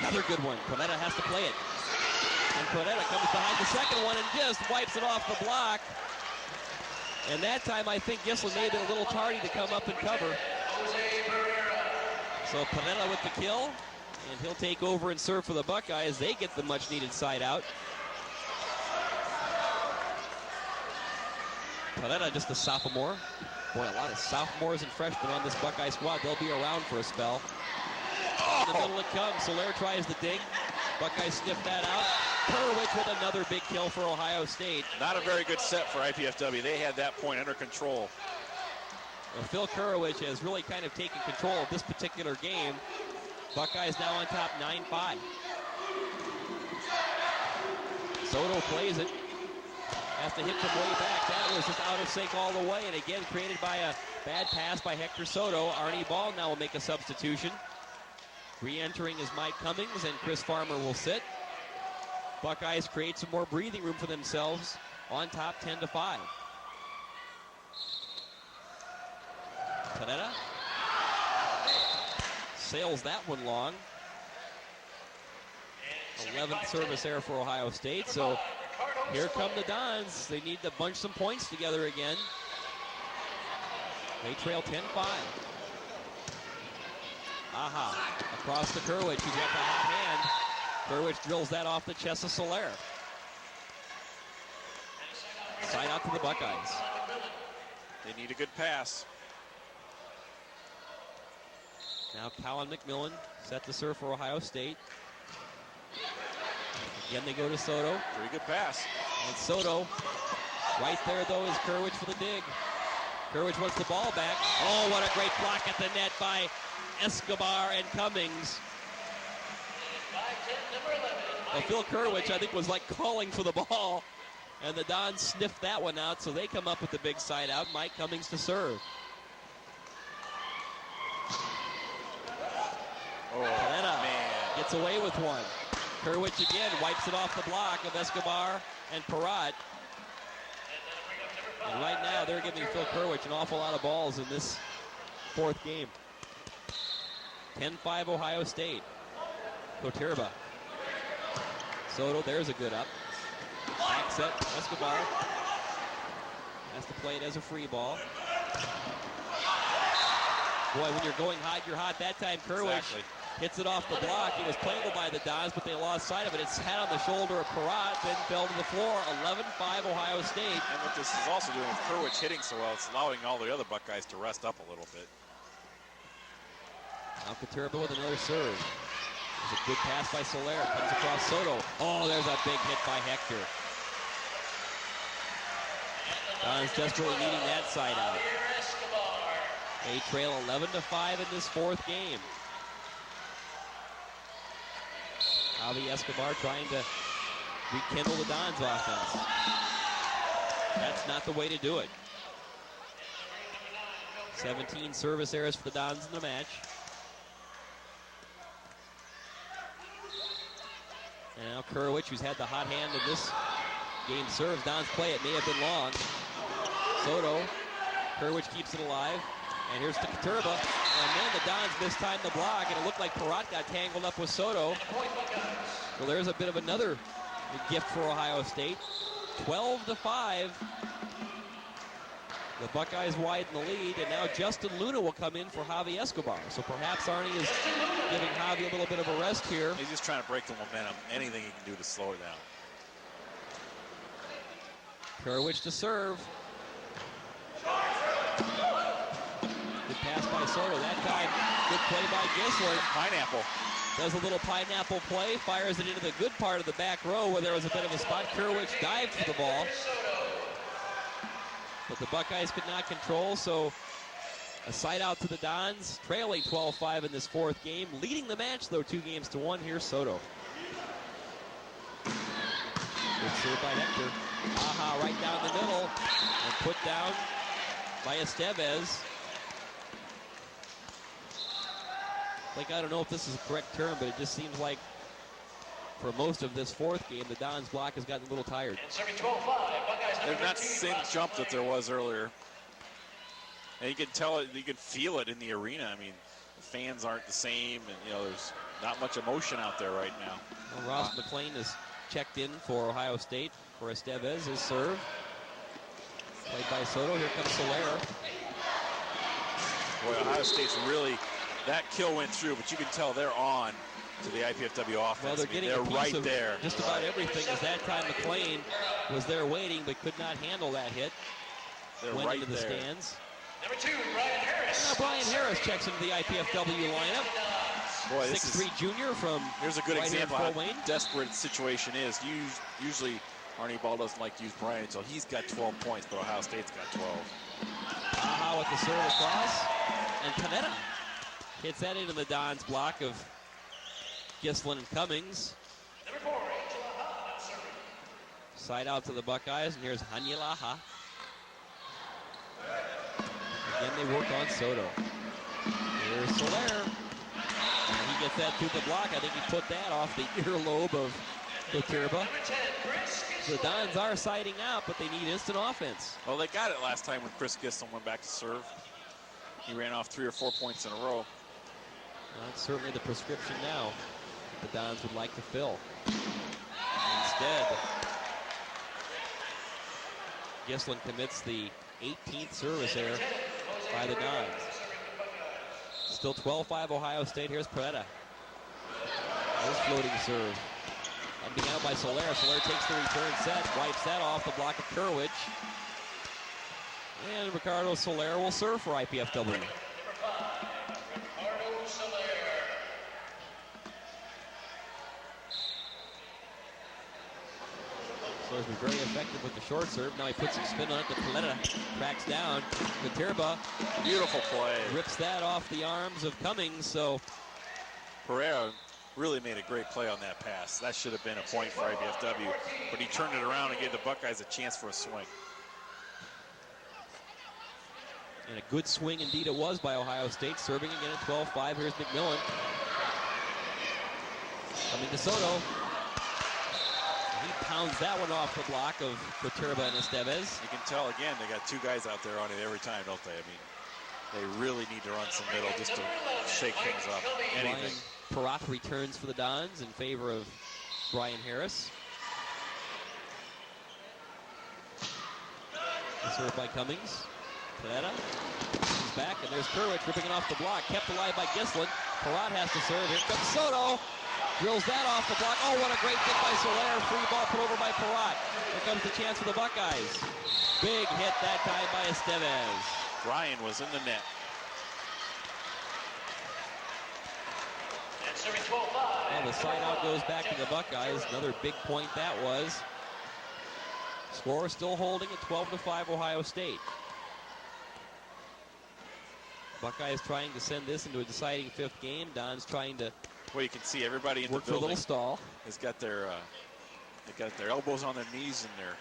Another good one. Pineda has to play it. And Pineda comes behind the second one and just wipes it off the block. And that time I think Gislin may have been a little tardy to come up and cover. So Pineda with the kill. And he'll take over and serve for the Buckeyes. They get the much-needed side out. Pineda, just a sophomore. Boy, a lot of sophomores and freshmen on this Buckeye squad. They'll be around for a spell. In the middle it comes. Soler tries the dig. Buckeyes sniff that out. Kerwich with another big kill for Ohio State. Not a very good set for IPFW. They had that point under control. Well, Phil Kerwich has really kind of taken control of this particular game. Buckeyes now on top 9-5. Soto plays it. Has to hit from way back. That was just out of sync all the way. And again, created by a bad pass by Hector Soto. Arnie Ball now will make a substitution. Re-entering is Mike Cummings, and Chris Farmer will sit. Buckeyes create some more breathing room for themselves on top 10-5. Pineda sails that one long. 11th service error for Ohio State. So here come the Dons. They need to bunch some points together again. They trail 10-5. Aha. Across to Kerwich, who's got the hot hand. Kerwich drills that off the chest of Soler. Side out to the Buckeyes. They need a good pass. Now Colin McMillan set to serve for Ohio State. Again they go to Soto. Pretty good pass. And Soto, right there though is Kerwich for the dig. Kerwich wants the ball back. Oh, what a great block at the net by Escobar and Cummings. Well, Phil Kerwich, I think, was like calling for the ball. And the Dons sniffed that one out, so they come up with the big side out. Mike Cummings to serve. Oh, Pineda man. gets away with one. Kerwich again wipes it off the block of Escobar and Perrott. And right now they're giving Phil Kerwich an awful lot of balls in this fourth game. 10-5 Ohio State. Koterba. Soto, there's a good up. Back set, Escobar. Has to play it as a free ball. Boy, when you're going hot, you're hot. That time Kerwich hits it off the block. It was playable by the Dons, but they lost sight of it. It's had on the shoulder of Perrott, then fell to the floor. 11-5 Ohio State. And what this is also doing with Kerwich hitting so well, it's allowing all the other Buckeyes to rest up a little bit. Now Koterba with another serve. There's a good pass by Soler. Comes across Soto. Oh, there's a big hit by Hector. Dons desperately needing that side out. They trail 11-5 in this fourth game. Javi Escobar trying to rekindle the Dons offense. That's not the way to do it. 17 service errors for the Dons in the match. And now Kurowicz, who's had the hot hand in this game, serves. Dons play. It may have been long. Soto. Kurowicz keeps it alive. And here's to Katurba. And then the Dons mistimed the block, and it looked like Perrott got tangled up with Soto. So there's a bit of another gift for Ohio State. 12-5. The Buckeyes widen the lead, and now Justin Luna will come in for Javi Escobar. So perhaps Arnie is giving Javi a little bit of a rest here. He's just trying to break the momentum. Anything he can do to slow it down. Kurowicz to serve. Good pass by Soto. That time, good play by Gisler. Pineapple. Does a little pineapple play, fires it into the good part of the back row where there was a bit of a spot. Kurowicz dived for the ball. But the Buckeyes could not control, so a side out to the Dons, trailing 12-5 in this fourth game. Leading the match, though, 2-1. Here's Soto. Good serve by Hector. Aha, right down the middle, and put down by Estevez. Like, I don't know if this is a correct term, but it just seems like for most of this fourth game, the Dons block has gotten a little tired. They're not the same jump that there was earlier. And you can tell it, you can feel it in the arena. I mean, the fans aren't the same, and there's not much emotion out there right now. Well, Ross McLean is checked in for Ohio State for Estevez. His serve. Played by Soto. Here comes Soler. Boy, Ohio State's really, that kill went through, but you can tell they're on to the IPFW offense. Well, they're getting they're a piece right of there. just about everything. As that time McLean was there waiting, but could not handle that hit. They're went right into the there. stands. Number 2, Brian Harris. Now Brian Harris checks into the IPFW lineup. Boy, this 6'3" junior from here's a good right example here of in Fort how Wayne. desperate the situation is. Usually, Arnie Ball doesn't like to use Brian until he's got 12 points, but Ohio State's got 12. Aha with the serve across, and Panetta hits that into the Dons block of Gislin and Cummings. Number 4, Angela Ha, serving. Side out to the Buckeyes, and here's Hanyalaha. Again, they work on Soto. Here's Soler. And he gets that through the block. I think he put that off the earlobe of Kotirba. The Dons are siding out, but they need instant offense. Well, they got it last time when Chris Gislin went back to serve. He ran off 3 or 4 points in a row. Well, that's certainly the prescription now the Dons would like to fill. Instead, Gislin commits the 18th service error by the Dons. Still 12-5 Ohio State. Here's Peretta. His floating serve. And began out by Soler. Soler takes the return set, wipes that off the block of Kurowicz. And Ricardo Soler will serve for IPFW. Soler's been very effective with the short serve. Now he puts some spin on it. The Paletta tracks down. Katirba. Beautiful play. Rips that off the arms of Cummings. So Pereira really made a great play on that pass. That should have been a point for IPFW, but he turned it around and gave the Buckeyes a chance for a swing. And a good swing indeed it was by Ohio State. Serving again at 12-5. Here's McMillan. Coming to Soto. He pounds that one off the block of Kotirba and Estevez. You can tell again they got 2 guys out there on it every time, don't they? I mean, they really need to run some middle just to shake things up. Anything. Perrott returns for the Dons in favor of Brian Harris. The serve by Cummings. Panetta. He's back, and there's Kurowicz ripping it off the block. Kept alive by Gislin. Perrott has to serve. Here comes Soto. Drills that off the block. Oh, what a great hit by Soler. Free ball put over by Perrott. Here comes the chance for the Buckeyes. Big hit that time by Estevez. Brian was in the net. Well, the side out goes back to the Buckeyes. Another big point that was. Score still holding at 12-5 Ohio State. Buckeyes trying to send this into a deciding fifth game. Don's trying to. Well, you can see everybody in the work for a building little stall. has got their elbows on their knees and their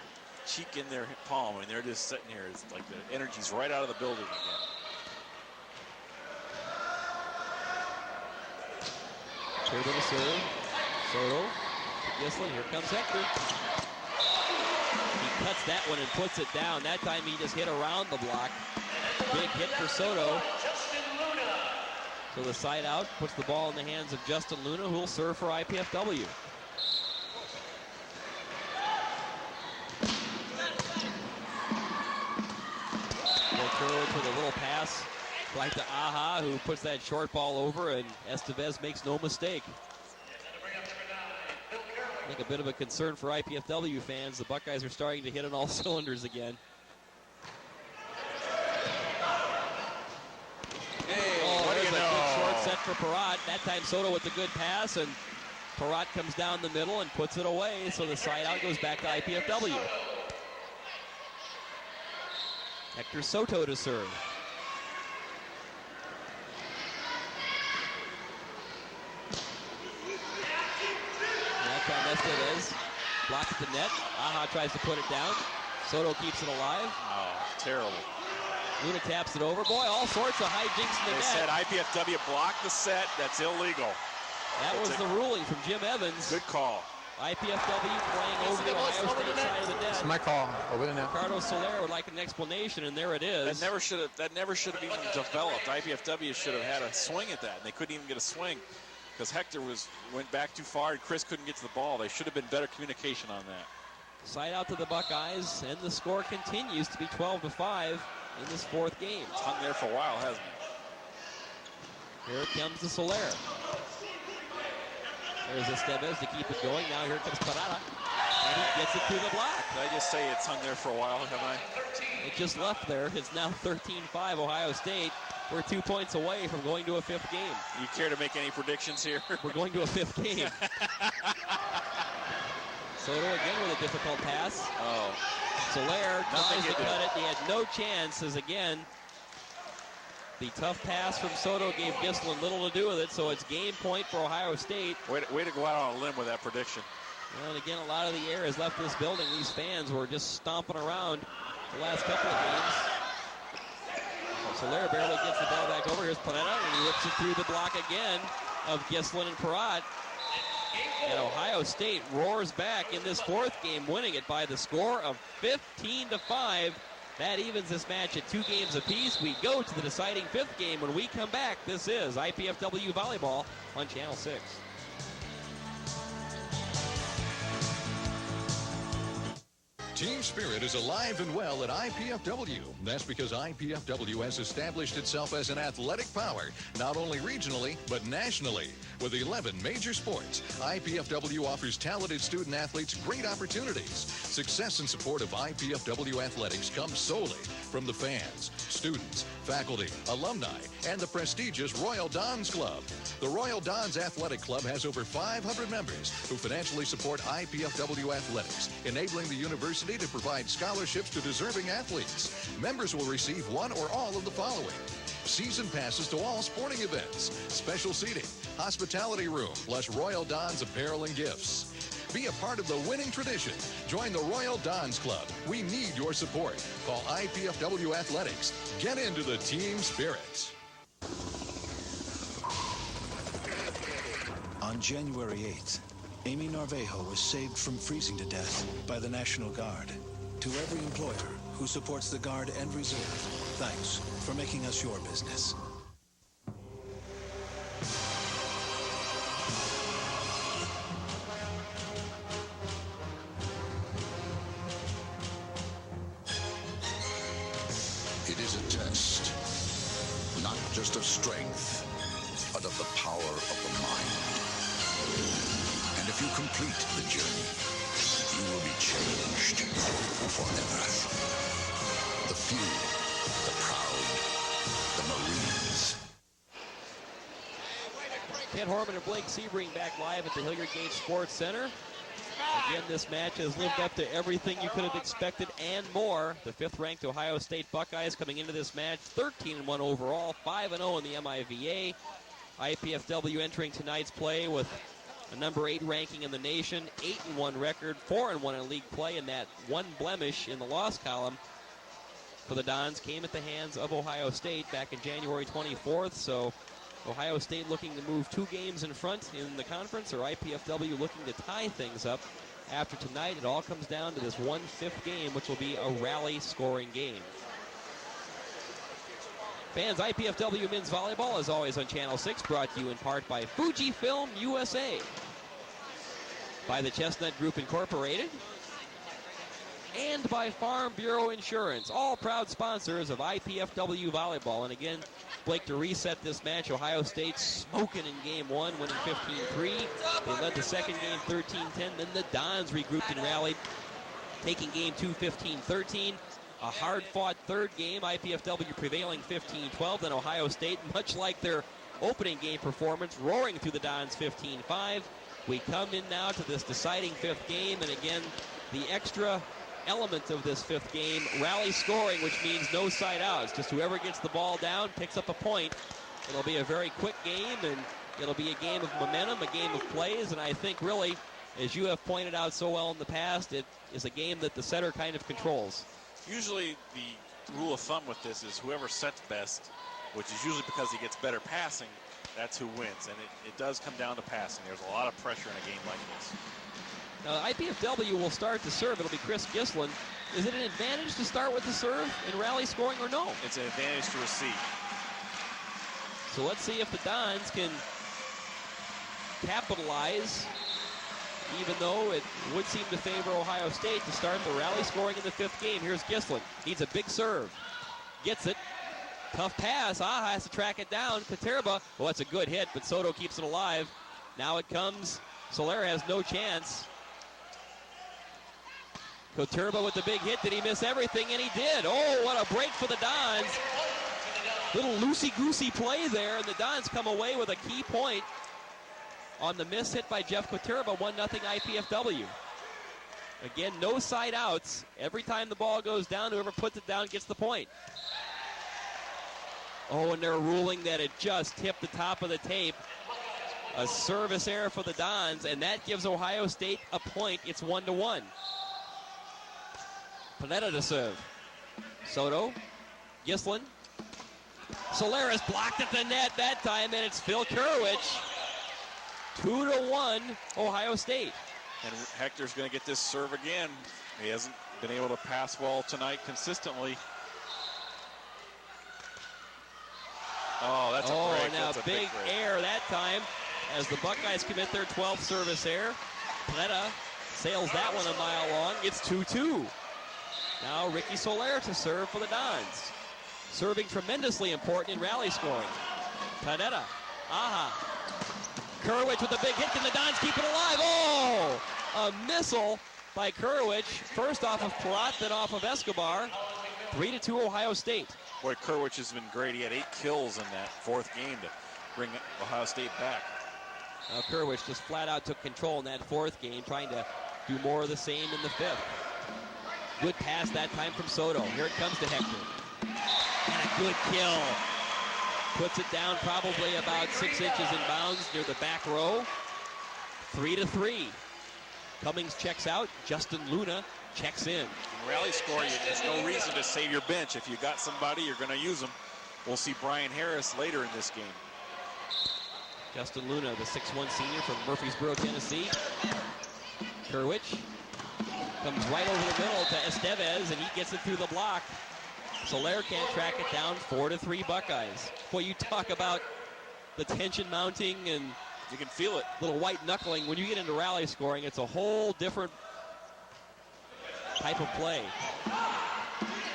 cheek in their palm, and they're just sitting here. It's like the energy's right out of the building again. Here to the serve. Soto to Gislin. Here comes Hector. He cuts that one and puts it down. That time he just hit around the block. Big hit for Soto. So the side out puts the ball in the hands of Justin Luna, who will serve for IPFW. Courage with a little pass right to Aha, who puts that short ball over, and Estevez makes no mistake. I think a bit of a concern for IPFW fans. The Buckeyes are starting to hit on all cylinders again. There's a good short set for Perrott. That time Soto with a good pass, and Perrott comes down the middle and puts it away, so the side out goes back to IPFW. Hector Soto to serve. That time Estevez blocks the net. Aha tries to put it down. Soto keeps it alive. Oh, terrible. Luna taps it over. Boy, all sorts of hijinks in the net. They said IPFW blocked the set. That's illegal. That was the ruling from Jim Evans. Good call. IPFW playing over the Ohio State side of the net. It's my call. Over the net. Ricardo Soler would like an explanation, and there it is. That never should have even developed. IPFW should have had a swing at that, and they couldn't even get a swing because Hector went back too far, and Chris couldn't get to the ball. They should have been better communication on that. Side out to the Buckeyes, and the score continues to be 12-5 in this fourth game. It's hung there for a while, hasn't it? Here comes the Soler. There's Estevez to keep it going. Now here comes Parada. And he gets it through the block. Did I just say it's hung there for a while, have I? It just left there. It's now 13-5 Ohio State. We're 2 points away from going to a fifth game. You care to make any predictions here? We're going to a fifth game. Soto again with a difficult pass. Oh. Soler tries to cut it. He had no chance as again the tough pass from Soto gave Gislin little to do with it, so it's game point for Ohio State. Way to go out on a limb with that prediction. Well, and again, a lot of the air has left this building. These fans were just stomping around the last couple of games. Soler barely gets the ball back over. Here's Panetta, and he whips it through the block again of Gislin and Perrott. And Ohio State roars back in this fourth game, winning it by the score of 15-5. That evens this match at 2 games apiece. We go to the deciding fifth game when we come back. This is IPFW Volleyball on Channel 6. Team spirit is alive and well at IPFW. That's because IPFW has established itself as an athletic power, not only regionally, but nationally. With 11 major sports, IPFW offers talented student athletes great opportunities. Success and support of IPFW athletics comes solely from the fans, students, faculty, alumni, and the prestigious Royal Dons Club. The Royal Dons Athletic Club has over 500 members who financially support IPFW athletics, enabling the university to provide scholarships to deserving athletes. Members will receive one or all of the following: season passes to all sporting events, special seating, hospitality room, plus Royal Dons apparel and gifts. Be a part of the winning tradition. Join the Royal Dons Club. We need your support. Call IPFW Athletics. Get into the team spirit. On January 8th, Amy Narvajo was saved from freezing to death by the National Guard. To every employer who supports the Guard and Reserve, thanks for making us your business. It is a test, not just of strength, but of the power of the mind. And if you complete the journey, you will be changed forever. The few, the proud, the Marines. Ken Horman and Blake Sebring back live at the Hilliard Gate Sports Center. Again, this match has lived up to everything you could have expected and more. The 5th-ranked Ohio State Buckeyes coming into this match 13-1 overall, 5-0 in the MIVA. IPFW entering tonight's play with a number 8 ranking in the nation, 8-1 record, 4-1 in league play, and that one blemish in the loss column for the Dons came at the hands of Ohio State back in January 24th. So Ohio State looking to move 2 games in front in the conference, or IPFW looking to tie things up. After tonight, it all comes down to this 1/5 game, which will be a rally scoring game. Fans, IPFW Men's Volleyball is always on Channel 6, brought to you in part by Fujifilm USA, by the Chestnut Group Incorporated, and by Farm Bureau Insurance, all proud sponsors of IPFW Volleyball. And again, Blake, to reset this match, Ohio State smoking in game 1, winning 15-3. They led the second game 13-10. Then the Dons regrouped and rallied, taking game 2 15-13. A hard-fought third game, IPFW prevailing 15-12. Then Ohio State, much like their opening game performance, roaring through the Dons 15-5. We come in now to this deciding 5th game, and again, the extra element of this 5th game, rally scoring, which means no side outs. Just whoever gets the ball down picks up a point. It'll be a very quick game, and it'll be a game of momentum, a game of plays, and I think really, as you have pointed out so well in the past, it is a game that the setter kind of controls. Usually the rule of thumb with this is whoever sets best, which is usually because he gets better passing, that's who wins. And it does come down to passing. There's a lot of pressure in a game like this. Now, IPFW will start to serve. It'll be Chris Gislin. Is it an advantage to start with the serve in rally scoring or no? It's an advantage to receive. So let's see if the Dons can capitalize, even though it would seem to favor Ohio State to start the rally scoring in the 5th game. Here's Gislin. Needs a big serve. Gets it. Tough pass. Has to track it down. Katerba. Well, that's a good hit, but Soto keeps it alive. Now it comes. Soler has no chance. Katerba with the big hit. Did he miss everything? And he did. Oh, what a break for the Dons. Little loosey-goosey play there, and the Dons come away with a key point on the miss hit by Jeff Katerba, 1-0 IPFW. Again, no side outs. Every time the ball goes down, whoever puts it down gets the point. Oh, and they're ruling that it just tipped the top of the tape. A service error for the Dons, and that gives Ohio State a point. It's 1-1. Panetta to serve. Soto. Gislin. Solaris blocked at the net that time, and it's Phil Kurowicz. 2-1 Ohio State. And Hector's going to get this serve again. He hasn't been able to pass well tonight consistently. Oh, that's a break. Now that's a big error that time as the Buckeyes commit their 12th service error. Panetta sails that one a mile long. It's 2-2. Now Ricky Soler to serve for the Dons. Serving tremendously important in rally scoring. Panetta. Kurowicz with a big hit. Can the Dons keep it alive? Oh! A missile by Kurowicz. First off of Parat, then off of Escobar. 3-2 Ohio State. Boy, Kurowicz has been great. He had 8 kills in that 4th game to bring Ohio State back. Now Kurowicz just flat out took control in that 4th game, trying to do more of the same in the 5th. Good pass that time from Soto. Here it comes to Hector. And a good kill. Puts it down probably about 6 inches in bounds near the back row. 3-3. Cummings checks out. Justin Luna checks in. In rally scoring, there's no reason to save your bench. If you got somebody, you're going to use them. We'll see Brian Harris later in this game. Justin Luna, the 6'1 senior from Murfreesboro, Tennessee. Kurowicz comes right over the middle to Estevez, and he gets it through the block. Soler can't track it down. 4-3 Buckeyes. Boy, you talk about the tension mounting, and you can feel it. Little white knuckling. When you get into rally scoring, it's a whole different type of play.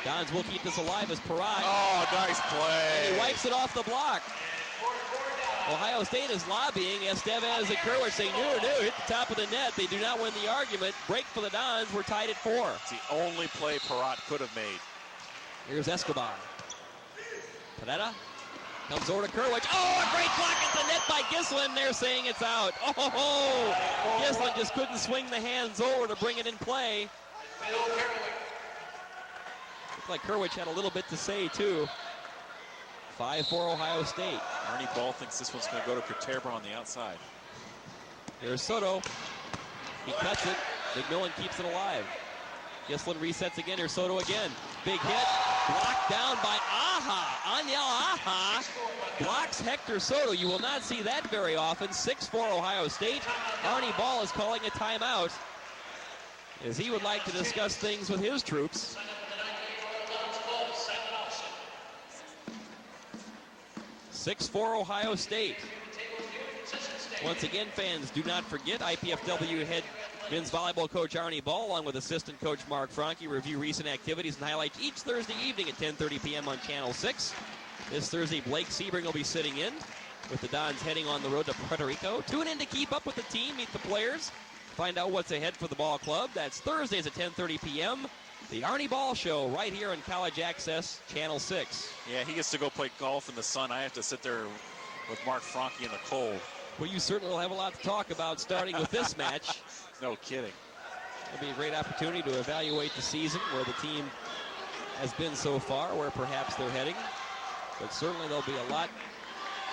Dons will keep this alive as Parat. Oh, nice play. And he wipes it off the block. Ohio State is lobbying Estevez and Kurowicz saying, no, hit the top of the net. They do not win the argument. Break for the Dons. We're tied at 4. It's the only play Parat could have made. Here's Escobar. Panetta. Comes over to Kerwich. Oh, a great block at the net by Gislin. They're saying it's out. Oh, Gislin just couldn't swing the hands over to bring it in play. Looked like Kerwich had a little bit to say, too. 5-4 Ohio State. Arnie Ball thinks this one's going to go to Katerba on the outside. There's Soto. He cuts it. McMillan keeps it alive. Gislin resets again. Here's Soto again. Big hit. Blocked down by Aha. Aniel Aha blocks Hector Soto. You will not see that very often. 6-4 Ohio State. Arnie Ball is calling a timeout as he would like to discuss things with his troops. 6-4 Ohio State. Once again, fans, do not forget IPFW head men's volleyball coach Arnie Ball, along with assistant coach Mark Franke, review recent activities and highlights each Thursday evening at 10:30 p.m. on Channel 6. This Thursday, Blake Sebring will be sitting in with the Dons heading on the road to Puerto Rico. Tune in to keep up with the team, meet the players, find out what's ahead for the ball club. That's Thursdays at 10:30 p.m. The Arnie Ball Show right here on College Access, Channel 6. Yeah, he gets to go play golf in the sun. I have to sit there with Mark Franke in the cold. Well, you certainly will have a lot to talk about starting with this match. No kidding. It'll be a great opportunity to evaluate the season, where the team has been so far, where perhaps they're heading. But certainly there'll be a lot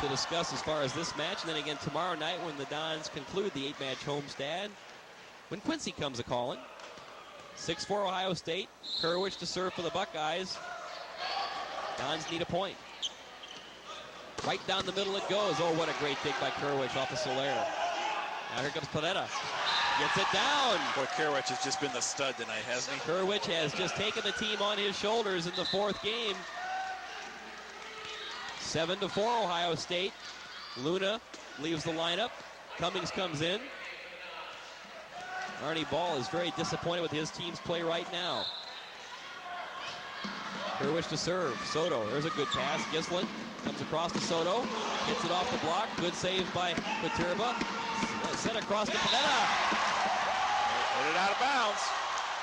to discuss as far as this match. And then again tomorrow night when the Dons conclude the 8-match homestand, when Quincy comes a-calling. 6-4 Ohio State. Kerwich to serve for the Buckeyes. Dons need a point. Right down the middle it goes. Oh, what a great dig by Kerwich off of Soler. Now here comes Panetta. Gets it down. Boy, Kerwich has just been the stud tonight, hasn't he? Kerwich has just taken the team on his shoulders in the fourth game. 7-4 Ohio State. Luna leaves the lineup. Cummings comes in. Arnie Ball is very disappointed with his team's play right now. Kerwich to serve. Soto, there's a good pass. Gislin comes across to Soto. Hits it off the block. Good save by Katerba. Sent across to Panetta. Hit it out of bounds.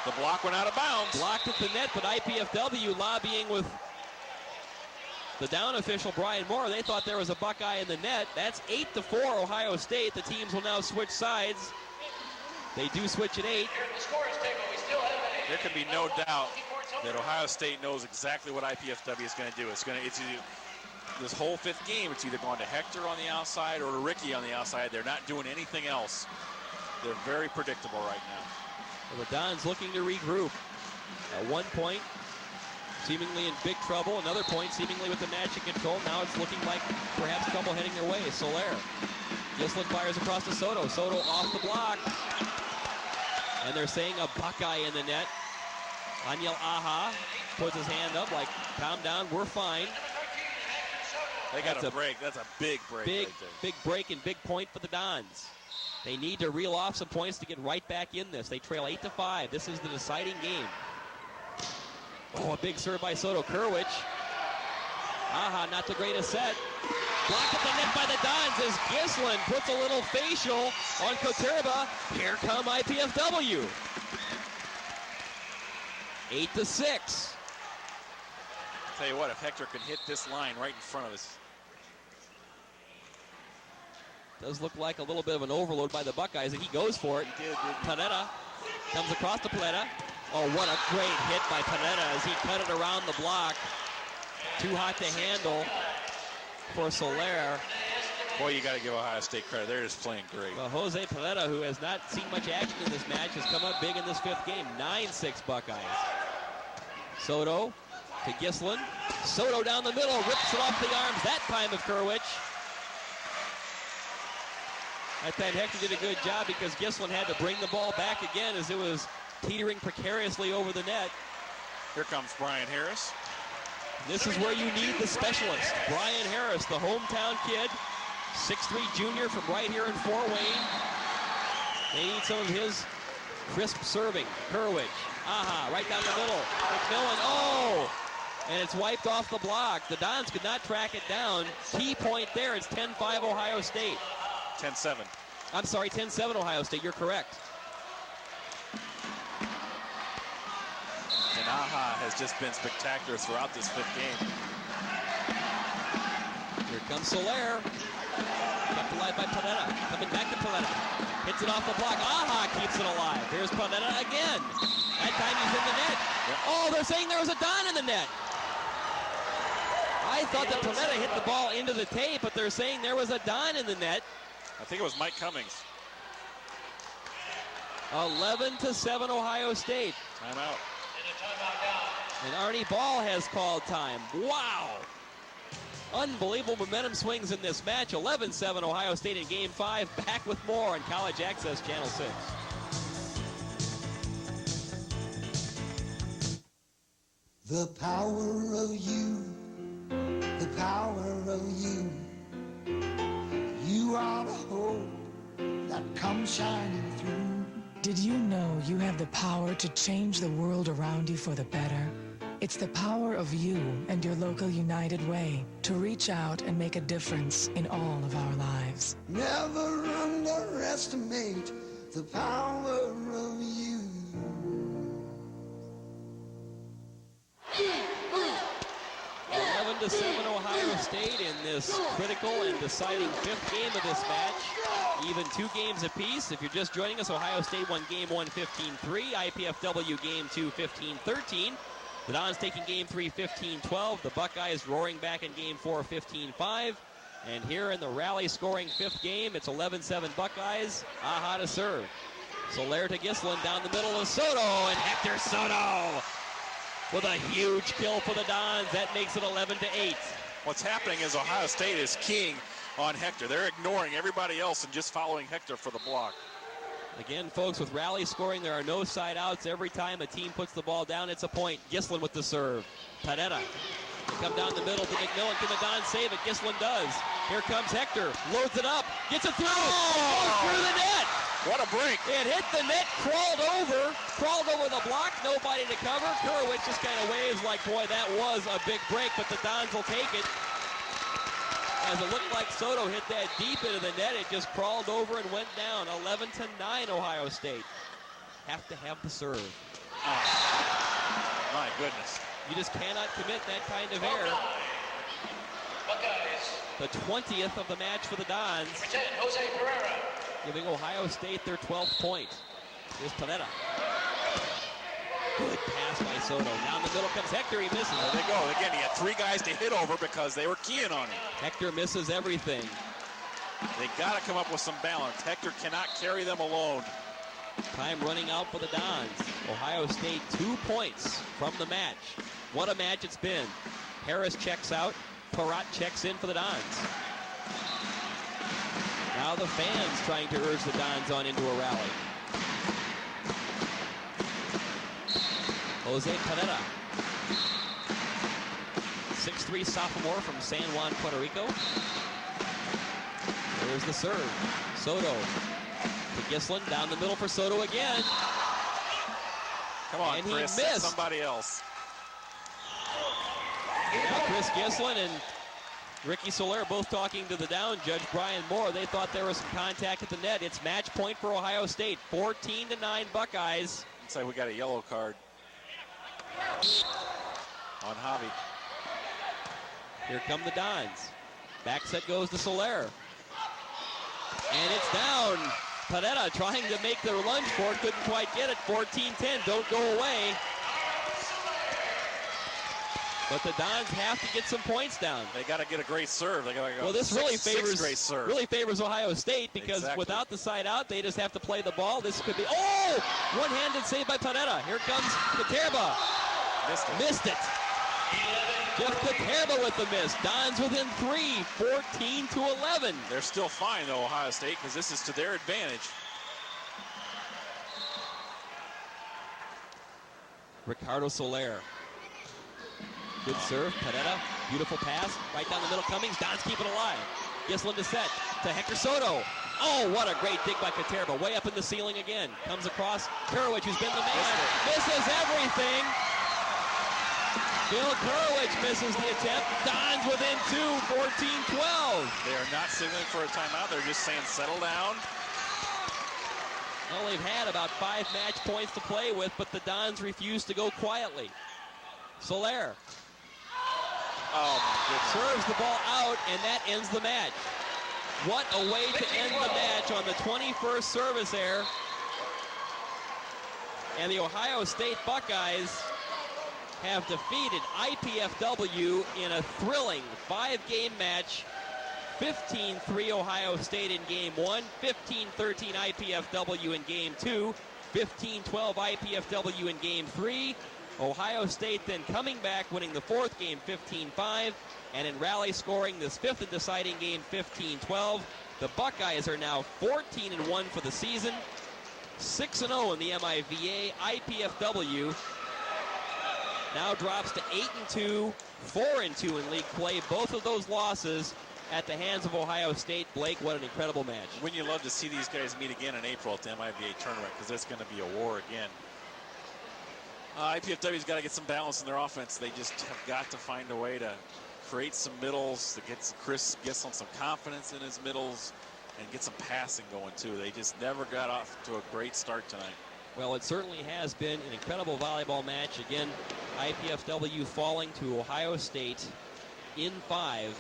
The block went out of bounds. Blocked at the net, but IPFW lobbying with the down official, Brian Moore. They thought there was a Buckeye in the net. That's 8-4 Ohio State. The teams will now switch sides. They do switch at 8. There can be no doubt that Ohio State knows exactly what IPFW is going to do. It's either, this whole fifth game, it's either going to Hector on the outside or to Ricky on the outside. They're not doing anything else. They're very predictable right now. Well, the Dons looking to regroup. At one point, seemingly in big trouble. Another point, seemingly with the match in control. Now it's looking like perhaps trouble heading their way. Soler. Gislin fires across to Soto. Soto off the block. And they're saying a Buckeye in the net. Aniel Aha puts his hand up like, calm down, we're fine. They got a break. That's a big break. Big break and big point for the Dons. They need to reel off some points to get right back in this. They trail 8-5. This is the deciding game. Oh, a big serve by Soto. Kerwich. Aha, not the greatest set. Blocked at the net by the Dons as Gislin puts a little facial on Katerba. Here come IPFW. 8-6. Tell you what, if Hector could hit this line right in front of us. Does look like a little bit of an overload by the Buckeyes, and he goes for it. Panetta comes across to Panetta. Oh, what a great hit by Panetta as he cut it around the block. Too hot to handle for Soler. Boy, you got to give Ohio State credit. They're just playing great. Well, Jose Panetta, who has not seen much action in this match, has come up big in this fifth game. 9-6 Buckeyes. Soto to Gislin. Soto down the middle, rips it off the arms that time of Kerwich. That time Hector did a good job because Gislin had to bring the ball back again as it was teetering precariously over the net. Here comes Brian Harris. This is where you need the specialist. Brian Harris, the hometown kid, 6'3" junior from right here in Fort Wayne. They need some of his crisp serving. Kerwich, Aha, right down the middle. McMillan, oh! And it's wiped off the block. The Dons could not track it down. Key point there, it's 10-5 Ohio State. 10-7. I'm sorry, 10-7 Ohio State, you're correct. And Aha has just been spectacular throughout this fifth game. comes Soler. Kept alive by Panetta. Coming back to Panetta. Hits it off the block. Aha keeps it alive. Here's Panetta again. That time he's in the net. Oh, they're saying there was a Don in the net. I thought that Panetta hit the ball into the tape, but they're saying there was a Don in the net. I think it was Mike Cummings. 11-7 Ohio State. Timeout. And Arnie Ball has called time. Wow. Unbelievable momentum swings in this match. 11-7 Ohio State in Game 5. Back with more on College Access Channel 6. The power of you, the power of you. You are the hope that comes shining through. Did you know you have the power to change the world around you for the better? It's the power of you and your local United Way to reach out and make a difference in all of our lives. Never underestimate the power of you. 11-7 Ohio State in this critical and deciding 5th game of this match. Even 2 games apiece. If you're just joining us, Ohio State won Game 1 15-3. IPFW Game 2 15-13. The Dons taking Game 3 15-12. The Buckeyes roaring back in Game 4 15-5. And here in the rally-scoring 5th game, it's 11-7 Buckeyes. Aha to serve. Soler to Gislin down the middle of Soto, and Hector Soto with a huge kill for the Dons. That makes it 11-8. What's happening is Ohio State is keying on Hector. They're ignoring everybody else and just following Hector for the block. Again, folks, with rally scoring, there are no side outs. Every time a team puts the ball down, it's a point. Gislin with the serve. Panetta. They come down the middle to McMillan. Can the Dons save it? Gislin does. Here comes Hector. Loads it up. Gets it through. Goes through the net. What a break. It hit the net, crawled over the block. Nobody to cover. Kurowicz just kind of waves like, boy, that was a big break, but the Dons will take it. As it looked like Soto hit that deep into the net, it just crawled over and went down. 11-9 Ohio State. Have to have the serve. Oh, my goodness. You just cannot commit that kind of error. The 20th of the match for the Dons. Giving Ohio State their 12th point. Here's Panetta. Good pass by Soto. Down the middle comes Hector. He misses. There they go. Again, he had 3 guys to hit over because they were keying on him. Hector misses everything. They got to come up with some balance. Hector cannot carry them alone. Time running out for the Dons. Ohio State 2 points from the match. What a match it's been. Harris checks out. Parat checks in for the Dons. Now the fans trying to urge the Dons on into a rally. Jose Panetta. 6'3" sophomore from San Juan, Puerto Rico. There's the serve. Soto to Gislin. Down the middle for Soto again. Come on, and Chris. He missed. Somebody else. Now Chris Gislin and Ricky Soler both talking to the down judge, Brian Moore. They thought there was some contact at the net. It's match point for Ohio State. 14-9 Buckeyes. Looks like we got a yellow card on Javi. Here come the Dons. Back set goes to Soler. And it's down. Panetta trying to make their lunge for it. Couldn't quite get it. 14-10. Don't go away. But the Dons have to get some points down. They got to get a great serve. They got to go. Well, this really favors Ohio State because without the side out, they just have to play the ball. This could be one-handed save by Panetta. Here comes Katerba. Missed it. Jeff Katerba with the miss. Dons within 3, 14-11. They're still fine though, Ohio State, because this is to their advantage. Ricardo Soler. Good serve, Panetta, beautiful pass, right down the middle, Cummings, Dons keep it alive. Gislin to set, to Hector Soto. Oh, what a great dig by Katerba, way up in the ceiling again. Comes across, Kurowicz, who's been the man, misses everything. Bill Kurowicz misses the attempt. Dons within 2, 14-12. They are not signaling for a timeout, they're just saying settle down. Well, they've had about 5 match points to play with, but the Dons refuse to go quietly. Soler. Oh, my goodness. Serves the ball out, and that ends the match. What a way to end the match on the 21st service error. And the Ohio State Buckeyes have defeated IPFW in a thrilling 5-game match. 15-3 Ohio State in Game 1, 15-13 IPFW in Game 2, 15-12 IPFW in Game 3. Ohio State then coming back, winning the 4th game 15-5, and in rally scoring this 5th and deciding game 15-12. The Buckeyes are now 14-1 for the season, 6-0 in the MIVA. IPFW now drops to 8-2, 4-2 in league play. Both of those losses at the hands of Ohio State. Blake, what an incredible match. Wouldn't you love to see these guys meet again in April at the MIVA tournament, because it's going to be a war again. IPFW's got to get some balance in their offense. They just have got to find a way to create some middles, to get Chris gets on some confidence in his middles, and get some passing going too. They just never got off to a great start tonight. Well, it certainly has been an incredible volleyball match. Again, IPFW falling to Ohio State in 5.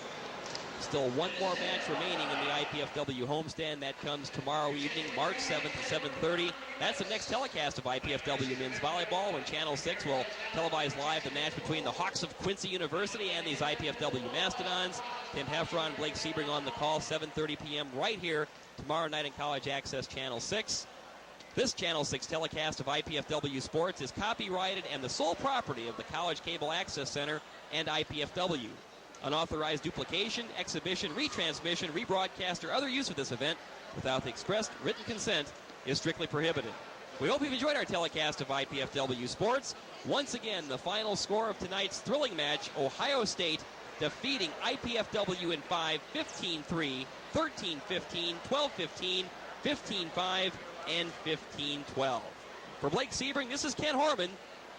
Still one more match remaining in the IPFW homestand. That comes tomorrow evening, March 7th at 7:30. That's the next telecast of IPFW men's volleyball, when Channel 6 will televise live the match between the Hawks of Quincy University and these IPFW Mastodons. Tim Heffron, Blake Sebring on the call, 7:30 p.m. right here tomorrow night in College Access Channel 6. This Channel 6 telecast of IPFW sports is copyrighted and the sole property of the College Cable Access Center and IPFW. Unauthorized duplication, exhibition, retransmission, rebroadcast, or other use of this event without the expressed written consent is strictly prohibited. We hope you've enjoyed our telecast of IPFW sports. Once again, the final score of tonight's thrilling match, Ohio State defeating IPFW in 5, 15-3, 13-15, 12-15, 15-5, and 15-12. For Blake Sebring, this is Ken Harmon.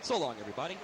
So long, everybody.